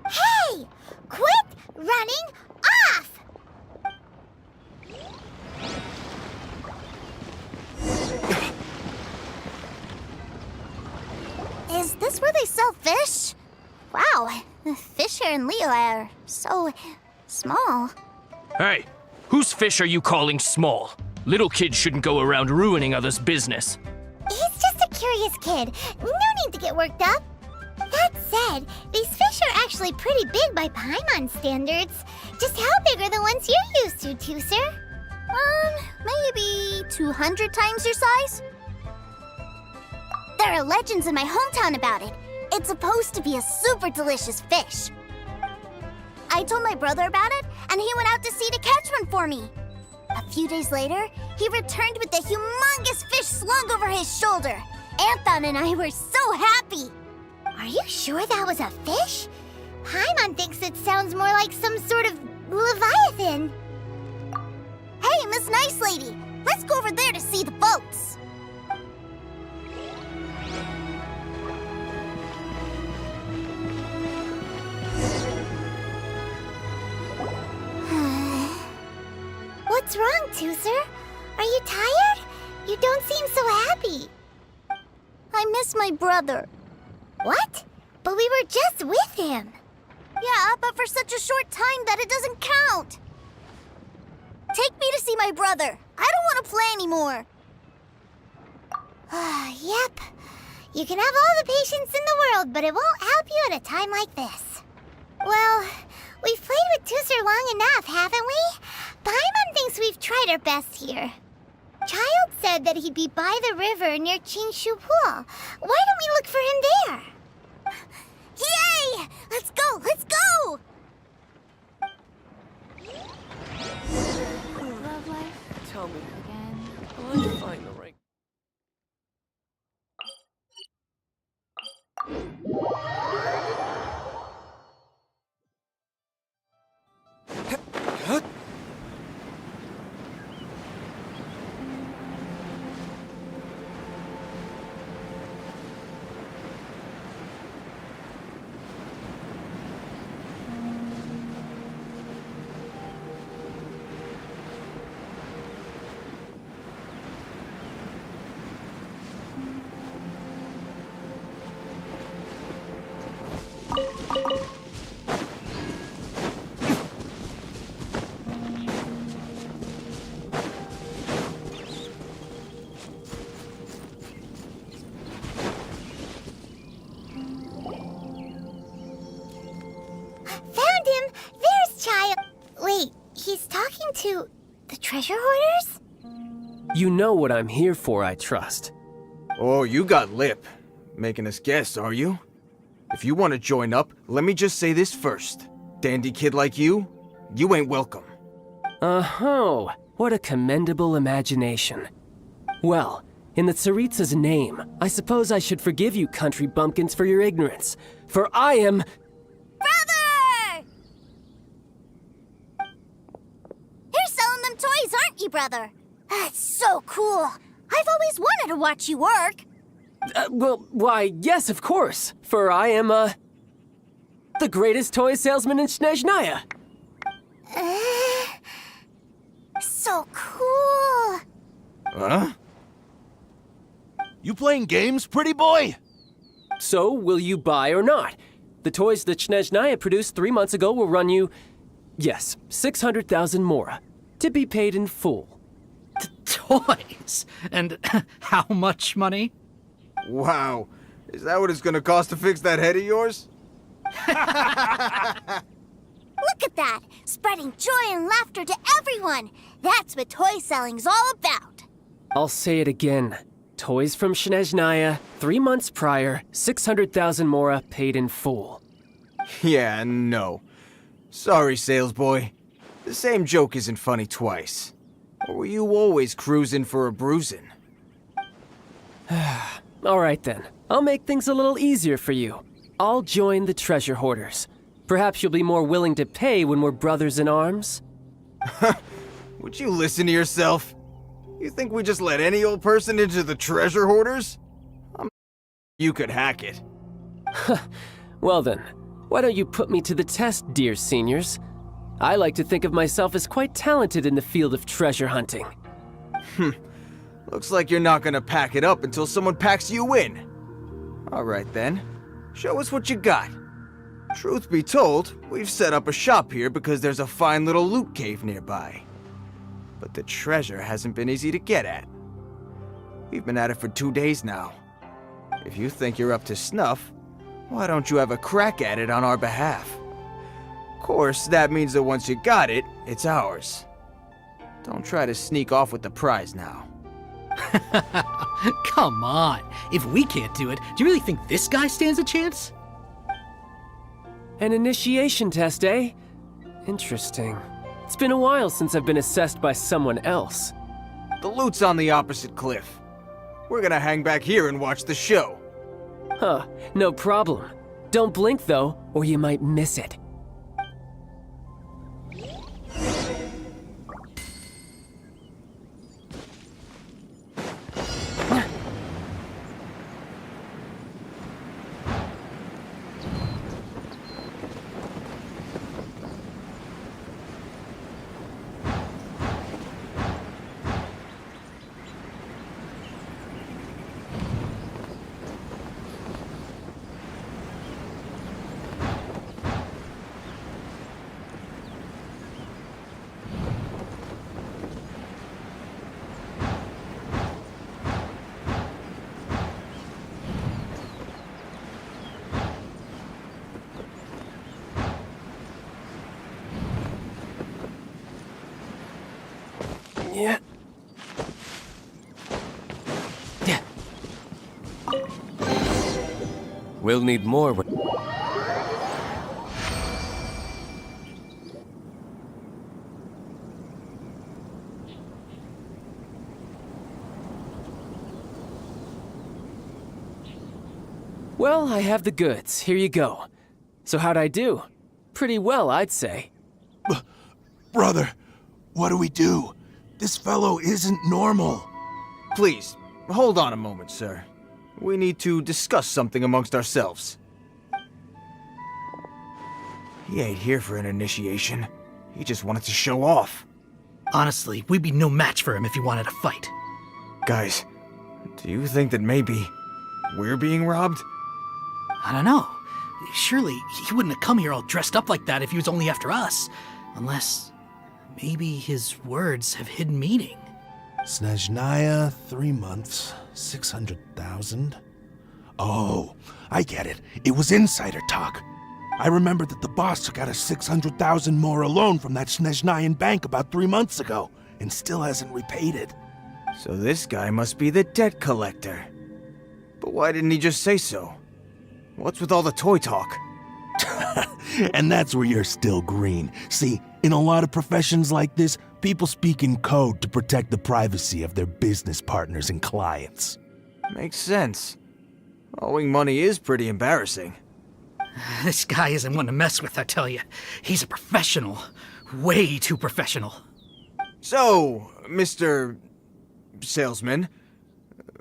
Hey! Quit running off! Is this where they sell fish? Wow, the fish here in Liyue are so small. Hey, whose fish are you calling small? Little kids shouldn't go around ruining others' business. He's just a curious kid. No need to get worked up. That said, these fish are actually pretty big by Paimon standards. Just how big are the ones you're used to, Tooser? Maybe 200 times your size? There are legends in my hometown about it. It's supposed to be a super delicious fish. I told my brother about it, and he went out to sea to catch one for me. A few days later, he returned with a humongous fish slung over his shoulder. Anthon and I were so happy. Are you sure that was a fish? Paimon thinks it sounds more like some sort of leviathan. Hey, Miss Nice Lady, let's go over there to see the boats. What's wrong, Tooser? Are you tired? You don't seem so happy. I miss my brother. What? But we were just with him. Yeah, but for such a short time that it doesn't count. Take me to see my brother. I don't want to play anymore. Yep. You can have all the patience in the world, but it won't help you at a time like this. Well, we've played with Tooser long enough, haven't we? Paimon thinks we've tried our best here. Child said that he'd be by the river near Qingshu Pool. Why don't we look for him there? Yay! Let's go! Let's go! Love life? Tell me again. I want to find the right. To the treasure hoarders? You know what I'm here for, I trust. Oh, you got lip. Making us guess, are you? If you want to join up, let me just say this first. Dandy kid like you? You ain't welcome. Oh, what a commendable imagination. Well, in the Tsaritsa's name, I suppose I should forgive you country bumpkins for your ignorance, for I am... Brother! You're selling them toys, aren't you, brother? That's so cool. I've always wanted to watch you work. Well, why, yes, of course, for I am, the greatest toy salesman in Snezhnaya. So cool. Huh? You playing games, pretty boy? So, will you buy or not? The toys that Snezhnaya produced 3 months ago will run you, yes, 600,000 mora, to be paid in full. Toys? And how much money? Wow. Is that what it's gonna cost to fix that head of yours? Look at that! Spreading joy and laughter to everyone! That's what toy selling's all about! I'll say it again. Toys from Snezhnaya, 3 months prior, 600,000 mora paid in full. Yeah, no. Sorry, sales boy. The same joke isn't funny twice. Or were you always cruising for a bruising? All right then. I'll make things a little easier for you. I'll join the treasure hoarders. Perhaps you'll be more willing to pay when we're brothers in arms? Would you listen to yourself? You think we just let any old person into the treasure hoarders? You could hack it. Well then, why don't you put me to the test, dear seniors? I like to think of myself as quite talented in the field of treasure hunting. Looks like you're not gonna pack it up until someone packs you in. All right then, show us what you got. Truth be told, we've set up a shop here because there's a fine little loot cave nearby. But the treasure hasn't been easy to get at. We've been at it for 2 days now. If you think you're up to snuff, why don't you have a crack at it on our behalf? Of course, that means that once you got it, it's ours. Don't try to sneak off with the prize now. Come on. If we can't do it, do you really think this guy stands a chance? An initiation test, eh? Interesting. It's been a while since I've been assessed by someone else. The loot's on the opposite cliff. We're gonna hang back here and watch the show. Huh, no problem. Don't blink though, or you might miss it. Yeah. We'll need more. Well, I have the goods. Here you go. So how'd I do? Pretty well, I'd say. Brother, what do we do? This fellow isn't normal. Please, hold on a moment, sir. We need to discuss something amongst ourselves. He ain't here for an initiation. He just wanted to show off. Honestly, we'd be no match for him if he wanted to fight. Guys, do you think that maybe we're being robbed? I don't know. Surely he wouldn't have come here all dressed up like that if he was only after us. Unless maybe his words have hidden meaning. Snezhnaya, 3 months, 600,000. Oh, I get it. It was insider talk. I remember that the boss took out a 600,000 more loan from that Snezhnayan bank about 3 months ago, and still hasn't repaid it. So this guy must be the debt collector. But why didn't he just say so? What's with all the toy talk? And that's where you're still green. See, In a lot of professions like this, people speak in code to protect the privacy of their business partners and clients. Makes sense. Owing money is pretty embarrassing. This guy isn't one to mess with, I tell you. He's a professional. Way too professional. So, Mr. Salesman,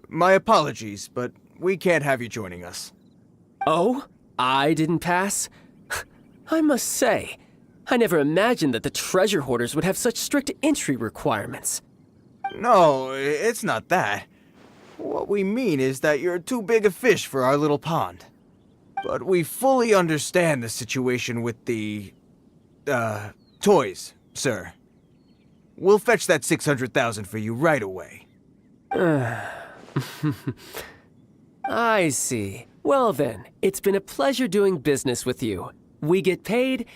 my apologies, but we can't have you joining us. Oh? I didn't pass? I must say, I never imagined that the treasure hoarders would have such strict entry requirements. No, it's not that. What we mean is that you're too big a fish for our little pond. But we fully understand the situation with the, toys, sir. We'll fetch that 600,000 for you right away. I see. Well then, it's been a pleasure doing business with you. We get paid,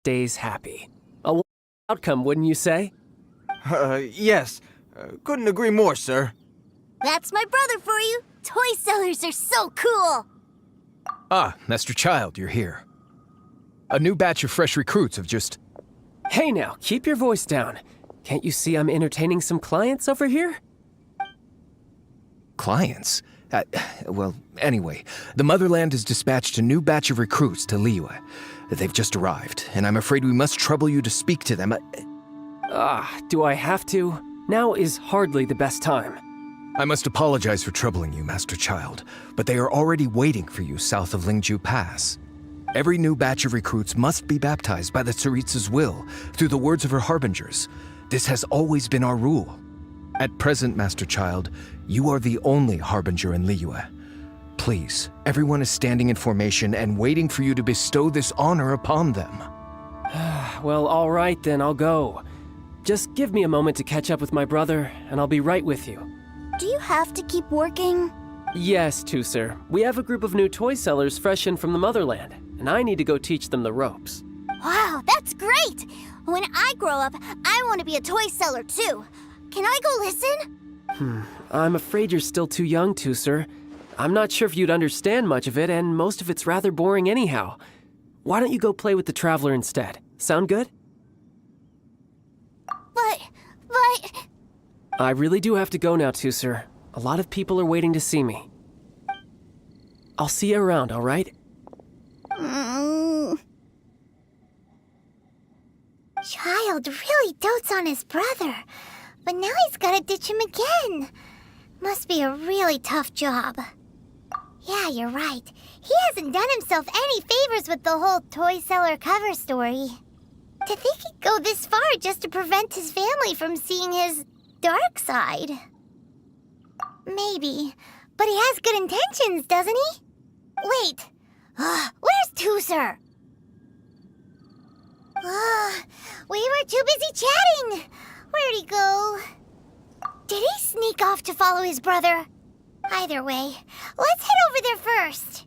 stays happy. A wonderful outcome, wouldn't you say? Yes. Couldn't agree more, sir. That's my brother for you. Toy sellers are so cool. Ah, Master Child, you're here. A new batch of fresh recruits have just... Hey now, keep your voice down. Can't you see I'm entertaining some clients over here? Clients? Well, anyway, the Motherland has dispatched a new batch of recruits to Liyue. They've just arrived, and I'm afraid we must trouble you to speak to them. Do I have to? Now is hardly the best time. I must apologize for troubling you, Master Child, but they are already waiting for you south of Lingju Pass. Every new batch of recruits must be baptized by the Tsaritsa's will, through the words of her harbingers. This has always been our rule. At present, Master Child, you are the only harbinger in Liyue. Please, everyone is standing in formation and waiting for you to bestow this honor upon them. Well, all right then, I'll go. Just give me a moment to catch up with my brother, and I'll be right with you. Do you have to keep working? Yes, Tusser. We have a group of new toy sellers fresh in from the Motherland, and I need to go teach them the ropes. Wow, that's great! When I grow up, I want to be a toy seller too. Can I go listen? I'm afraid you're still too young, Tusser. I'm not sure if you'd understand much of it, and most of it's rather boring anyhow. Why don't you go play with the Traveler instead? Sound good? But... I really do have to go now, Tusser. A lot of people are waiting to see me. I'll see you around, all right? Child really dotes on his brother, but now he's gotta ditch him again. Must be a really tough job. Yeah, you're right. He hasn't done himself any favors with the whole toy seller cover story. To think he'd go this far just to prevent his family from seeing his dark side. Maybe, but he has good intentions, doesn't he? Wait, where's Tusser? We were too busy chatting. Where'd he go? Did he sneak off to follow his brother? Either way, let's head over there first.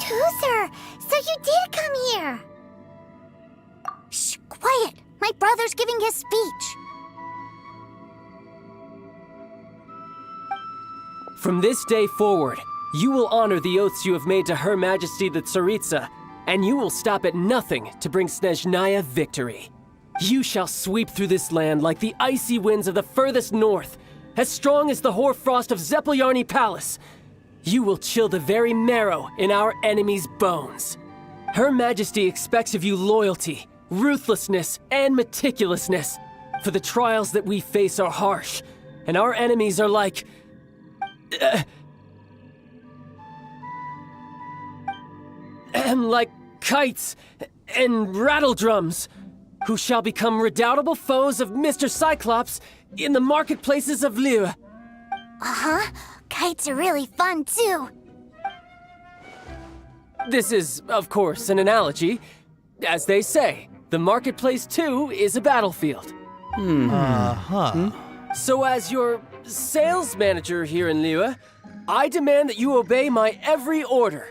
Tusser, so you did come here. Shh, quiet. My brother's giving his speech. From this day forward, you will honor the oaths you have made to Her Majesty the Tsaritsa, and you will stop at nothing to bring Snezhnaya victory. You shall sweep through this land like the icy winds of the furthest north, as strong as the hoarfrost of Zeppeljärni Palace. You will chill the very marrow in our enemies' bones. Her Majesty expects of you loyalty, ruthlessness, and meticulousness. For the trials that we face are harsh, and our enemies are like... like kites and rattledrums, who shall become redoubtable foes of Mr. Cyclops in the marketplaces of Liyue. Uh-huh. Kites are really fun, too. This is, of course, an analogy. As they say, the marketplace too is a battlefield. So as your sales manager here in Liyue, I demand that you obey my every order.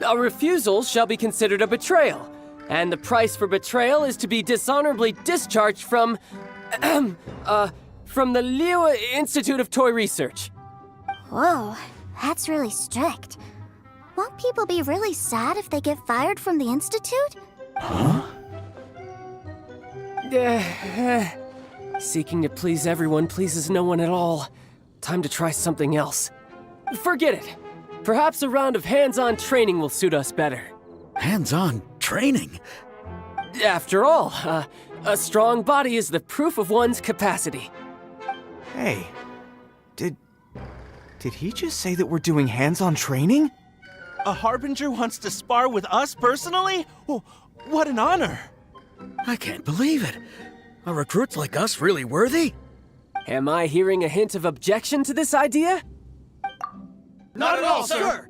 A refusal shall be considered a betrayal, and the price for betrayal is to be dishonorably discharged from the Liyue Institute of Toy Research. Whoa, that's really strict. Won't people be really sad if they get fired from the Institute? Seeking to please everyone pleases no one at all. Time to try something else. Forget it. Perhaps a round of hands-on training will suit us better. Hands-on training? After all, a strong body is the proof of one's capacity. Hey, did he just say that we're doing hands-on training? A Harbinger wants to spar with us personally? Oh, what an honor! I can't believe it. Are recruits like us really worthy? Am I hearing a hint of objection to this idea? Not at all, sir!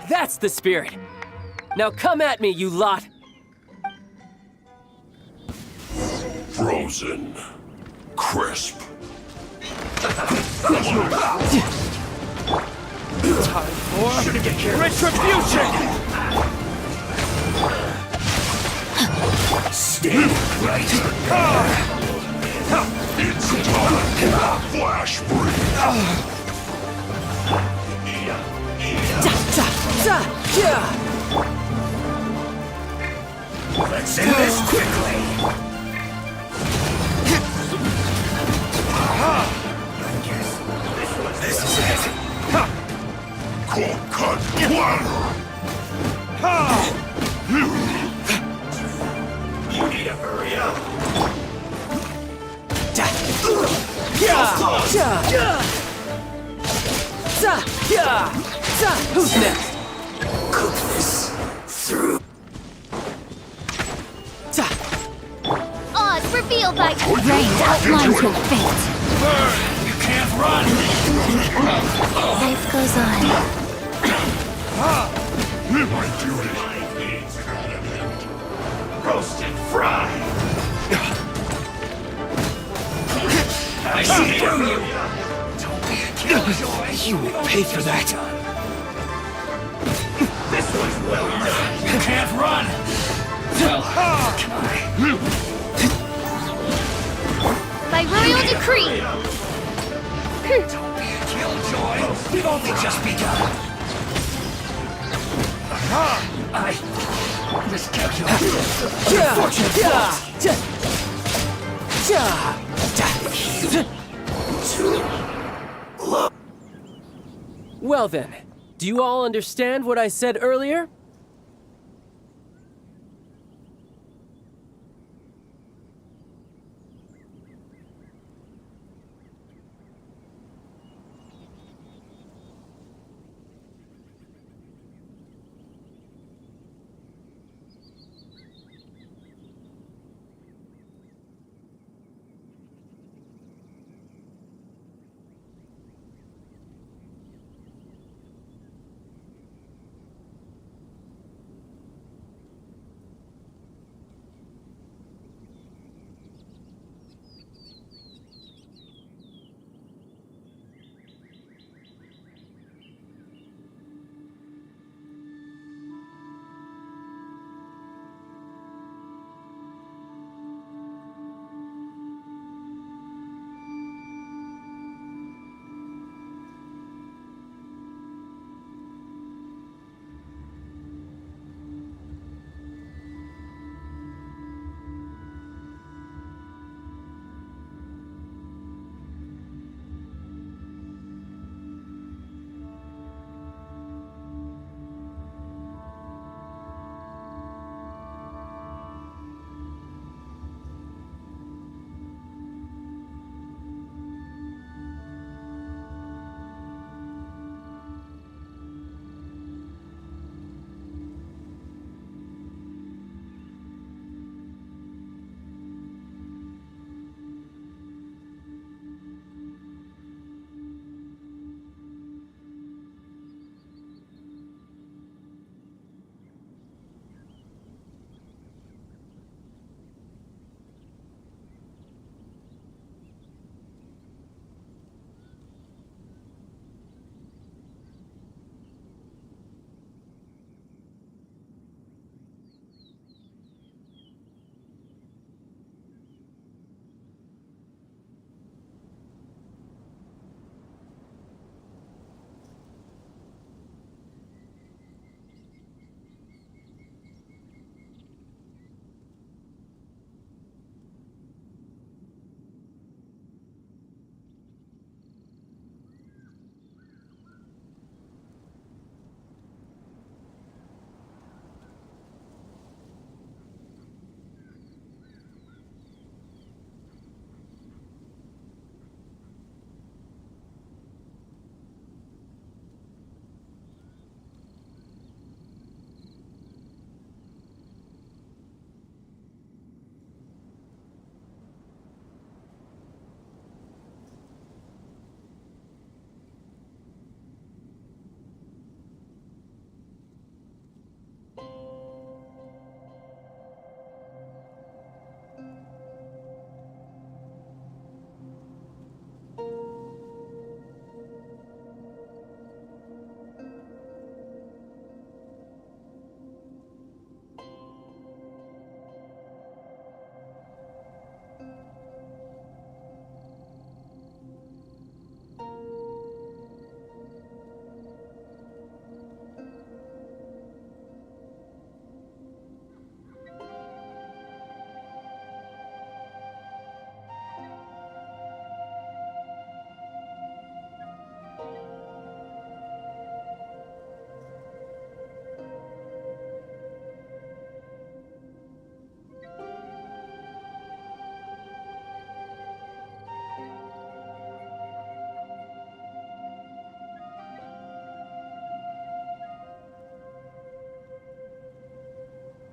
That's the spirit! Now come at me, you lot! Frozen. Crisp. Time for retribution! Stay right there. It's time. Flash breeze. Let's end this quickly. This is it. Cold cut platter. You need to hurry up. Who's next? Cook this through. Odds revealed by rain outlines your fate. Burn! You can't run! Life goes on. My duty. Roasted fried. I see through you. Don't be a killjoy. You will pay for that. This one's well done. You can't run. Well, can I? By royal decree. Don't be a killjoy. We've only just begun. I miscalculated. Well then, do you all understand what I said earlier?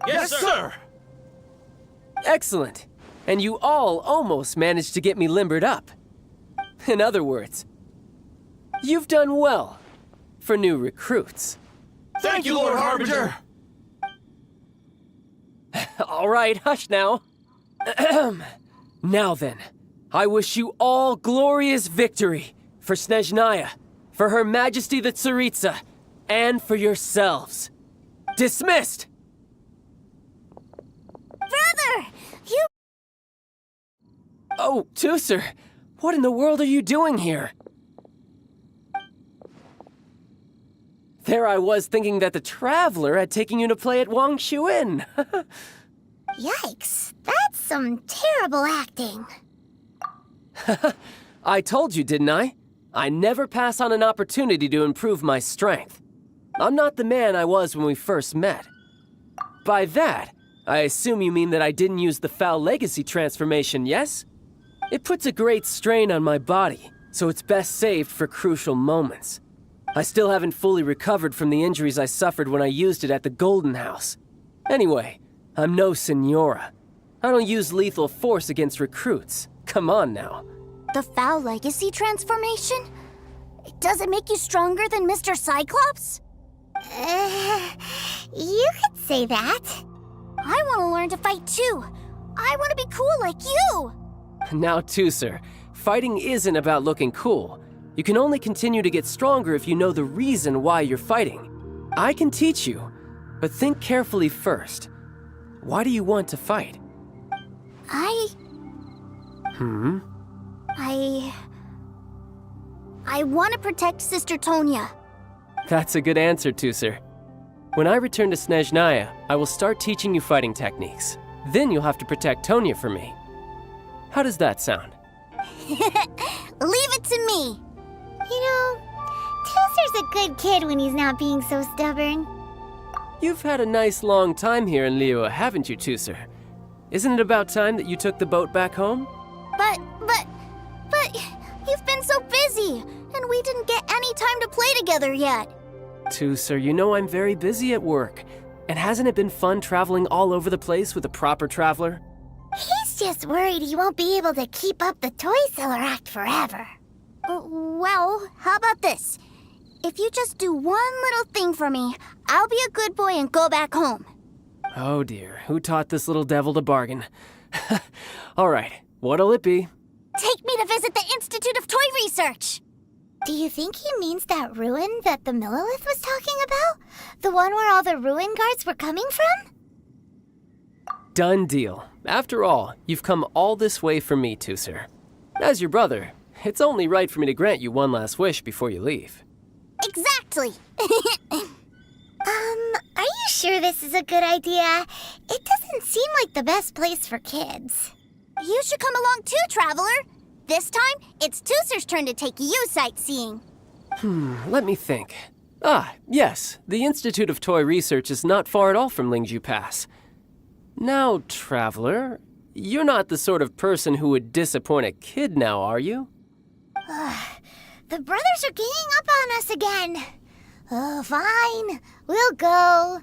Yes, sir! Excellent. And you all almost managed to get me limbered up. In other words, you've done well for new recruits. Thank you, Lord Harbinger! All right, hush now. Now then, I wish you all glorious victory for Snezhnaya, for Her Majesty the Tsaritsa, and for yourselves. Dismissed! Brother! You... Oh, Tusser, what in the world are you doing here? There I was thinking that the Traveler had taken you to play at Wang Xuan. Yikes, that's some terrible acting. I told you, didn't I? I never pass on an opportunity to improve my strength. I'm not the man I was when we first met. By that, I assume you mean that I didn't use the Foul Legacy transformation, yes? It puts a great strain on my body, so it's best saved for crucial moments. I still haven't fully recovered from the injuries I suffered when I used it at the Golden House. Anyway, I'm no Senora. I don't use lethal force against recruits. Come on now. The Foul Legacy transformation? Does it make you stronger than Mr. Cyclops? You could say that. I want to learn to fight too. I want to be cool like you. Now, Tusser, fighting isn't about looking cool. You can only continue to get stronger if you know the reason why you're fighting. I can teach you, but think carefully first. Why do you want to fight? I want to protect Sister Tonya. That's a good answer, Tusser. When I return to Snezhnaya, I will start teaching you fighting techniques. Then you'll have to protect Tonya for me. How does that sound? Leave it to me. You know, Tusser's a good kid when he's not being so stubborn. You've had a nice long time here in Liyue, haven't you, Tusser? Isn't it about time that you took the boat back home? But, you've been so busy, and we didn't get any time to play together yet. Tusser, you know I'm very busy at work. And hasn't it been fun traveling all over the place with a proper traveler? He's just worried he won't be able to keep up the toy seller act forever. Well, how about this? If you just do one little thing for me, I'll be a good boy and go back home. Oh dear, who taught this little devil to bargain? All right, what'll it be? Take me to visit the Institute of Toy Research! Do you think he means that ruin that the Millilith was talking about? The one where all the ruin guards were coming from? Done deal. After all, you've come all this way for me, Tusser. As your brother, it's only right for me to grant you one last wish before you leave. Exactly! Are you sure this is a good idea? It doesn't seem like the best place for kids. You should come along too, Traveler! This time, it's Tusser's turn to take you sightseeing. Let me think. Ah, yes, the Institute of Toy Research is not far at all from Lingju Pass. Now, Traveler, you're not the sort of person who would disappoint a kid now, are you? The brothers are ganging up on us again. Oh, fine. We'll go.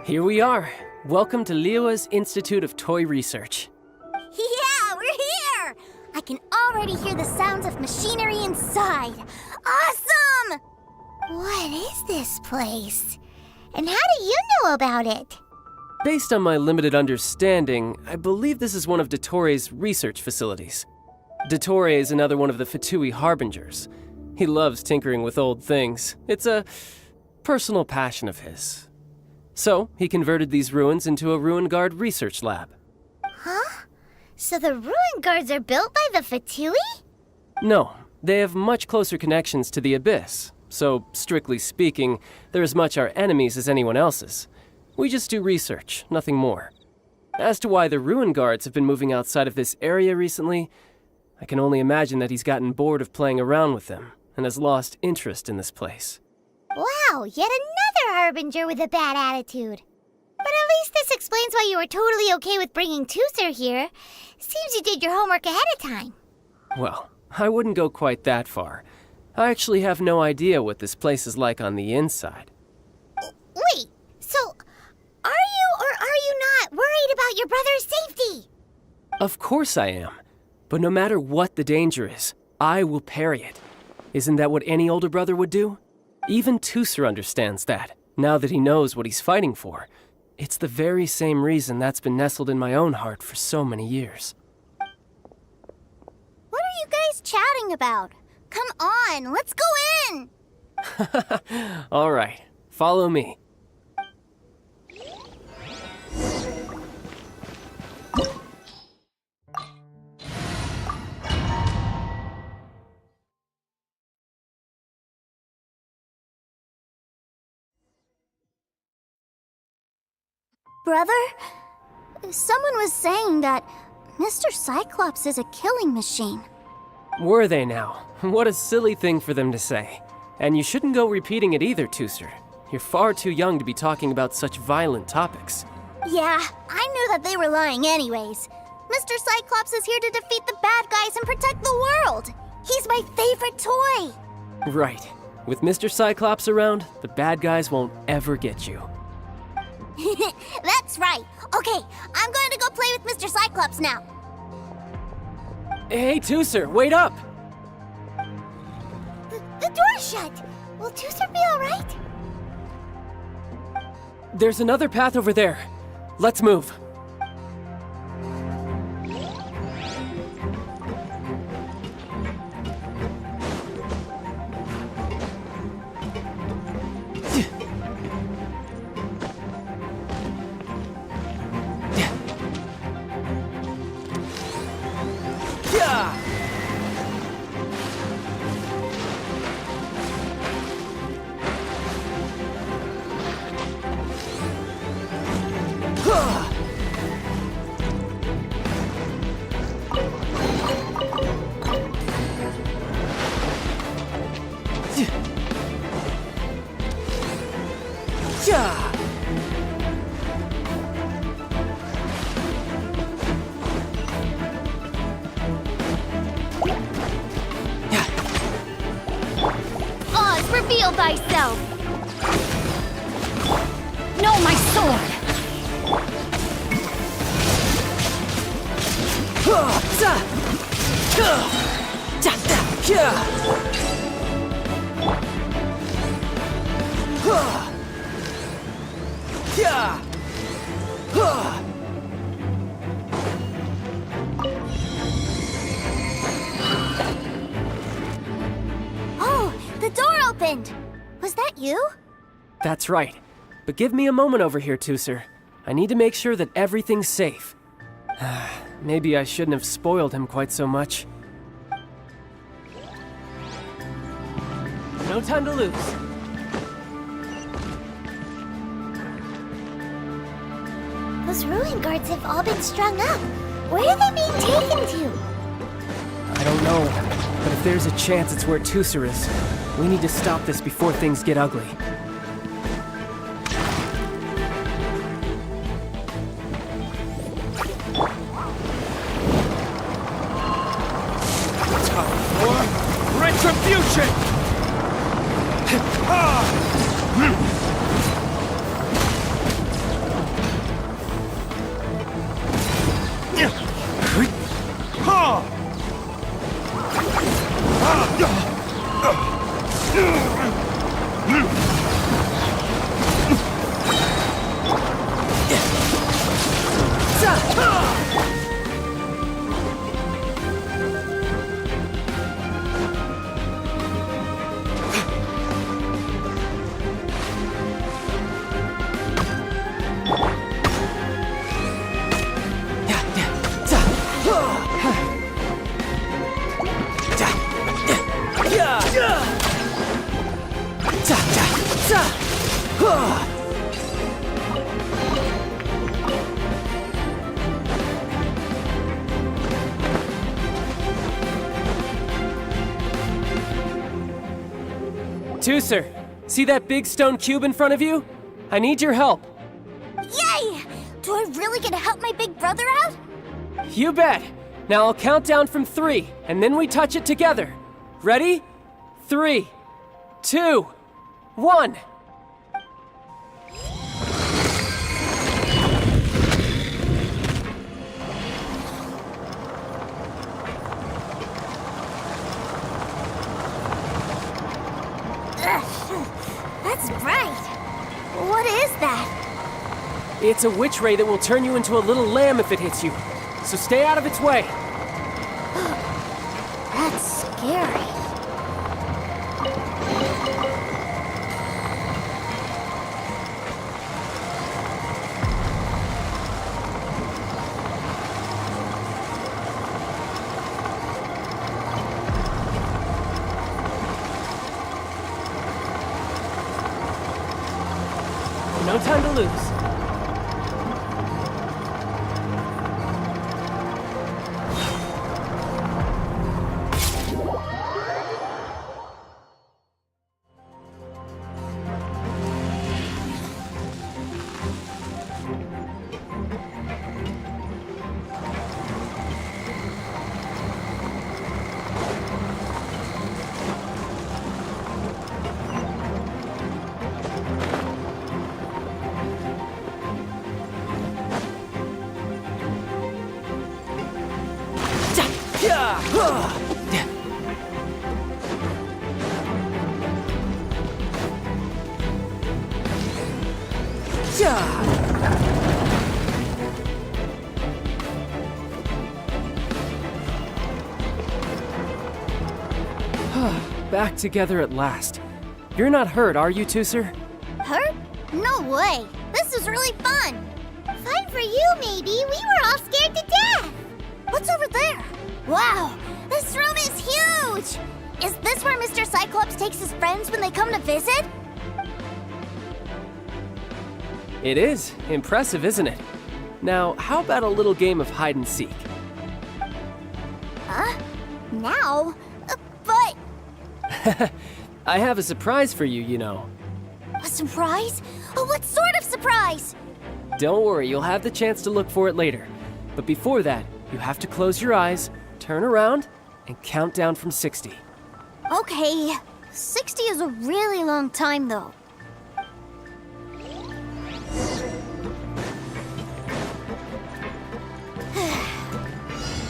Here we are. Welcome to Liyue's Institute of Toy Research. Yeah, we're here! I can already hear the sounds of machinery inside. Awesome! What is this place? And how do you know about it? Based on my limited understanding, I believe this is one of Dottore research facilities. Dottore is another one of the Fatui Harbingers. He loves tinkering with old things. It's a personal passion of his. So, he converted these ruins into a Ruin Guard research lab. Huh? So the Ruin Guards are built by the Fatui? No, they have much closer connections to the Abyss. So, strictly speaking, they're as much our enemies as anyone else's. We just do research, nothing more. As to why the Ruin Guards have been moving outside of this area recently, I can only imagine that he's gotten bored of playing around with them and has lost interest in this place. Wow, yet another Harbinger with a bad attitude. But at least this explains why you were totally okay with bringing Teucer here. Seems you did your homework ahead of time. Well, I wouldn't go quite that far. I actually have no idea what this place is like on the inside. Wait, so are you or are you not worried about your brother's safety? Of course I am. But no matter what the danger is, I will parry it. Isn't that what any older brother would do? Even Teucer understands that, now that he knows what he's fighting for. It's the very same reason that's been nestled in my own heart for so many years. What are you guys chatting about? Come on, let's go in! All right, follow me. Brother, someone was saying that Mr. Cyclops is a killing machine. Were they now? What a silly thing for them to say. And you shouldn't go repeating it either, Teucer. You're far too young to be talking about such violent topics. Yeah, I knew that they were lying anyways. Mr. Cyclops is here to defeat the bad guys and protect the world. He's my favorite toy. Right. With Mr. Cyclops around, the bad guys won't ever get you. That's right. Okay, I'm going to go play with Mr. Cyclops now. Hey, Teucer, wait up! The door's shut. Will Teucer be all right? There's another path over there. Let's move. Oz, reveal thyself! No, my sword! Oh, the door opened! Was that you? That's right. But give me a moment over here, Teucer. I need to make sure that everything's safe. Maybe I shouldn't have spoiled him quite so much. No time to lose. Those ruin guards have all been strung up. Where are they being taken to? I don't know, but if there's a chance it's where Teucer is, we need to stop this before things get ugly. Retribution! Teucer, see that big stone cube in front of you? I need your help. Yay! Do I really get to help my big brother out? You bet. Now I'll count down from 3, and then we touch it together. Ready? 3, 2, 1. That's bright. What is that? It's a witch ray that will turn you into a little lamb if it hits you. So stay out of its way. That's scary. No time to lose. Back together at last. You're not hurt, are you, Teucer? Hurt? No way. This is really fun. Fun for you, maybe. We were all scared to death. What's over there? Wow, this room is huge. Is this where Mr. Cyclops takes his friends when they come to visit? It is. Impressive, isn't it? Now, how about a little game of hide and seek? Huh? Now? But... I have a surprise for you, you know. A surprise? What sort of surprise? Don't worry, you'll have the chance to look for it later. But before that, you have to close your eyes, turn around, and count down from 60. Okay. 60 is a really long time, though.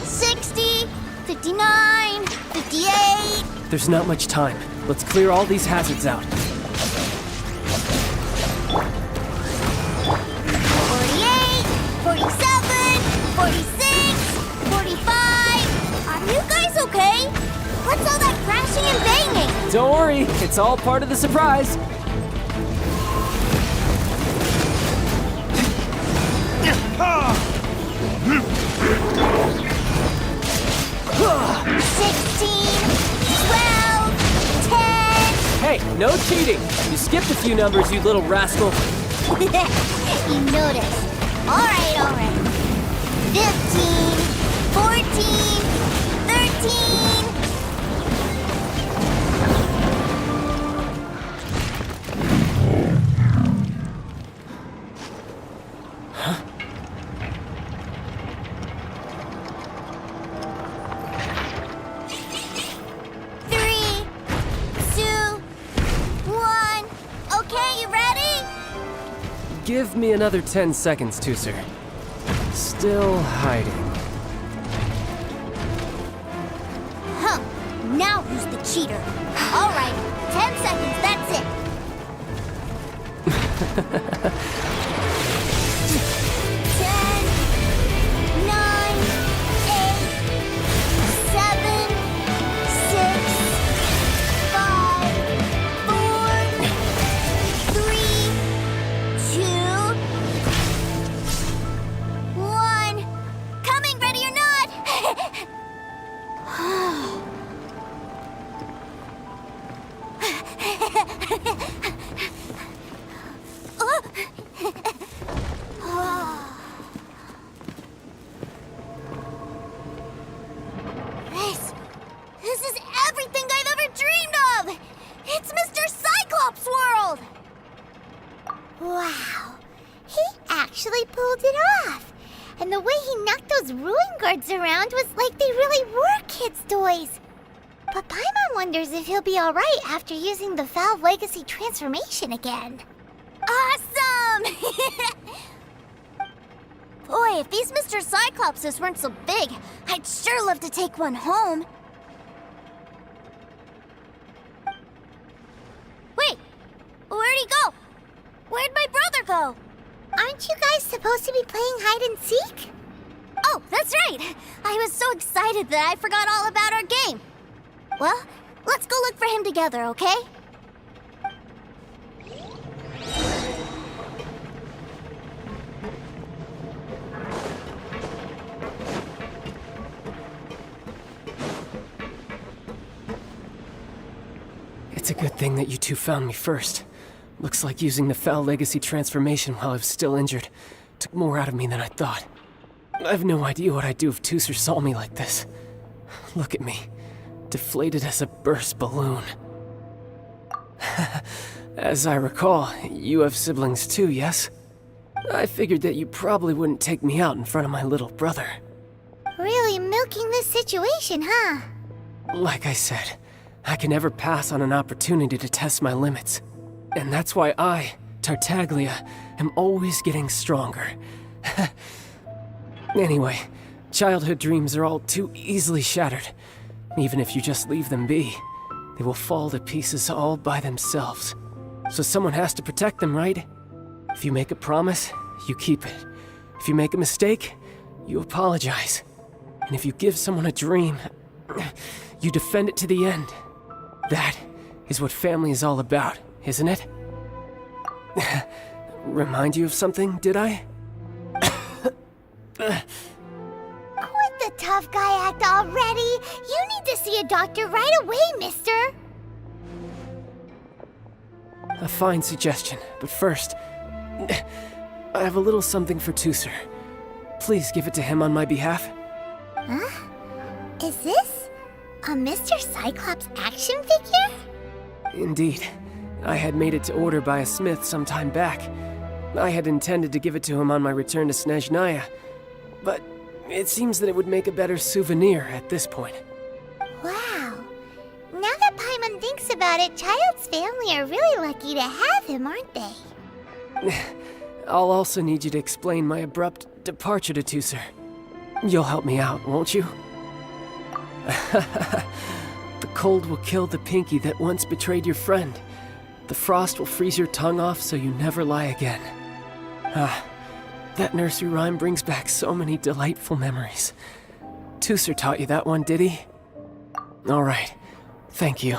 60, 59, 58. There's not much time. Let's clear all these hazards out. 48, 47, 46, 45. Are you guys okay? What's all that crashing and banging? Don't worry, it's all part of the surprise. Hey, no cheating! You skipped a few numbers, you little rascal. You noticed. Alright. 15, 14, 13. Huh? Give me another 10 seconds, Teucer. Still hiding. Huh. Now who's the cheater? All right. 10 seconds, that's it. 10, 9, 8, 7, 6, 5, 4, 3, 2, 1. Coming, ready or not? Wow, he actually pulled it off. And the way he knocked those ruin guards around was like they really were kids' toys. But Paimon wonders if he'll be alright after using the Valve Legacy transformation again. Awesome! Boy, if these Mr. Cyclopses weren't so big, I'd sure love to take one home. Wait, where'd he go? Where'd my brother go? Aren't you guys supposed to be playing hide and seek? Oh, that's right! I was so excited that I forgot all about our game. Well, let's go look for him together, okay? It's a good thing that you two found me first. Looks like using the Foul Legacy transformation while I was still injured took more out of me than I thought. I have no idea what I'd do if Teucer saw me like this. Look at me, deflated as a burst balloon. As I recall, you have siblings too, yes? I figured that you probably wouldn't take me out in front of my little brother. Really milking this situation, huh? Like I said, I can never pass on an opportunity to test my limits. And that's why I, Tartaglia, am always getting stronger. Anyway, childhood dreams are all too easily shattered. Even if you just leave them be, they will fall to pieces all by themselves. So someone has to protect them, right? If you make a promise, you keep it. If you make a mistake, you apologize. And if you give someone a dream, you defend it to the end. That is what family is all about, isn't it? Remind you of something, did I? Quit the tough guy act already! You need to see a doctor right away, mister! A fine suggestion, but first, I have a little something for Teucer. Please give it to him on my behalf. Huh? Is this a Mr. Cyclops action figure? Indeed. I had made it to order by a smith some time back. I had intended to give it to him on my return to Snezhnaya, but it seems that it would make a better souvenir at this point. Wow. Now that Paimon thinks about it, Child's family are really lucky to have him, aren't they? I'll also need you to explain my abrupt departure to Teucer. You'll help me out, won't you? The cold will kill the pinky that once betrayed your friend. The frost will freeze your tongue off so you never lie again. Ah, that nursery rhyme brings back so many delightful memories. Teucer taught you that one, did he? All right, thank you.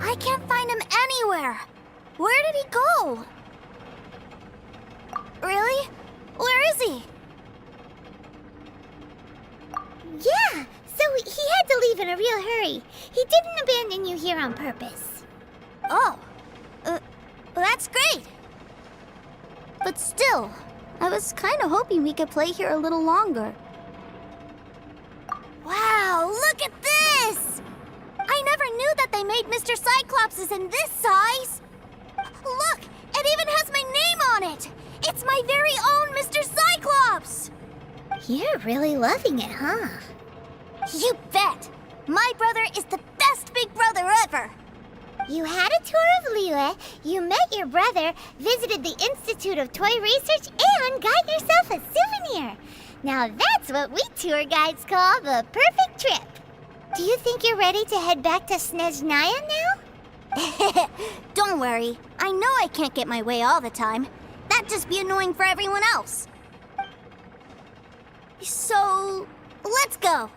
I can't find him anywhere. Where did he go? Really? Where is he? Yeah, so he had to leave in a real hurry. He didn't abandon you here on purpose. Oh, that's great. But still, I was kind of hoping we could play here a little longer. Wow, look at this! I never knew that they made Mr. Cyclopses in this size. Look, it even has my name on it. It's my very own Mr. Cyclops! You're really loving it, huh? You bet! My brother is the best big brother ever! You had a tour of Liyue, you met your brother, visited the Institute of Toy Research, and got yourself a souvenir. Now that's what we tour guides call the perfect trip. Do you think you're ready to head back to Snezhnaya now? Don't worry. I know I can't get my way all the time. That'd just be annoying for everyone else. So, let's go.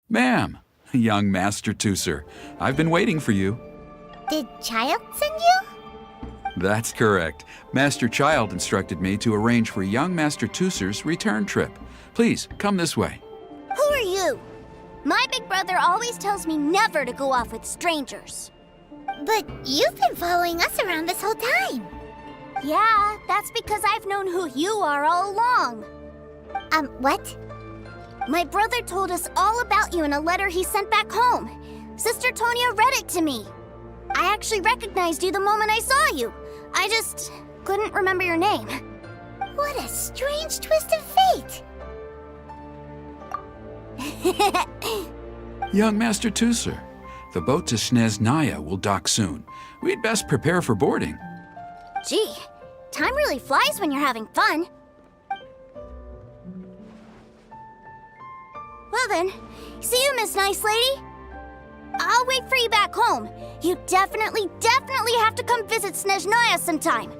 Ma'am, young Master Tooser, I've been waiting for you. Did Child send you? That's correct. Master Child instructed me to arrange for young Master Tooser's return trip. Please, come this way. Who are you? My big brother always tells me never to go off with strangers. But you've been following us around this whole time. Yeah, that's because I've known who you are all along. What? My brother told us all about you in a letter he sent back home. Sister Tonya read it to me. I actually recognized you the moment I saw you. I just couldn't remember your name. What a strange twist of fate. Young Master Tooser, the boat to Snezhnaya will dock soon. We'd best prepare for boarding. Gee, time really flies when you're having fun. Well then, see you, Miss Nice Lady. I'll wait for you back home. You definitely have to come visit Snezhnaya sometime.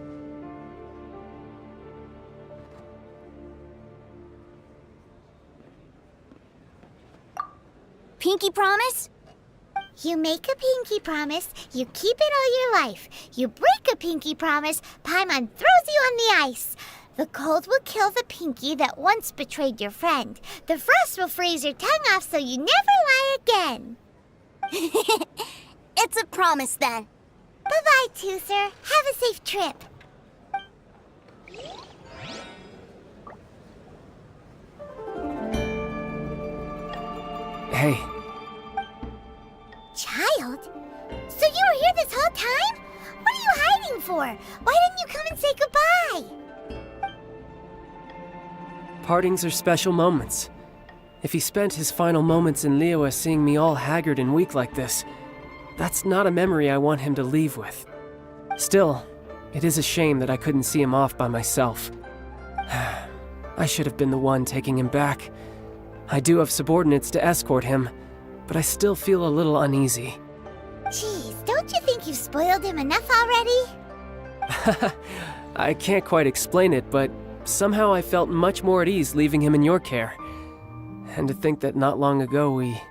Pinky promise? You make a pinky promise, you keep it all your life. You break a pinky promise, Paimon throws you on the ice. The cold will kill the pinky that once betrayed your friend. The frost will freeze your tongue off so you never lie again. It's a promise then. Bye-bye, Tooser. Have a safe trip. Hey. Child? So you were here this whole time? What are you hiding for? Why didn't you come and say goodbye? Partings are special moments. If he spent his final moments in Liyue seeing me all haggard and weak like this, that's not a memory I want him to leave with. Still, it is a shame that I couldn't see him off by myself. I should have been the one taking him back. I do have subordinates to escort him, but I still feel a little uneasy. Jeez, don't you think you've spoiled him enough already? I can't quite explain it, but somehow I felt much more at ease leaving him in your care. And to think that not long ago we...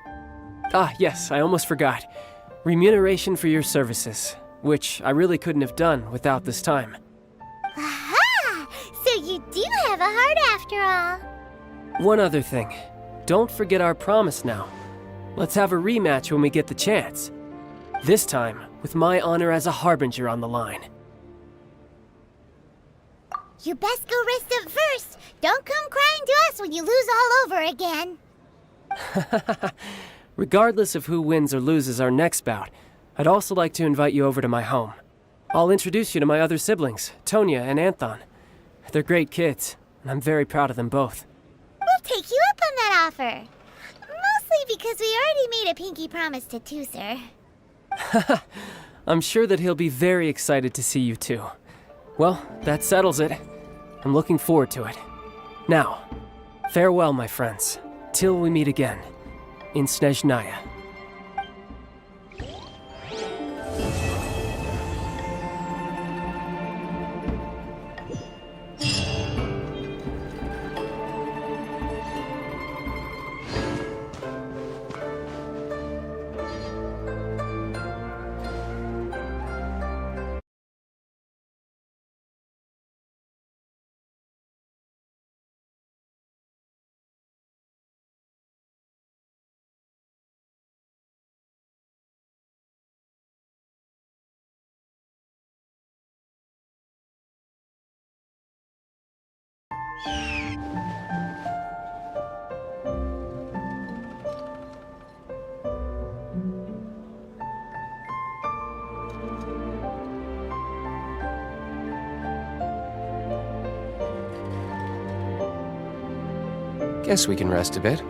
Ah, yes, I almost forgot. Remuneration for your services, which I really couldn't have done without this time. Aha! So you do have a heart after all. One other thing. Don't forget our promise now. Let's have a rematch when we get the chance. This time, with my honor as a harbinger on the line. You best go rest up first. Don't come crying to us when you lose all over again. Regardless of who wins or loses our next bout, I'd also like to invite you over to my home. I'll introduce you to my other siblings, Tonya and Anthon. They're great kids, and I'm very proud of them both. We'll take you up on that offer. Mostly because we already made a pinky promise to Tooser. I'm sure that he'll be very excited to see you too. Well, that settles it. I'm looking forward to it. Now, farewell, my friends, till we meet again in Snezhnaya. Guess we can rest a bit.